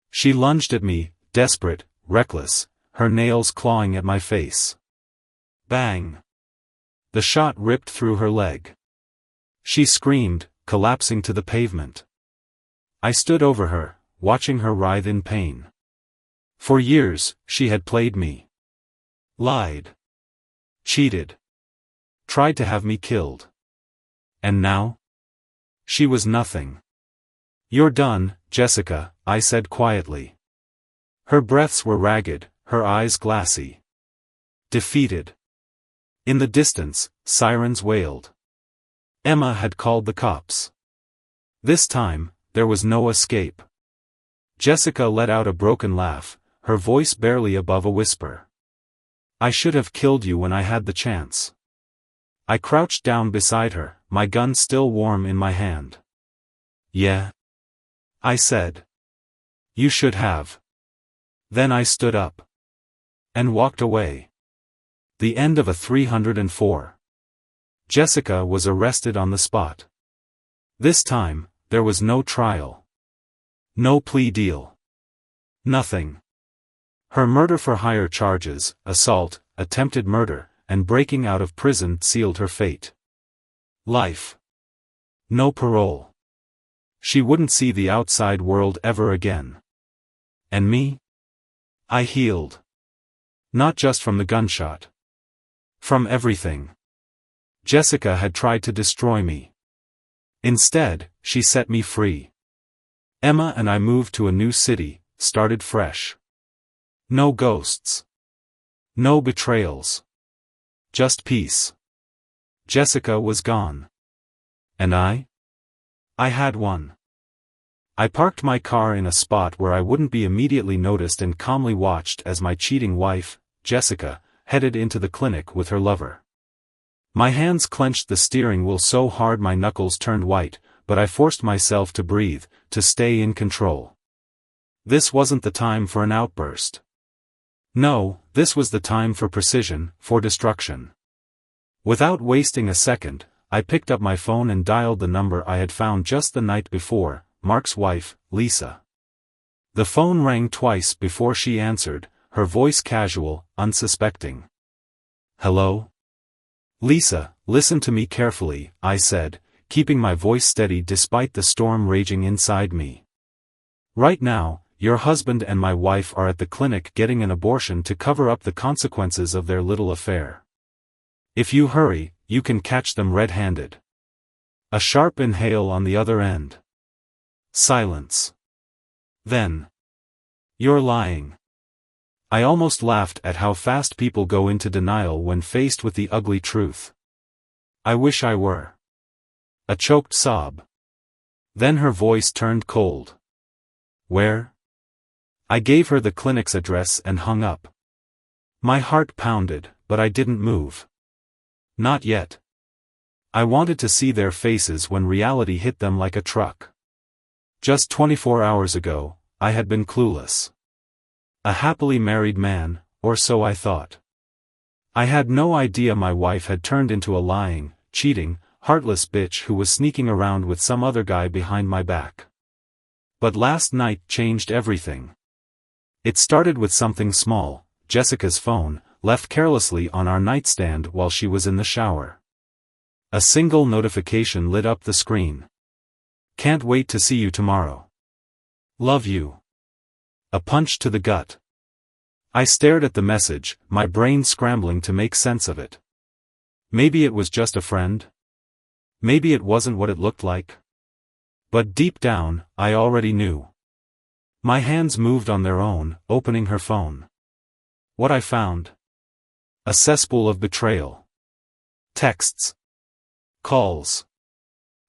She lunged at me, desperate, reckless, her nails clawing at my face. Bang. The shot ripped through her leg. She screamed, collapsing to the pavement. I stood over her, watching her writhe in pain. For years, she had played me. Lied. Cheated. Tried to have me killed. And now? She was nothing. You're done, Jessica, I said quietly. Her breaths were ragged, her eyes glassy. Defeated. In the distance, sirens wailed. Emma had called the cops. This time, there was no escape. Jessica let out a broken laugh, her voice barely above a whisper. I should have killed you when I had the chance. I crouched down beside her, my gun still warm in my hand. Yeah. I said. You should have. Then I stood up. And walked away. The end of a 304. Jessica was arrested on the spot. This time, there was no trial. No plea deal. Nothing. Her murder-for-hire charges, assault, attempted murder, and breaking out of prison sealed her fate. Life. No parole. She wouldn't see the outside world ever again. And me? I healed. Not just from the gunshot. From everything. Jessica had tried to destroy me. Instead, she set me free. Emma and I moved to a new city, started fresh. No ghosts. No betrayals. Just peace. Jessica was gone. And I? I had one. I parked my car in a spot where I wouldn't be immediately noticed and calmly watched as my cheating wife, Jessica, headed into the clinic with her lover. My hands clenched the steering wheel so hard my knuckles turned white, but I forced myself to breathe, to stay in control. This wasn't the time for an outburst. No, this was the time for precision, for destruction. Without wasting a second, I picked up my phone and dialed the number I had found just the night before, Mark's wife, Lisa. The phone rang twice before she answered, her voice casual, unsuspecting. Hello? Lisa, listen to me carefully, I said, keeping my voice steady despite the storm raging inside me. Right now, your husband and my wife are at the clinic getting an abortion to cover up the consequences of their little affair. If you hurry, you can catch them red-handed. A sharp inhale on the other end. Silence. Then. You're lying. I almost laughed at how fast people go into denial when faced with the ugly truth. I wish I were. A choked sob. Then her voice turned cold. Where? I gave her the clinic's address and hung up. My heart pounded, but I didn't move. Not yet. I wanted to see their faces when reality hit them like a truck. Just 24 hours ago, I had been clueless. A happily married man, or so I thought. I had no idea my wife had turned into a lying, cheating, heartless bitch who was sneaking around with some other guy behind my back. But last night changed everything. It started with something small, Jessica's phone, left carelessly on our nightstand while she was in the shower. A single notification lit up the screen. Can't wait to see you tomorrow. Love you. A punch to the gut. I stared at the message, my brain scrambling to make sense of it. Maybe it was just a friend? Maybe it wasn't what it looked like? But deep down, I already knew. My hands moved on their own, opening her phone. What I found? A cesspool of betrayal. Texts. Calls.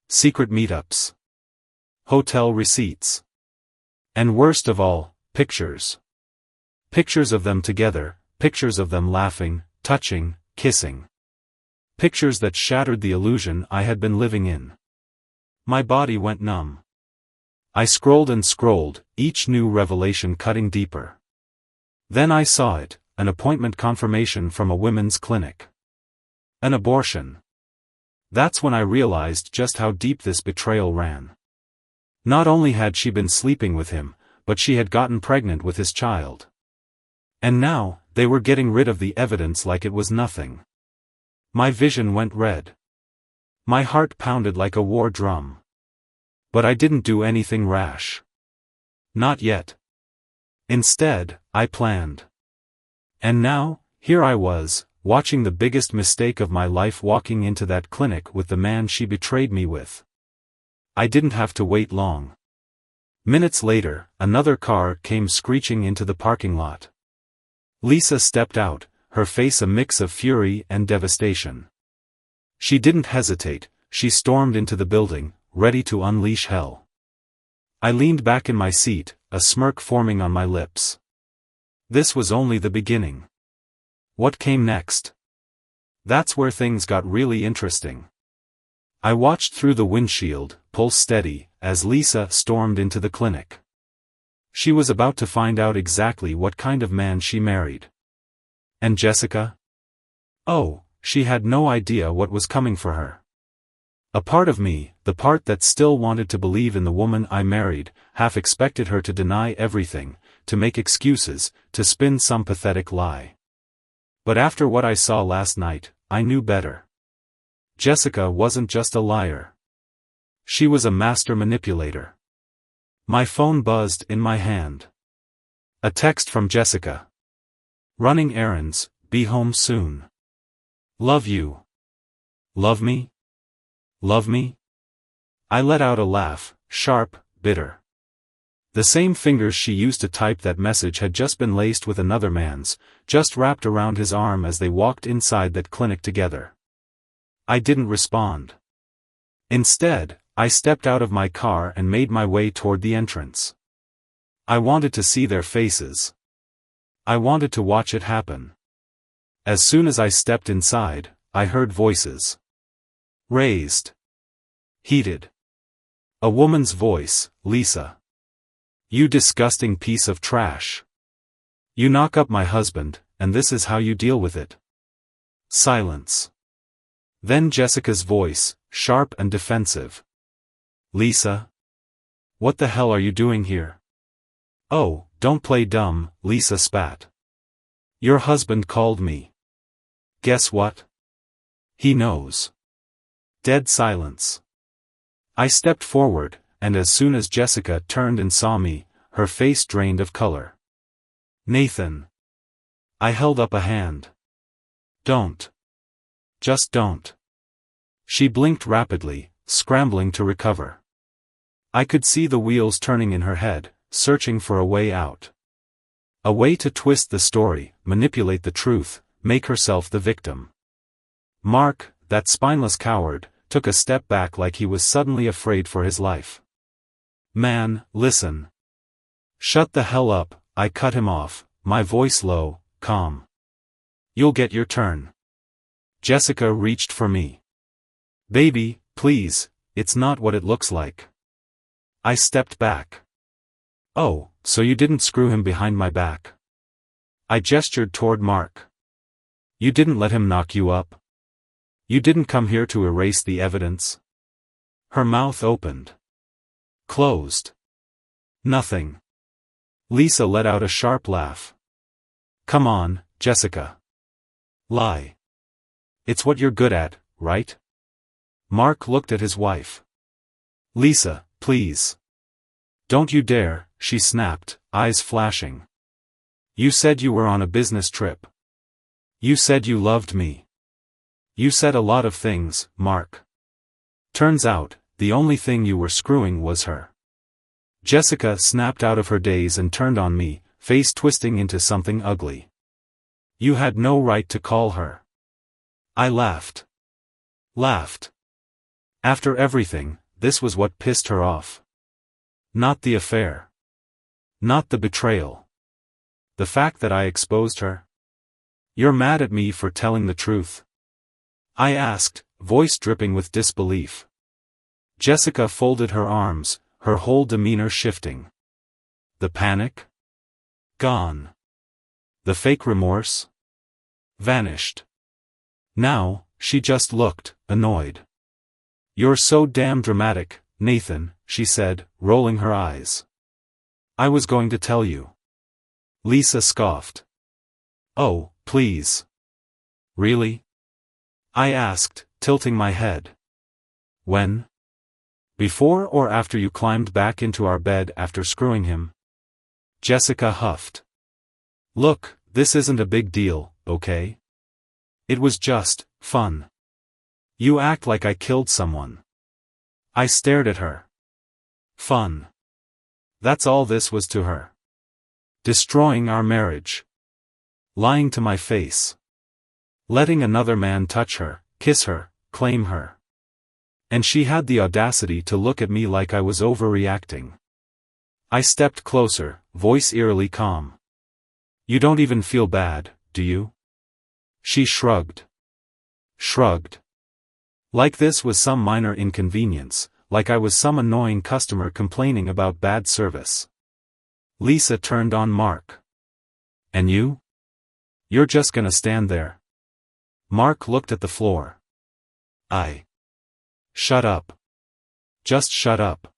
Secret meetups. Hotel receipts. And worst of all, pictures. Pictures of them together, pictures of them laughing, touching, kissing. Pictures that shattered the illusion I had been living in. My body went numb. I scrolled and scrolled, each new revelation cutting deeper. Then I saw it, an appointment confirmation from a women's clinic. An abortion. That's when I realized just how deep this betrayal ran. Not only had she been sleeping with him, but she had gotten pregnant with his child. And now, they were getting rid of the evidence like it was nothing. My vision went red. My heart pounded like a war drum. But I didn't do anything rash. Not yet. Instead, I planned. And now, here I was, watching the biggest mistake of my life walking into that clinic with the man she betrayed me with. I didn't have to wait long. Minutes later, another car came screeching into the parking lot. Lisa stepped out, her face a mix of fury and devastation. She didn't hesitate, she stormed into the building, ready to unleash hell. I leaned back in my seat, a smirk forming on my lips. This was only the beginning. What came next? That's where things got really interesting. I watched through the windshield, pulse steady, as Lisa stormed into the clinic. She was about to find out exactly what kind of man she married. And Jessica? Oh, she had no idea what was coming for her. A part of me, the part that still wanted to believe in the woman I married, half expected her to deny everything, to make excuses, to spin some pathetic lie. But after what I saw last night, I knew better. Jessica wasn't just a liar. She was a master manipulator. My phone buzzed in my hand. A text from Jessica. Running errands, be home soon. Love you. Love me? Love me? I let out a laugh, sharp, bitter. The same fingers she used to type that message had just been laced with another man's, just wrapped around his arm as they walked inside that clinic together. I didn't respond. Instead, I stepped out of my car and made my way toward the entrance. I wanted to see their faces. I wanted to watch it happen. As soon as I stepped inside, I heard voices. Raised. Heated. A woman's voice, Lisa. You disgusting piece of trash. You knock up my husband, and this is how you deal with it. Silence. Then Jessica's voice, sharp and defensive. Lisa? What the hell are you doing here? Oh, don't play dumb, Lisa spat. Your husband called me. Guess what? He knows. Dead silence. I stepped forward, and as soon as Jessica turned and saw me, her face drained of color. Nathan. I held up a hand. Don't. Just don't. She blinked rapidly, scrambling to recover. I could see the wheels turning in her head, searching for a way out. A way to twist the story, manipulate the truth, make herself the victim. Mark, that spineless coward, took a step back like he was suddenly afraid for his life. "Man, listen. Shut the hell up," I cut him off, my voice low, calm. "You'll get your turn." Jessica reached for me. "Baby, please, it's not what it looks like." I stepped back. "Oh, so you didn't screw him behind my back?" I gestured toward Mark. "You didn't let him knock you up? You didn't come here to erase the evidence?" Her mouth opened. Closed. Nothing. Lisa let out a sharp laugh. "Come on, Jessica. Lie. It's what you're good at, right?" Mark looked at his wife. "Lisa, please. Don't you dare," she snapped, eyes flashing. "You said you were on a business trip. You said you loved me. You said a lot of things, Mark. Turns out, the only thing you were screwing was her." Jessica snapped out of her daze and turned on me, face twisting into something ugly. "You had no right to call her." I laughed. After everything, this was what pissed her off. Not the affair. Not the betrayal. The fact that I exposed her. "You're mad at me for telling the truth?" I asked, voice dripping with disbelief. Jessica folded her arms, her whole demeanor shifting. The panic? Gone. The fake remorse? Vanished. Now, she just looked, annoyed. "You're so damn dramatic, Nathan," she said, rolling her eyes. "I was going to tell you." Lisa scoffed. "Oh, please." "Really?" I asked, tilting my head. "When? Before or after you climbed back into our bed after screwing him?" Jessica huffed. "Look, this isn't a big deal, okay? It was just fun. You act like I killed someone." I stared at her. Fun. That's all this was to her. Destroying our marriage. Lying to my face. Letting another man touch her, kiss her, claim her. And she had the audacity to look at me like I was overreacting. I stepped closer, voice eerily calm. "You don't even feel bad, do you?" She shrugged. Like this was some minor inconvenience, like I was some annoying customer complaining about bad service. Lisa turned on Mark. "And you? You're just gonna stand there?" Mark looked at the floor. Shut up. Just shut up."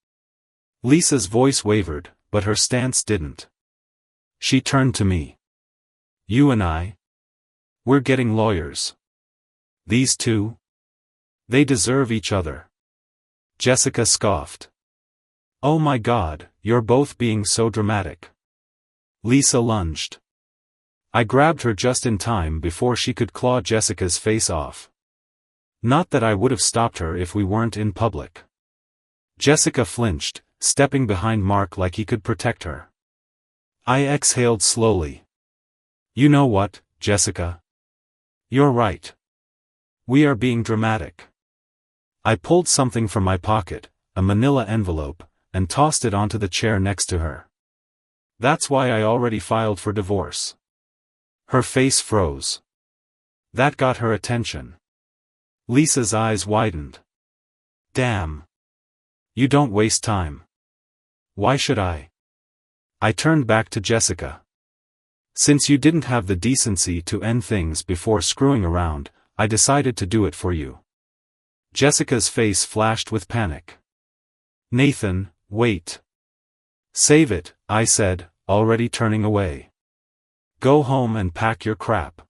Lisa's voice wavered, but her stance didn't. She turned to me. "You and I? We're getting lawyers. These two? They deserve each other." Jessica scoffed. "Oh my God, you're both being so dramatic." Lisa lunged. I grabbed her just in time before she could claw Jessica's face off. Not that I would have stopped her if we weren't in public. Jessica flinched, stepping behind Mark like he could protect her. I exhaled slowly. "You know what, Jessica? You're right. We are being dramatic." I pulled something from my pocket, a manila envelope, and tossed it onto the chair next to her. "That's why I already filed for divorce." Her face froze. That got her attention. Lisa's eyes widened. "Damn. You don't waste time." "Why should I?" I turned back to Jessica. "Since you didn't have the decency to end things before screwing around, I decided to do it for you." Jessica's face flashed with panic. "Nathan, wait." "Save it," I said, already turning away. "Go home and pack your crap.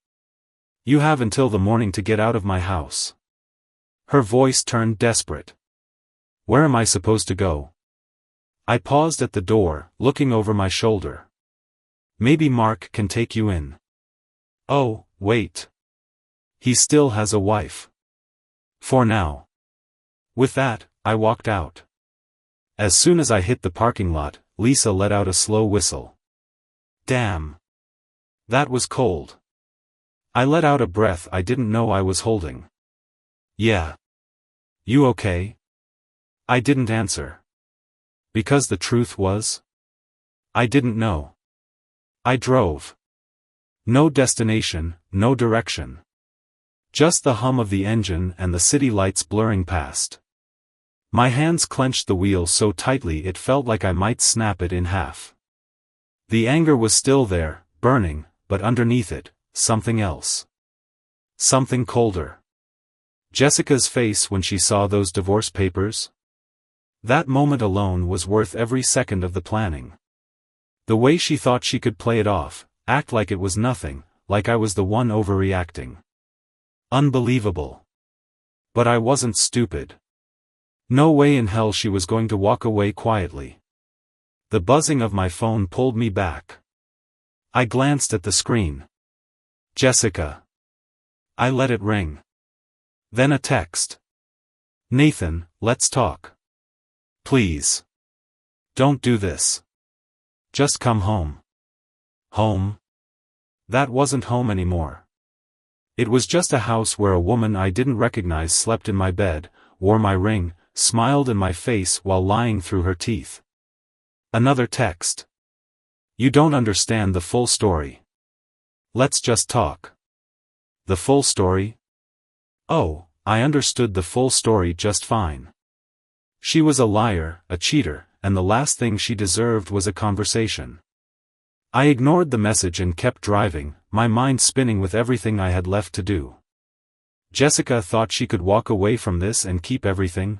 You have until the morning to get out of my house." Her voice turned desperate. "Where am I supposed to go?" I paused at the door, looking over my shoulder. "Maybe Mark can take you in." "Oh, wait. He still has a wife." "For now." With that, I walked out. As soon as I hit the parking lot, Lisa let out a slow whistle. Damn. That was cold. I let out a breath I didn't know I was holding. Yeah. You okay? I didn't answer. Because the truth was? I didn't know. I drove. No destination, no direction. Just the hum of the engine and the city lights blurring past. My hands clenched the wheel so tightly it felt like I might snap it in half. The anger was still there, burning, but underneath it, something else. Something colder. Jessica's face when she saw those divorce papers? That moment alone was worth every second of the planning. The way she thought she could play it off, act like it was nothing, like I was the one overreacting. Unbelievable. But I wasn't stupid. No way in hell she was going to walk away quietly. The buzzing of my phone pulled me back. I glanced at the screen. Jessica. I let it ring. Then a text. Nathan, let's talk. Please. Don't do this. Just come home. Home? That wasn't home anymore. It was just a house where a woman I didn't recognize slept in my bed, wore my ring, smiled in my face while lying through her teeth. Another text. You don't understand the full story. Let's just talk. The full story? Oh, I understood the full story just fine. She was a liar, a cheater, and the last thing she deserved was a conversation. I ignored the message and kept driving, my mind spinning with everything I had left to do. Jessica thought she could walk away from this and keep everything?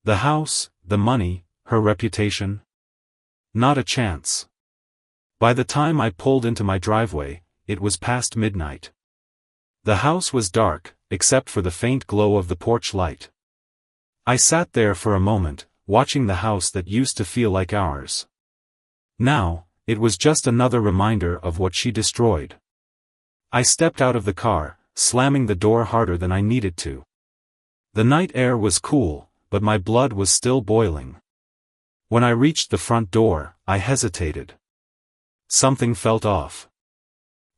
The house, the money, her reputation? Not a chance. By the time I pulled into my driveway, it was past midnight. The house was dark, except for the faint glow of the porch light. I sat there for a moment, watching the house that used to feel like ours. Now, it was just another reminder of what she destroyed. I stepped out of the car, slamming the door harder than I needed to. The night air was cool, but my blood was still boiling. When I reached the front door, I hesitated. Something felt off.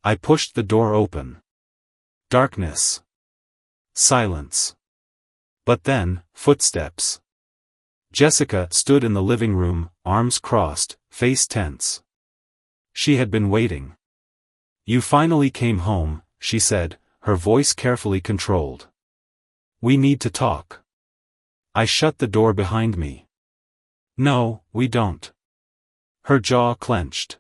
I pushed the door open. Darkness. Silence. But then, footsteps. Jessica stood in the living room, arms crossed, face tense. She had been waiting. You finally came home, she said, her voice carefully controlled. We need to talk. I shut the door behind me. No, we don't. Her jaw clenched.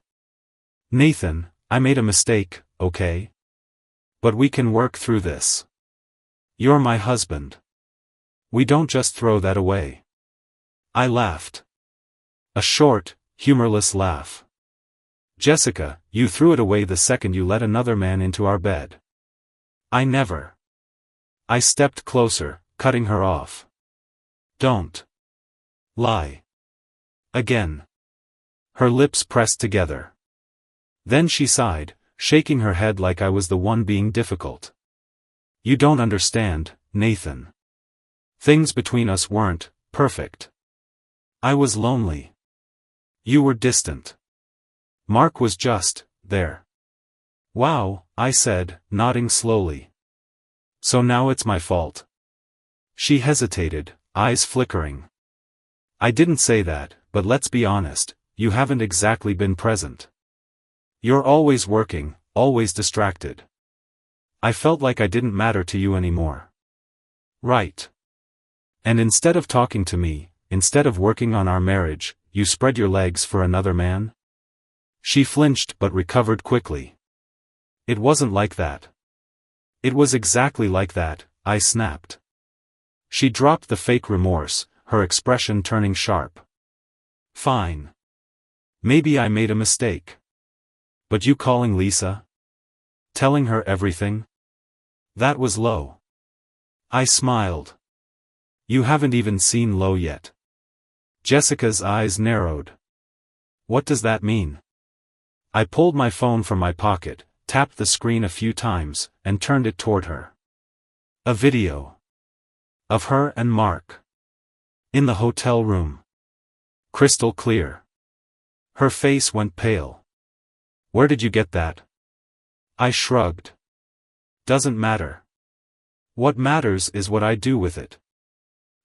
Nathan, I made a mistake, okay? But we can work through this. You're my husband. We don't just throw that away. I laughed. A short, humorless laugh. Jessica, you threw it away the second you let another man into our bed. I never. I stepped closer, cutting her off. Don't lie. Again. Her lips pressed together. Then she sighed, shaking her head like I was the one being difficult. You don't understand, Nathan. Things between us weren't perfect. I was lonely. You were distant. Mark was just there. Wow, I said, nodding slowly. So now it's my fault. She hesitated, eyes flickering. I didn't say that, but let's be honest, you haven't exactly been present. You're always working, always distracted. I felt like I didn't matter to you anymore. Right. And instead of talking to me, instead of working on our marriage, you spread your legs for another man? She flinched but recovered quickly. It wasn't like that. It was exactly like that, I snapped. She dropped the fake remorse, her expression turning sharp. Fine. Maybe I made a mistake. But you calling Lisa? Telling her everything? That was low. I smiled. You haven't even seen low yet. Jessica's eyes narrowed. What does that mean? I pulled my phone from my pocket, tapped the screen a few times, and turned it toward her. A video. Of her and Mark. In the hotel room. Crystal clear. Her face went pale. Where did you get that? I shrugged. Doesn't matter. What matters is what I do with it.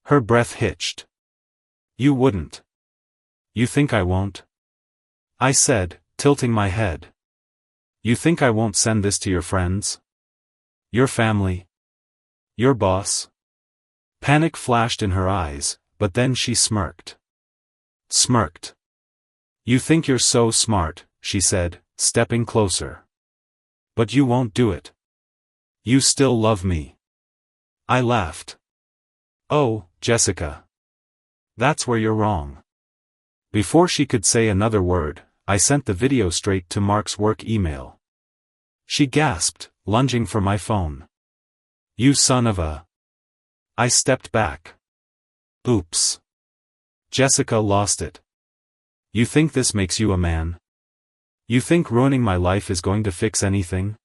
Her breath hitched. You wouldn't. You think I won't? I said, tilting my head. You think I won't send this to your friends? Your family? Your boss? Panic flashed in her eyes, but then she smirked. Smirked. You think you're so smart, she said, stepping closer. But you won't do it. You still love me. I laughed. Oh, Jessica. That's where you're wrong. Before she could say another word, I sent the video straight to Mark's work email. She gasped, lunging for my phone. You son of a... I stepped back. Oops. Jessica lost it. You think this makes you a man? You think ruining my life is going to fix anything?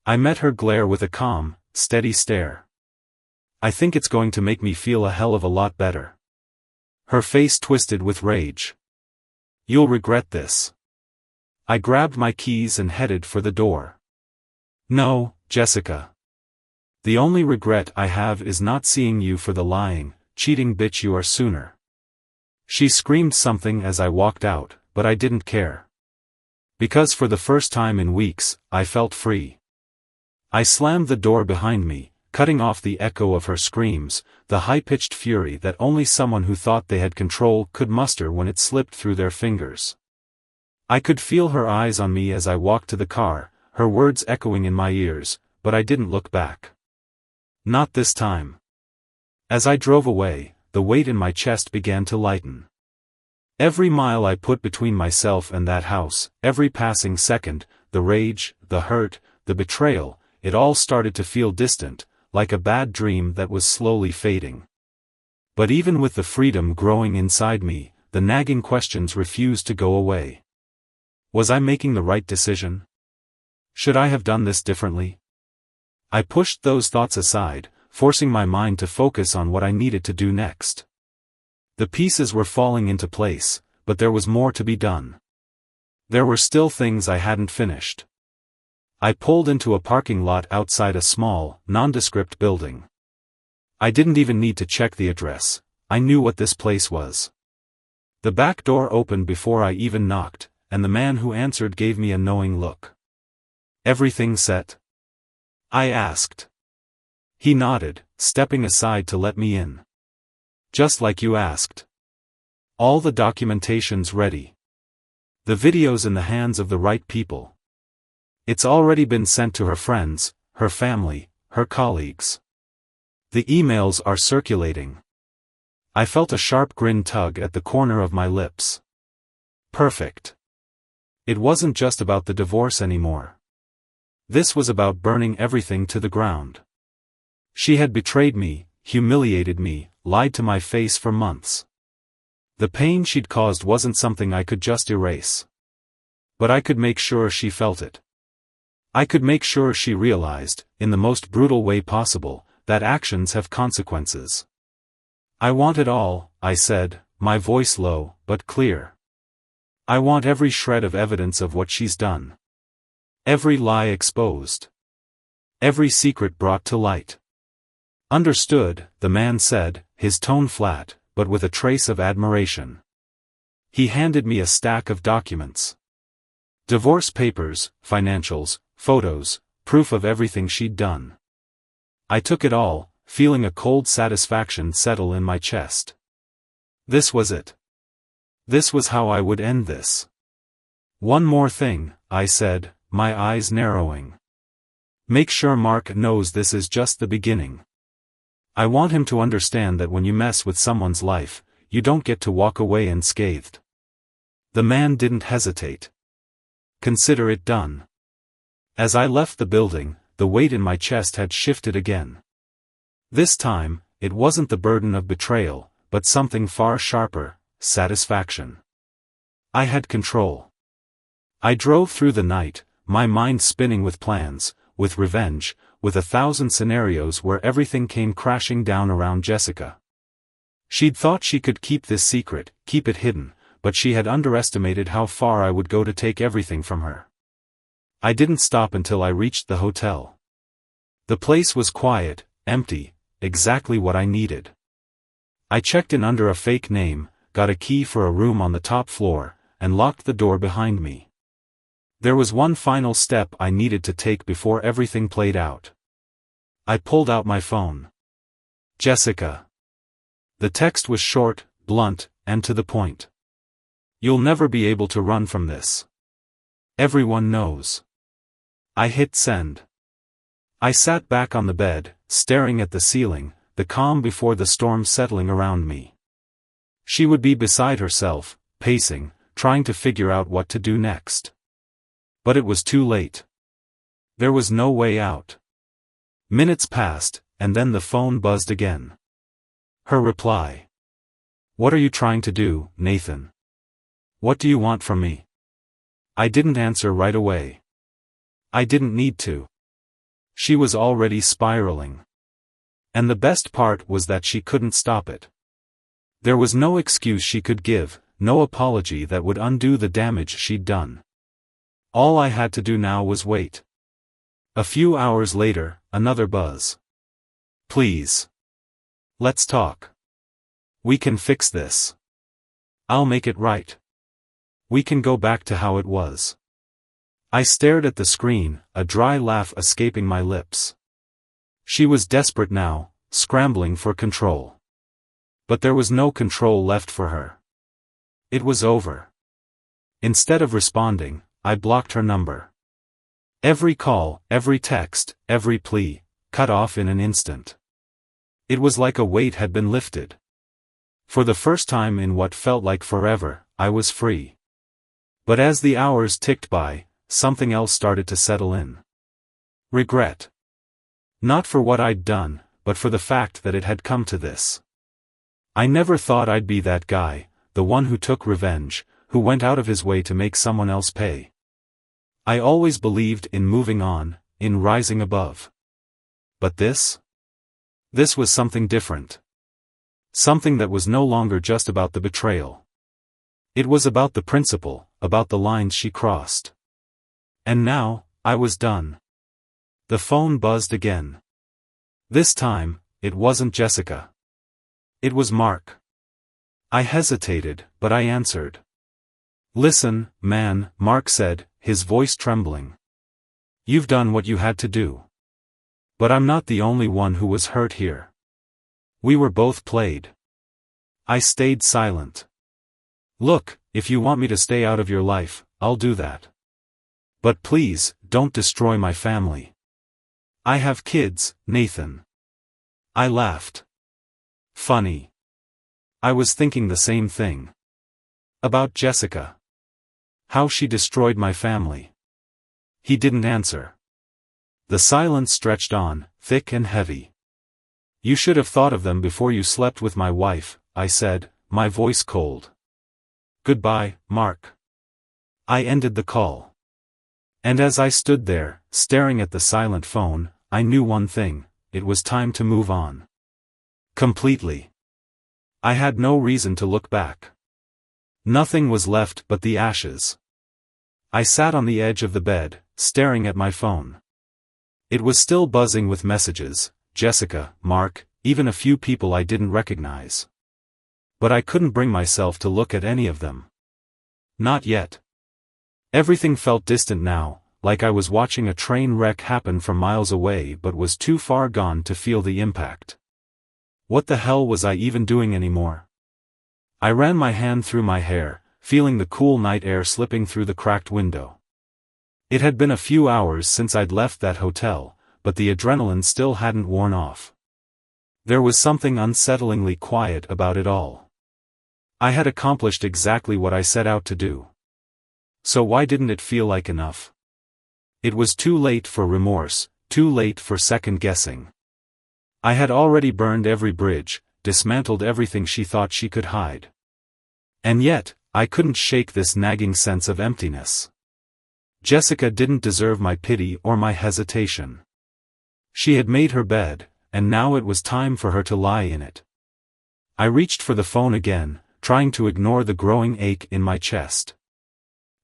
I met her glare with a calm, steady stare. I think it's going to make me feel a hell of a lot better. Her face twisted with rage. You'll regret this. I grabbed my keys and headed for the door. No, Jessica. The only regret I have is not seeing you for the lying, cheating bitch you are sooner. She screamed something as I walked out, but I didn't care. Because for the first time in weeks, I felt free. I slammed the door behind me, cutting off the echo of her screams, the high-pitched fury that only someone who thought they had control could muster when it slipped through their fingers. I could feel her eyes on me as I walked to the car, her words echoing in my ears, but I didn't look back. Not this time. As I drove away, the weight in my chest began to lighten. Every mile I put between myself and that house, every passing second, the rage, the hurt, the betrayal, it all started to feel distant, like a bad dream that was slowly fading. But even with the freedom growing inside me, the nagging questions refused to go away. Was I making the right decision? Should I have done this differently? I pushed those thoughts aside, forcing my mind to focus on what I needed to do next. The pieces were falling into place, but there was more to be done. There were still things I hadn't finished. I pulled into a parking lot outside a small, nondescript building. I didn't even need to check the address, I knew what this place was. The back door opened before I even knocked, and the man who answered gave me a knowing look. Everything set? I asked. He nodded, stepping aside to let me in. Just like you asked. All the documentation's ready. The video's in the hands of the right people. It's already been sent to her friends, her family, her colleagues. The emails are circulating. I felt a sharp grin tug at the corner of my lips. Perfect. It wasn't just about the divorce anymore. This was about burning everything to the ground. She had betrayed me, humiliated me, lied to my face for months. The pain she'd caused wasn't something I could just erase. But I could make sure she felt it. I could make sure she realized, in the most brutal way possible, that actions have consequences. I want it all, I said, my voice low, but clear. I want every shred of evidence of what she's done. Every lie exposed. Every secret brought to light. Understood, the man said, his tone flat, but with a trace of admiration. He handed me a stack of documents. Divorce papers, financials, photos, proof of everything she'd done. I took it all, feeling a cold satisfaction settle in my chest. This was it. This was how I would end this. One more thing, I said, my eyes narrowing. Make sure Mark knows this is just the beginning. I want him to understand that when you mess with someone's life, you don't get to walk away unscathed. The man didn't hesitate. Consider it done. As I left the building, the weight in my chest had shifted again. This time, it wasn't the burden of betrayal, but something far sharper, satisfaction. I had control. I drove through the night, my mind spinning with plans, with revenge, with 1,000 scenarios where everything came crashing down around Jessica. She'd thought she could keep this secret, keep it hidden, but she had underestimated how far I would go to take everything from her. I didn't stop until I reached the hotel. The place was quiet, empty, exactly what I needed. I checked in under a fake name, got a key for a room on the top floor, and locked the door behind me. There was one final step I needed to take before everything played out. I pulled out my phone. Jessica. The text was short, blunt, and to the point. You'll never be able to run from this. Everyone knows. I hit send. I sat back on the bed, staring at the ceiling, the calm before the storm settling around me. She would be beside herself, pacing, trying to figure out what to do next. But it was too late. There was no way out. Minutes passed, and then the phone buzzed again. Her reply. What are you trying to do, Nathan? What do you want from me? I didn't answer right away. I didn't need to. She was already spiraling. And the best part was that she couldn't stop it. There was no excuse she could give, no apology that would undo the damage she'd done. All I had to do now was wait. A few hours later, another buzz. Please. Let's talk. We can fix this. I'll make it right. We can go back to how it was. I stared at the screen, a dry laugh escaping my lips. She was desperate now, scrambling for control. But there was no control left for her. It was over. Instead of responding, I blocked her number. Every call, every text, every plea, cut off in an instant. It was like a weight had been lifted. For the first time in what felt like forever, I was free. But as the hours ticked by, something else started to settle in. Regret. Not for what I'd done, but for the fact that it had come to this. I never thought I'd be that guy, the one who took revenge, who went out of his way to make someone else pay. I always believed in moving on, in rising above. But this? This was something different. Something that was no longer just about the betrayal. It was about the principle, about the lines she crossed. And now, I was done. The phone buzzed again. This time, it wasn't Jessica. It was Mark. I hesitated, but I answered. Listen, man, Mark said, his voice trembling. You've done what you had to do. But I'm not the only one who was hurt here. We were both played. I stayed silent. Look, if you want me to stay out of your life, I'll do that. But please, don't destroy my family. I have kids, Nathan. I laughed. Funny. I was thinking the same thing. About Jessica. How she destroyed my family. He didn't answer. The silence stretched on, thick and heavy. You should have thought of them before you slept with my wife, I said, my voice cold. Goodbye, Mark. I ended the call. And as I stood there, staring at the silent phone, I knew one thing, it was time to move on. Completely. I had no reason to look back. Nothing was left but the ashes. I sat on the edge of the bed, staring at my phone. It was still buzzing with messages, Jessica, Mark, even a few people I didn't recognize. But I couldn't bring myself to look at any of them. Not yet. Everything felt distant now, like I was watching a train wreck happen from miles away but was too far gone to feel the impact. What the hell was I even doing anymore? I ran my hand through my hair, feeling the cool night air slipping through the cracked window. It had been a few hours since I'd left that hotel, but the adrenaline still hadn't worn off. There was something unsettlingly quiet about it all. I had accomplished exactly what I set out to do. So why didn't it feel like enough? It was too late for remorse, too late for second-guessing. I had already burned every bridge, dismantled everything she thought she could hide. And yet, I couldn't shake this nagging sense of emptiness. Jessica didn't deserve my pity or my hesitation. She had made her bed, and now it was time for her to lie in it. I reached for the phone again, trying to ignore the growing ache in my chest.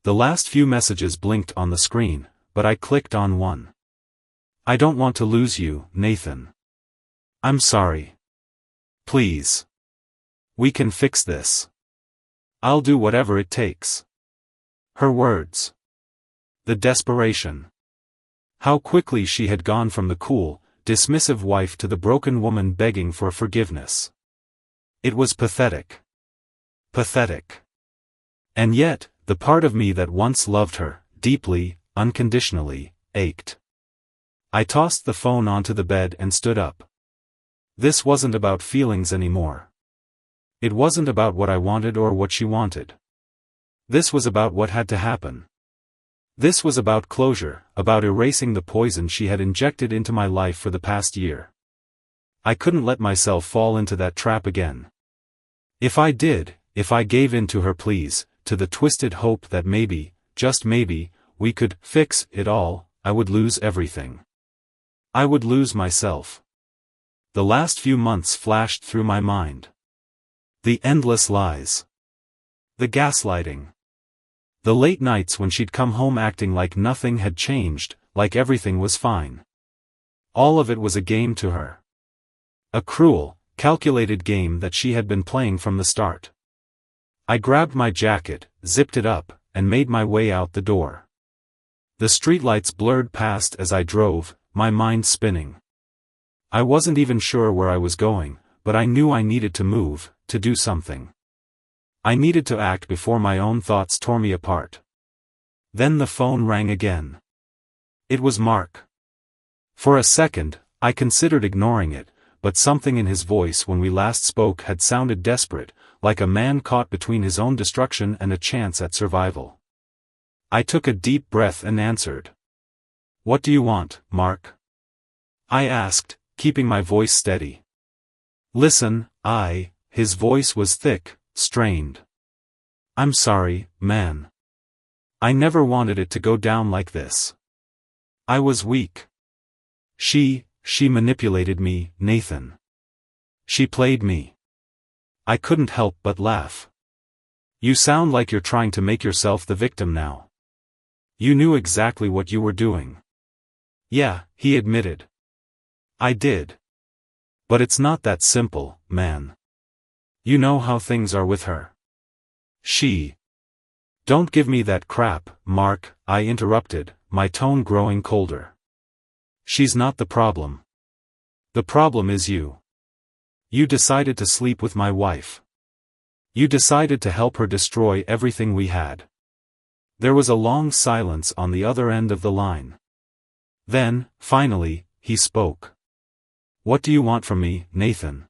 The last few messages blinked on the screen, but I clicked on one. "I don't want to lose you, Nathan. I'm sorry. Please. We can fix this. I'll do whatever it takes." Her words. The desperation. How quickly she had gone from the cool, dismissive wife to the broken woman begging for forgiveness. It was pathetic. Pathetic. And yet, the part of me that once loved her, deeply, unconditionally, ached. I tossed the phone onto the bed and stood up. This wasn't about feelings anymore. It wasn't about what I wanted or what she wanted. This was about what had to happen. This was about closure, about erasing the poison she had injected into my life for the past year. I couldn't let myself fall into that trap again. If I did, if I gave in to her pleas, to the twisted hope that maybe, just maybe, we could fix it all, I would lose everything. I would lose myself. The last few months flashed through my mind. The endless lies. The gaslighting. The late nights when she'd come home acting like nothing had changed, like everything was fine. All of it was a game to her. A cruel, calculated game that she had been playing from the start. I grabbed my jacket, zipped it up, and made my way out the door. The streetlights blurred past as I drove, my mind spinning. I wasn't even sure where I was going, but I knew I needed to move, to do something. I needed to act before my own thoughts tore me apart. Then the phone rang again. It was Mark. For a second, I considered ignoring it, but something in his voice when we last spoke had sounded desperate, like a man caught between his own destruction and a chance at survival. I took a deep breath and answered. "What do you want, Mark?" I asked, keeping my voice steady. "Listen, his voice was thick, strained. "I'm sorry, man. I never wanted it to go down like this. I was weak. She manipulated me, Nathan. She played me. I couldn't help but laugh. You sound like you're trying to make yourself the victim now. You knew exactly what you were doing." "Yeah," he admitted. "I did. But it's not that simple, man. You know how things are with her. She—" "Don't give me that crap, Mark," I interrupted, my tone growing colder. "She's not the problem. The problem is you. You decided to sleep with my wife. You decided to help her destroy everything we had." There was a long silence on the other end of the line. Then, finally, he spoke. "What do you want from me, Nathan?"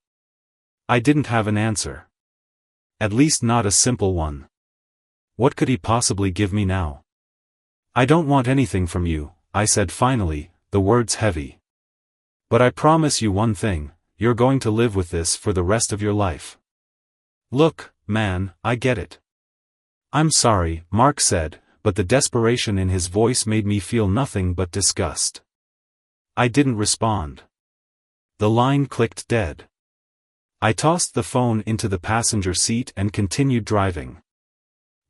I didn't have an answer. At least not a simple one. What could he possibly give me now? "I don't want anything from you," I said finally, the words heavy. "But I promise you one thing, you're going to live with this for the rest of your life." "Look, man, I get it." "I'm sorry," Mark said, but the desperation in his voice made me feel nothing but disgust. I didn't respond. The line clicked dead. I tossed the phone into the passenger seat and continued driving.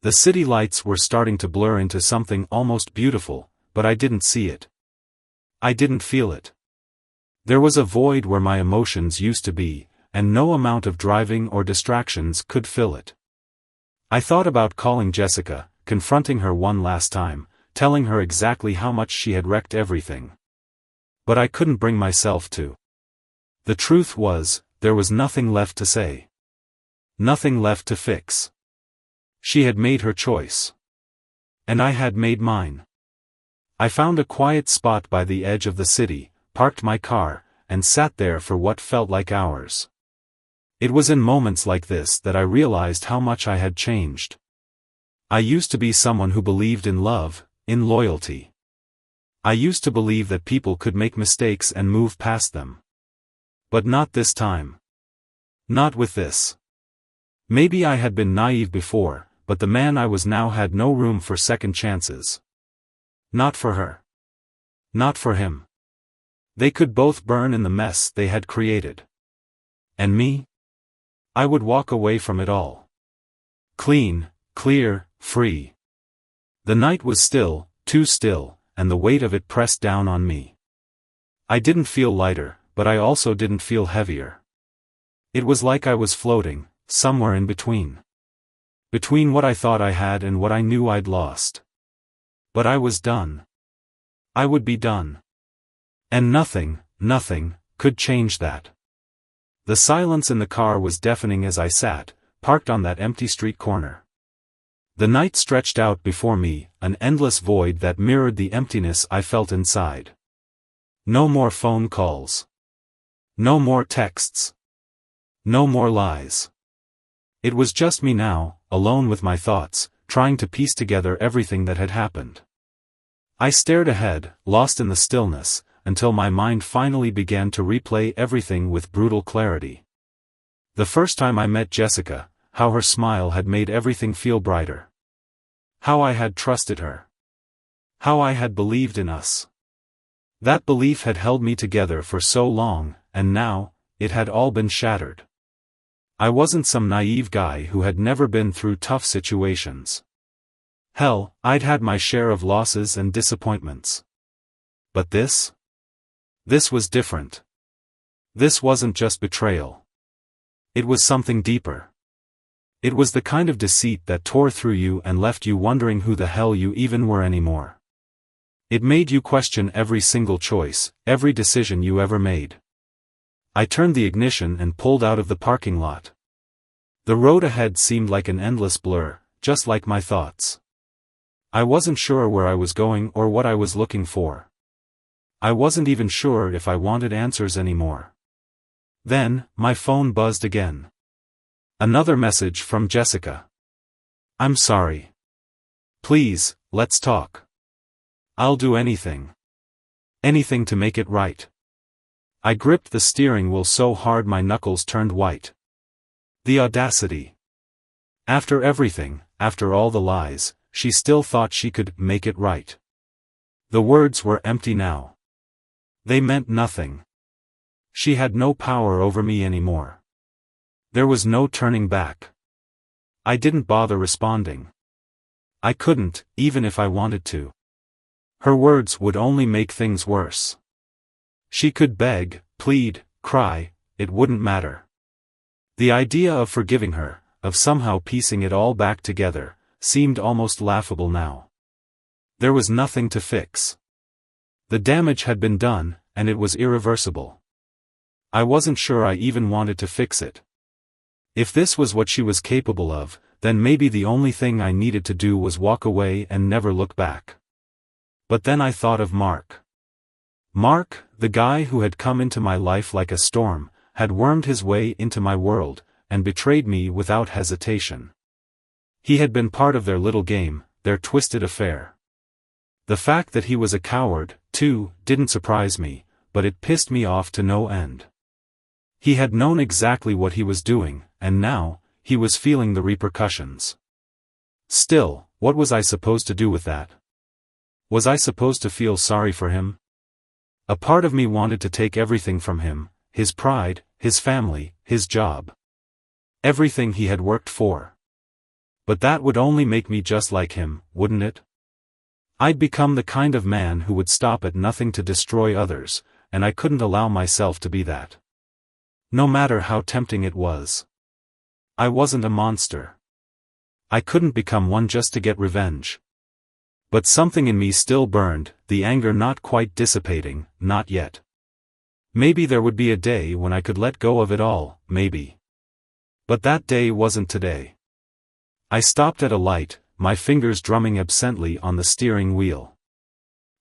The city lights were starting to blur into something almost beautiful, but I didn't see it. I didn't feel it. There was a void where my emotions used to be, and no amount of driving or distractions could fill it. I thought about calling Jessica, confronting her one last time, telling her exactly how much she had wrecked everything. But I couldn't bring myself to. The truth was, there was nothing left to say. Nothing left to fix. She had made her choice. And I had made mine. I found a quiet spot by the edge of the city, parked my car, and sat there for what felt like hours. It was in moments like this that I realized how much I had changed. I used to be someone who believed in love, in loyalty. I used to believe that people could make mistakes and move past them. But not this time. Not with this. Maybe I had been naive before, but the man I was now had no room for second chances. Not for her. Not for him. They could both burn in the mess they had created. And me? I would walk away from it all. Clean, clear, free. The night was still, too still, and the weight of it pressed down on me. I didn't feel lighter, but I also didn't feel heavier. It was like I was floating, somewhere in between. Between what I thought I had and what I knew I'd lost. But I was done. I would be done. And nothing, could change that. The silence in the car was deafening as I sat, parked on that empty street corner. The night stretched out before me, an endless void that mirrored the emptiness I felt inside. No more phone calls. No more texts. No more lies. It was just me now, alone with my thoughts, trying to piece together everything that had happened. I stared ahead, lost in the stillness, until my mind finally began to replay everything with brutal clarity. The first time I met Jessica, how her smile had made everything feel brighter. How I had trusted her. How I had believed in us. That belief had held me together for so long, and now, it had all been shattered. I wasn't some naive guy who had never been through tough situations. Hell, I'd had my share of losses and disappointments. But this? This was different. This wasn't just betrayal. It was something deeper. It was the kind of deceit that tore through you and left you wondering who the hell you even were anymore. It made you question every single choice, every decision you ever made. I turned the ignition and pulled out of the parking lot. The road ahead seemed like an endless blur, just like my thoughts. I wasn't sure where I was going or what I was looking for. I wasn't even sure if I wanted answers anymore. Then, my phone buzzed again. Another message from Jessica. I'm sorry. Please, let's talk. I'll do anything. Anything to make it right. I gripped the steering wheel so hard my knuckles turned white. The audacity. After everything, after all the lies, she still thought she could make it right. The words were empty now. They meant nothing. She had no power over me anymore. There was no turning back. I didn't bother responding. I couldn't, even if I wanted to. Her words would only make things worse. She could beg, plead, cry, it wouldn't matter. The idea of forgiving her, of somehow piecing it all back together, seemed almost laughable now. There was nothing to fix. The damage had been done, and it was irreversible. I wasn't sure I even wanted to fix it. If this was what she was capable of, then maybe the only thing I needed to do was walk away and never look back. But then I thought of Mark. Mark, the guy who had come into my life like a storm, had wormed his way into my world, and betrayed me without hesitation. He had been part of their little game, their twisted affair. The fact that he was a coward, too, didn't surprise me, but it pissed me off to no end. He had known exactly what he was doing, and now, he was feeling the repercussions. Still, what was I supposed to do with that? Was I supposed to feel sorry for him? A part of me wanted to take everything from him, his pride, his family, his job. Everything he had worked for. But that would only make me just like him, wouldn't it? I'd become the kind of man who would stop at nothing to destroy others, and I couldn't allow myself to be that. No matter how tempting it was. I wasn't a monster. I couldn't become one just to get revenge. But something in me still burned, the anger not quite dissipating, not yet. Maybe there would be a day when I could let go of it all, maybe. But that day wasn't today. I stopped at a light, my fingers drumming absently on the steering wheel.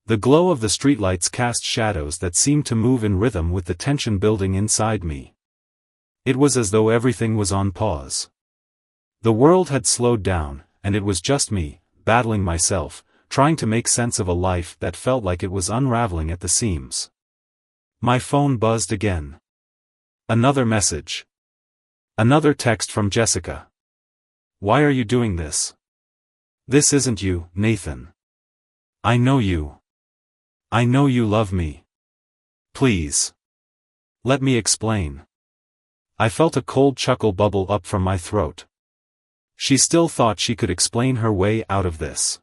The glow of the streetlights cast shadows that seemed to move in rhythm with the tension building inside me. It was as though everything was on pause. The world had slowed down, and it was just me, battling myself, trying to make sense of a life that felt like it was unraveling at the seams. My phone buzzed again. Another message. Another text from Jessica. Why are you doing this? This isn't you, Nathan. I know you. I know you love me. Please. Let me explain. I felt a cold chuckle bubble up from my throat. She still thought she could explain her way out of this.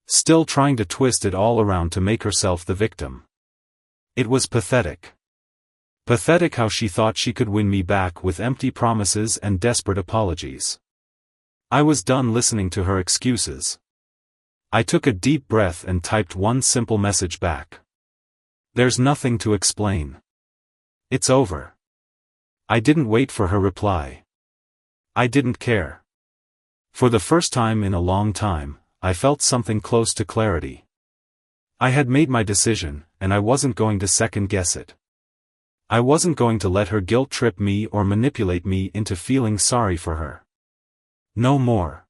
Still trying to twist it all around to make herself the victim. It was pathetic. Pathetic how she thought she could win me back with empty promises and desperate apologies. I was done listening to her excuses. I took a deep breath and typed one simple message back. There's nothing to explain. It's over. I didn't wait for her reply. I didn't care. For the first time in a long time, I felt something close to clarity. I had made my decision, and I wasn't going to second-guess it. I wasn't going to let her guilt-trip me or manipulate me into feeling sorry for her. No more.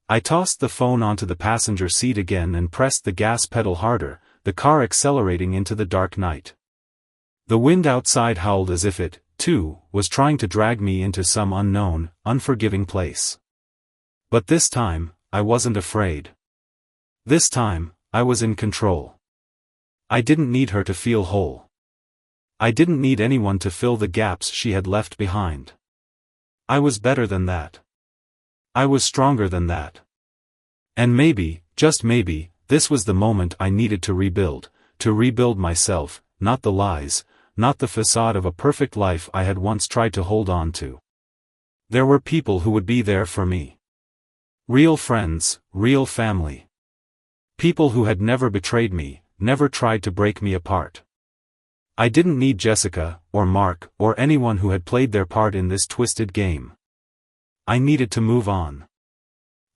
I tossed the phone onto the passenger seat again and pressed the gas pedal harder, the car accelerating into the dark night. The wind outside howled as if it, too, was trying to drag me into some unknown, unforgiving place. But this time, I wasn't afraid. This time, I was in control. I didn't need her to feel whole. I didn't need anyone to fill the gaps she had left behind. I was better than that. I was stronger than that. And maybe, just maybe, this was the moment I needed to rebuild myself, not the lies, not the facade of a perfect life I had once tried to hold on to. There were people who would be there for me. Real friends, real family. People who had never betrayed me, never tried to break me apart. I didn't need Jessica, or Mark, or anyone who had played their part in this twisted game. I needed to move on.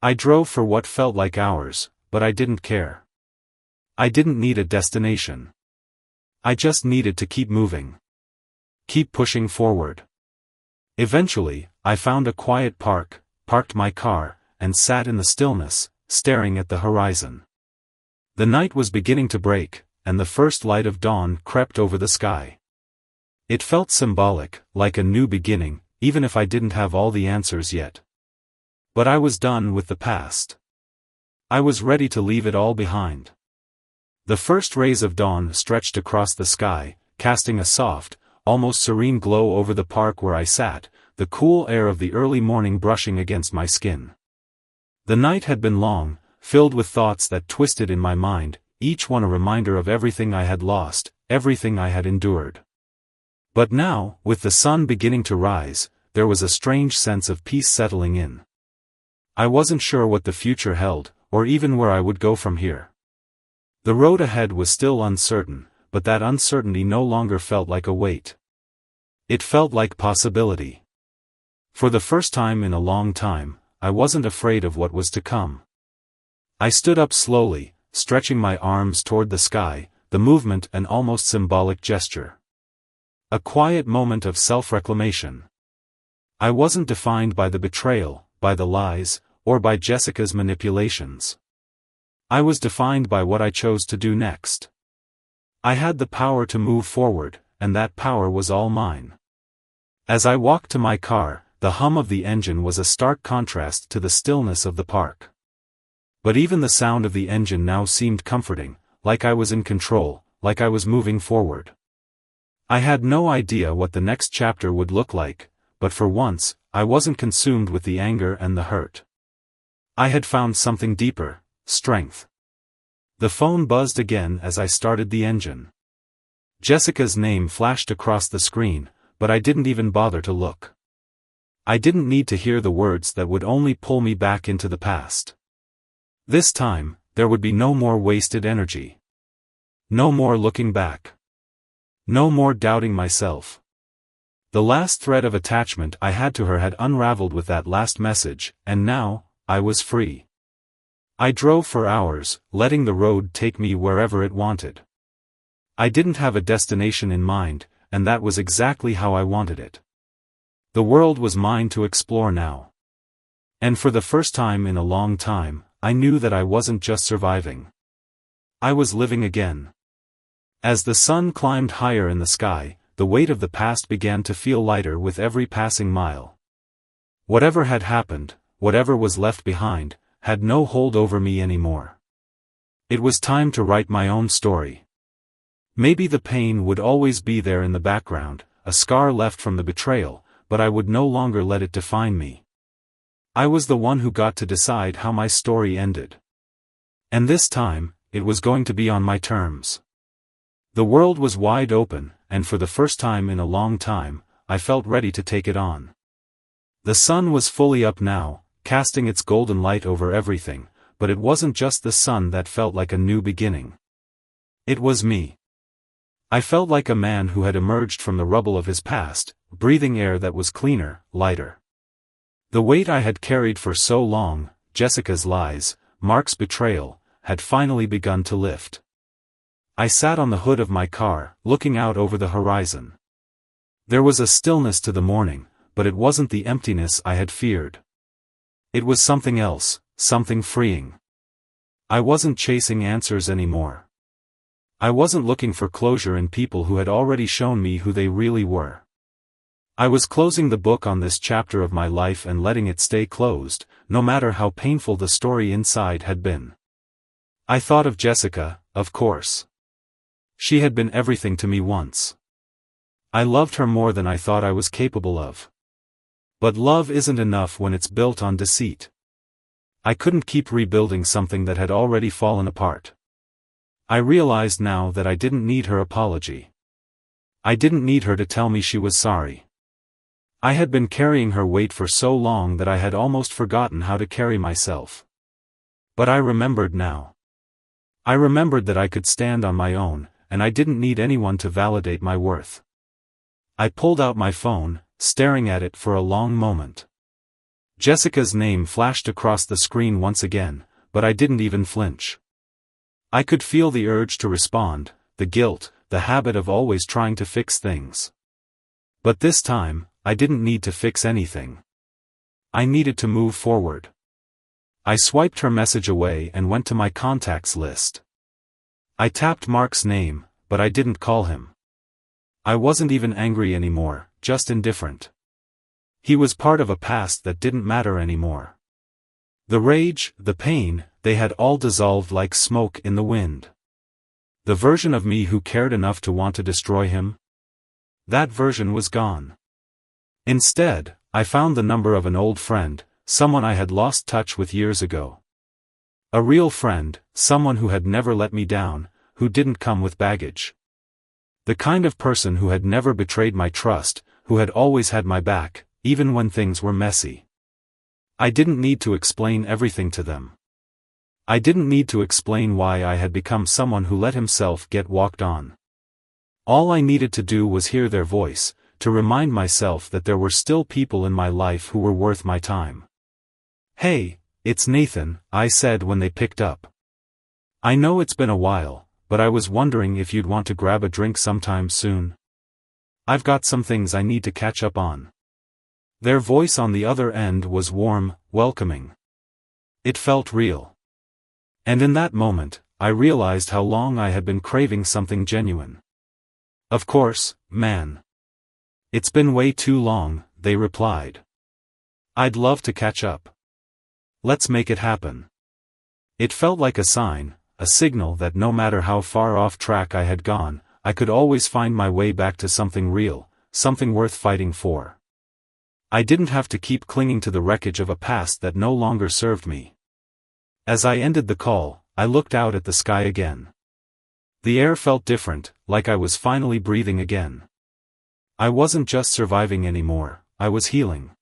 I drove for what felt like hours, but I didn't care. I didn't need a destination. I just needed to keep moving. Keep pushing forward. Eventually, I found a quiet park, parked my car, and sat in the stillness, staring at the horizon. The night was beginning to break, and the first light of dawn crept over the sky. It felt symbolic, like a new beginning, even if I didn't have all the answers yet. But I was done with the past. I was ready to leave it all behind. The first rays of dawn stretched across the sky, casting a soft, almost serene glow over the park where I sat, the cool air of the early morning brushing against my skin. The night had been long, filled with thoughts that twisted in my mind, each one a reminder of everything I had lost, everything I had endured. But now, with the sun beginning to rise, there was a strange sense of peace settling in. I wasn't sure what the future held, or even where I would go from here. The road ahead was still uncertain, but that uncertainty no longer felt like a weight. It felt like possibility. For the first time in a long time, I wasn't afraid of what was to come. I stood up slowly, stretching my arms toward the sky, the movement an almost symbolic gesture. A quiet moment of self-reclamation. I wasn't defined by the betrayal, by the lies, or by Jessica's manipulations. I was defined by what I chose to do next. I had the power to move forward, and that power was all mine. As I walked to my car, the hum of the engine was a stark contrast to the stillness of the park. But even the sound of the engine now seemed comforting, like I was in control, like I was moving forward. I had no idea what the next chapter would look like, but for once, I wasn't consumed with the anger and the hurt. I had found something deeper, strength. The phone buzzed again as I started the engine. Jessica's name flashed across the screen, but I didn't even bother to look. I didn't need to hear the words that would only pull me back into the past. This time, there would be no more wasted energy. No more looking back. No more doubting myself. The last thread of attachment I had to her had unraveled with that last message, and now, I was free. I drove for hours, letting the road take me wherever it wanted. I didn't have a destination in mind, and that was exactly how I wanted it. The world was mine to explore now. And for the first time in a long time, I knew that I wasn't just surviving. I was living again. As the sun climbed higher in the sky, the weight of the past began to feel lighter with every passing mile. Whatever had happened, whatever was left behind, had no hold over me anymore. It was time to write my own story. Maybe the pain would always be there in the background, a scar left from the betrayal, but I would no longer let it define me. I was the one who got to decide how my story ended. And this time, it was going to be on my terms. The world was wide open, and for the first time in a long time, I felt ready to take it on. The sun was fully up now, casting its golden light over everything, but it wasn't just the sun that felt like a new beginning. It was me. I felt like a man who had emerged from the rubble of his past, breathing air that was cleaner, lighter. The weight I had carried for so long, Jessica's lies, Mark's betrayal, had finally begun to lift. I sat on the hood of my car, looking out over the horizon. There was a stillness to the morning, but it wasn't the emptiness I had feared. It was something else, something freeing. I wasn't chasing answers anymore. I wasn't looking for closure in people who had already shown me who they really were. I was closing the book on this chapter of my life and letting it stay closed, no matter how painful the story inside had been. I thought of Jessica, of course. She had been everything to me once. I loved her more than I thought I was capable of. But love isn't enough when it's built on deceit. I couldn't keep rebuilding something that had already fallen apart. I realized now that I didn't need her apology. I didn't need her to tell me she was sorry. I had been carrying her weight for so long that I had almost forgotten how to carry myself. But I remembered now. I remembered that I could stand on my own, and I didn't need anyone to validate my worth. I pulled out my phone, staring at it for a long moment. Jessica's name flashed across the screen once again, but I didn't even flinch. I could feel the urge to respond, the guilt, the habit of always trying to fix things. But this time, I didn't need to fix anything. I needed to move forward. I swiped her message away and went to my contacts list. I tapped Mark's name, but I didn't call him. I wasn't even angry anymore, just indifferent. He was part of a past that didn't matter anymore. The rage, the pain, they had all dissolved like smoke in the wind. The version of me who cared enough to want to destroy him? That version was gone. Instead, I found the number of an old friend, someone I had lost touch with years ago. A real friend, someone who had never let me down, who didn't come with baggage. The kind of person who had never betrayed my trust, who had always had my back, even when things were messy. I didn't need to explain everything to them. I didn't need to explain why I had become someone who let himself get walked on. All I needed to do was hear their voice, to remind myself that there were still people in my life who were worth my time. "Hey, it's Nathan," I said when they picked up. "I know it's been a while, but I was wondering if you'd want to grab a drink sometime soon. I've got some things I need to catch up on." Their voice on the other end was warm, welcoming. It felt real. And in that moment, I realized how long I had been craving something genuine. "Of course, man. It's been way too long," they replied. "I'd love to catch up. Let's make it happen." It felt like a sign, a signal that no matter how far off track I had gone, I could always find my way back to something real, something worth fighting for. I didn't have to keep clinging to the wreckage of a past that no longer served me. As I ended the call, I looked out at the sky again. The air felt different, like I was finally breathing again. I wasn't just surviving anymore, I was healing.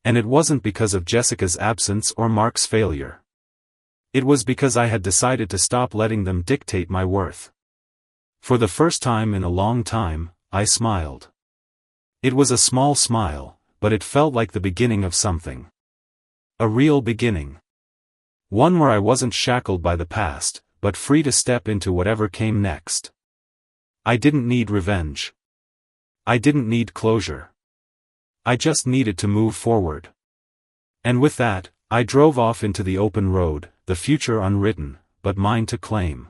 And it wasn't because of Jessica's absence or Mark's failure. It was because I had decided to stop letting them dictate my worth. For the first time in a long time, I smiled. It was a small smile, but it felt like the beginning of something. A real beginning. One where I wasn't shackled by the past, but free to step into whatever came next. I didn't need revenge. I didn't need closure. I just needed to move forward. And with that, I drove off into the open road, the future unwritten, but mine to claim.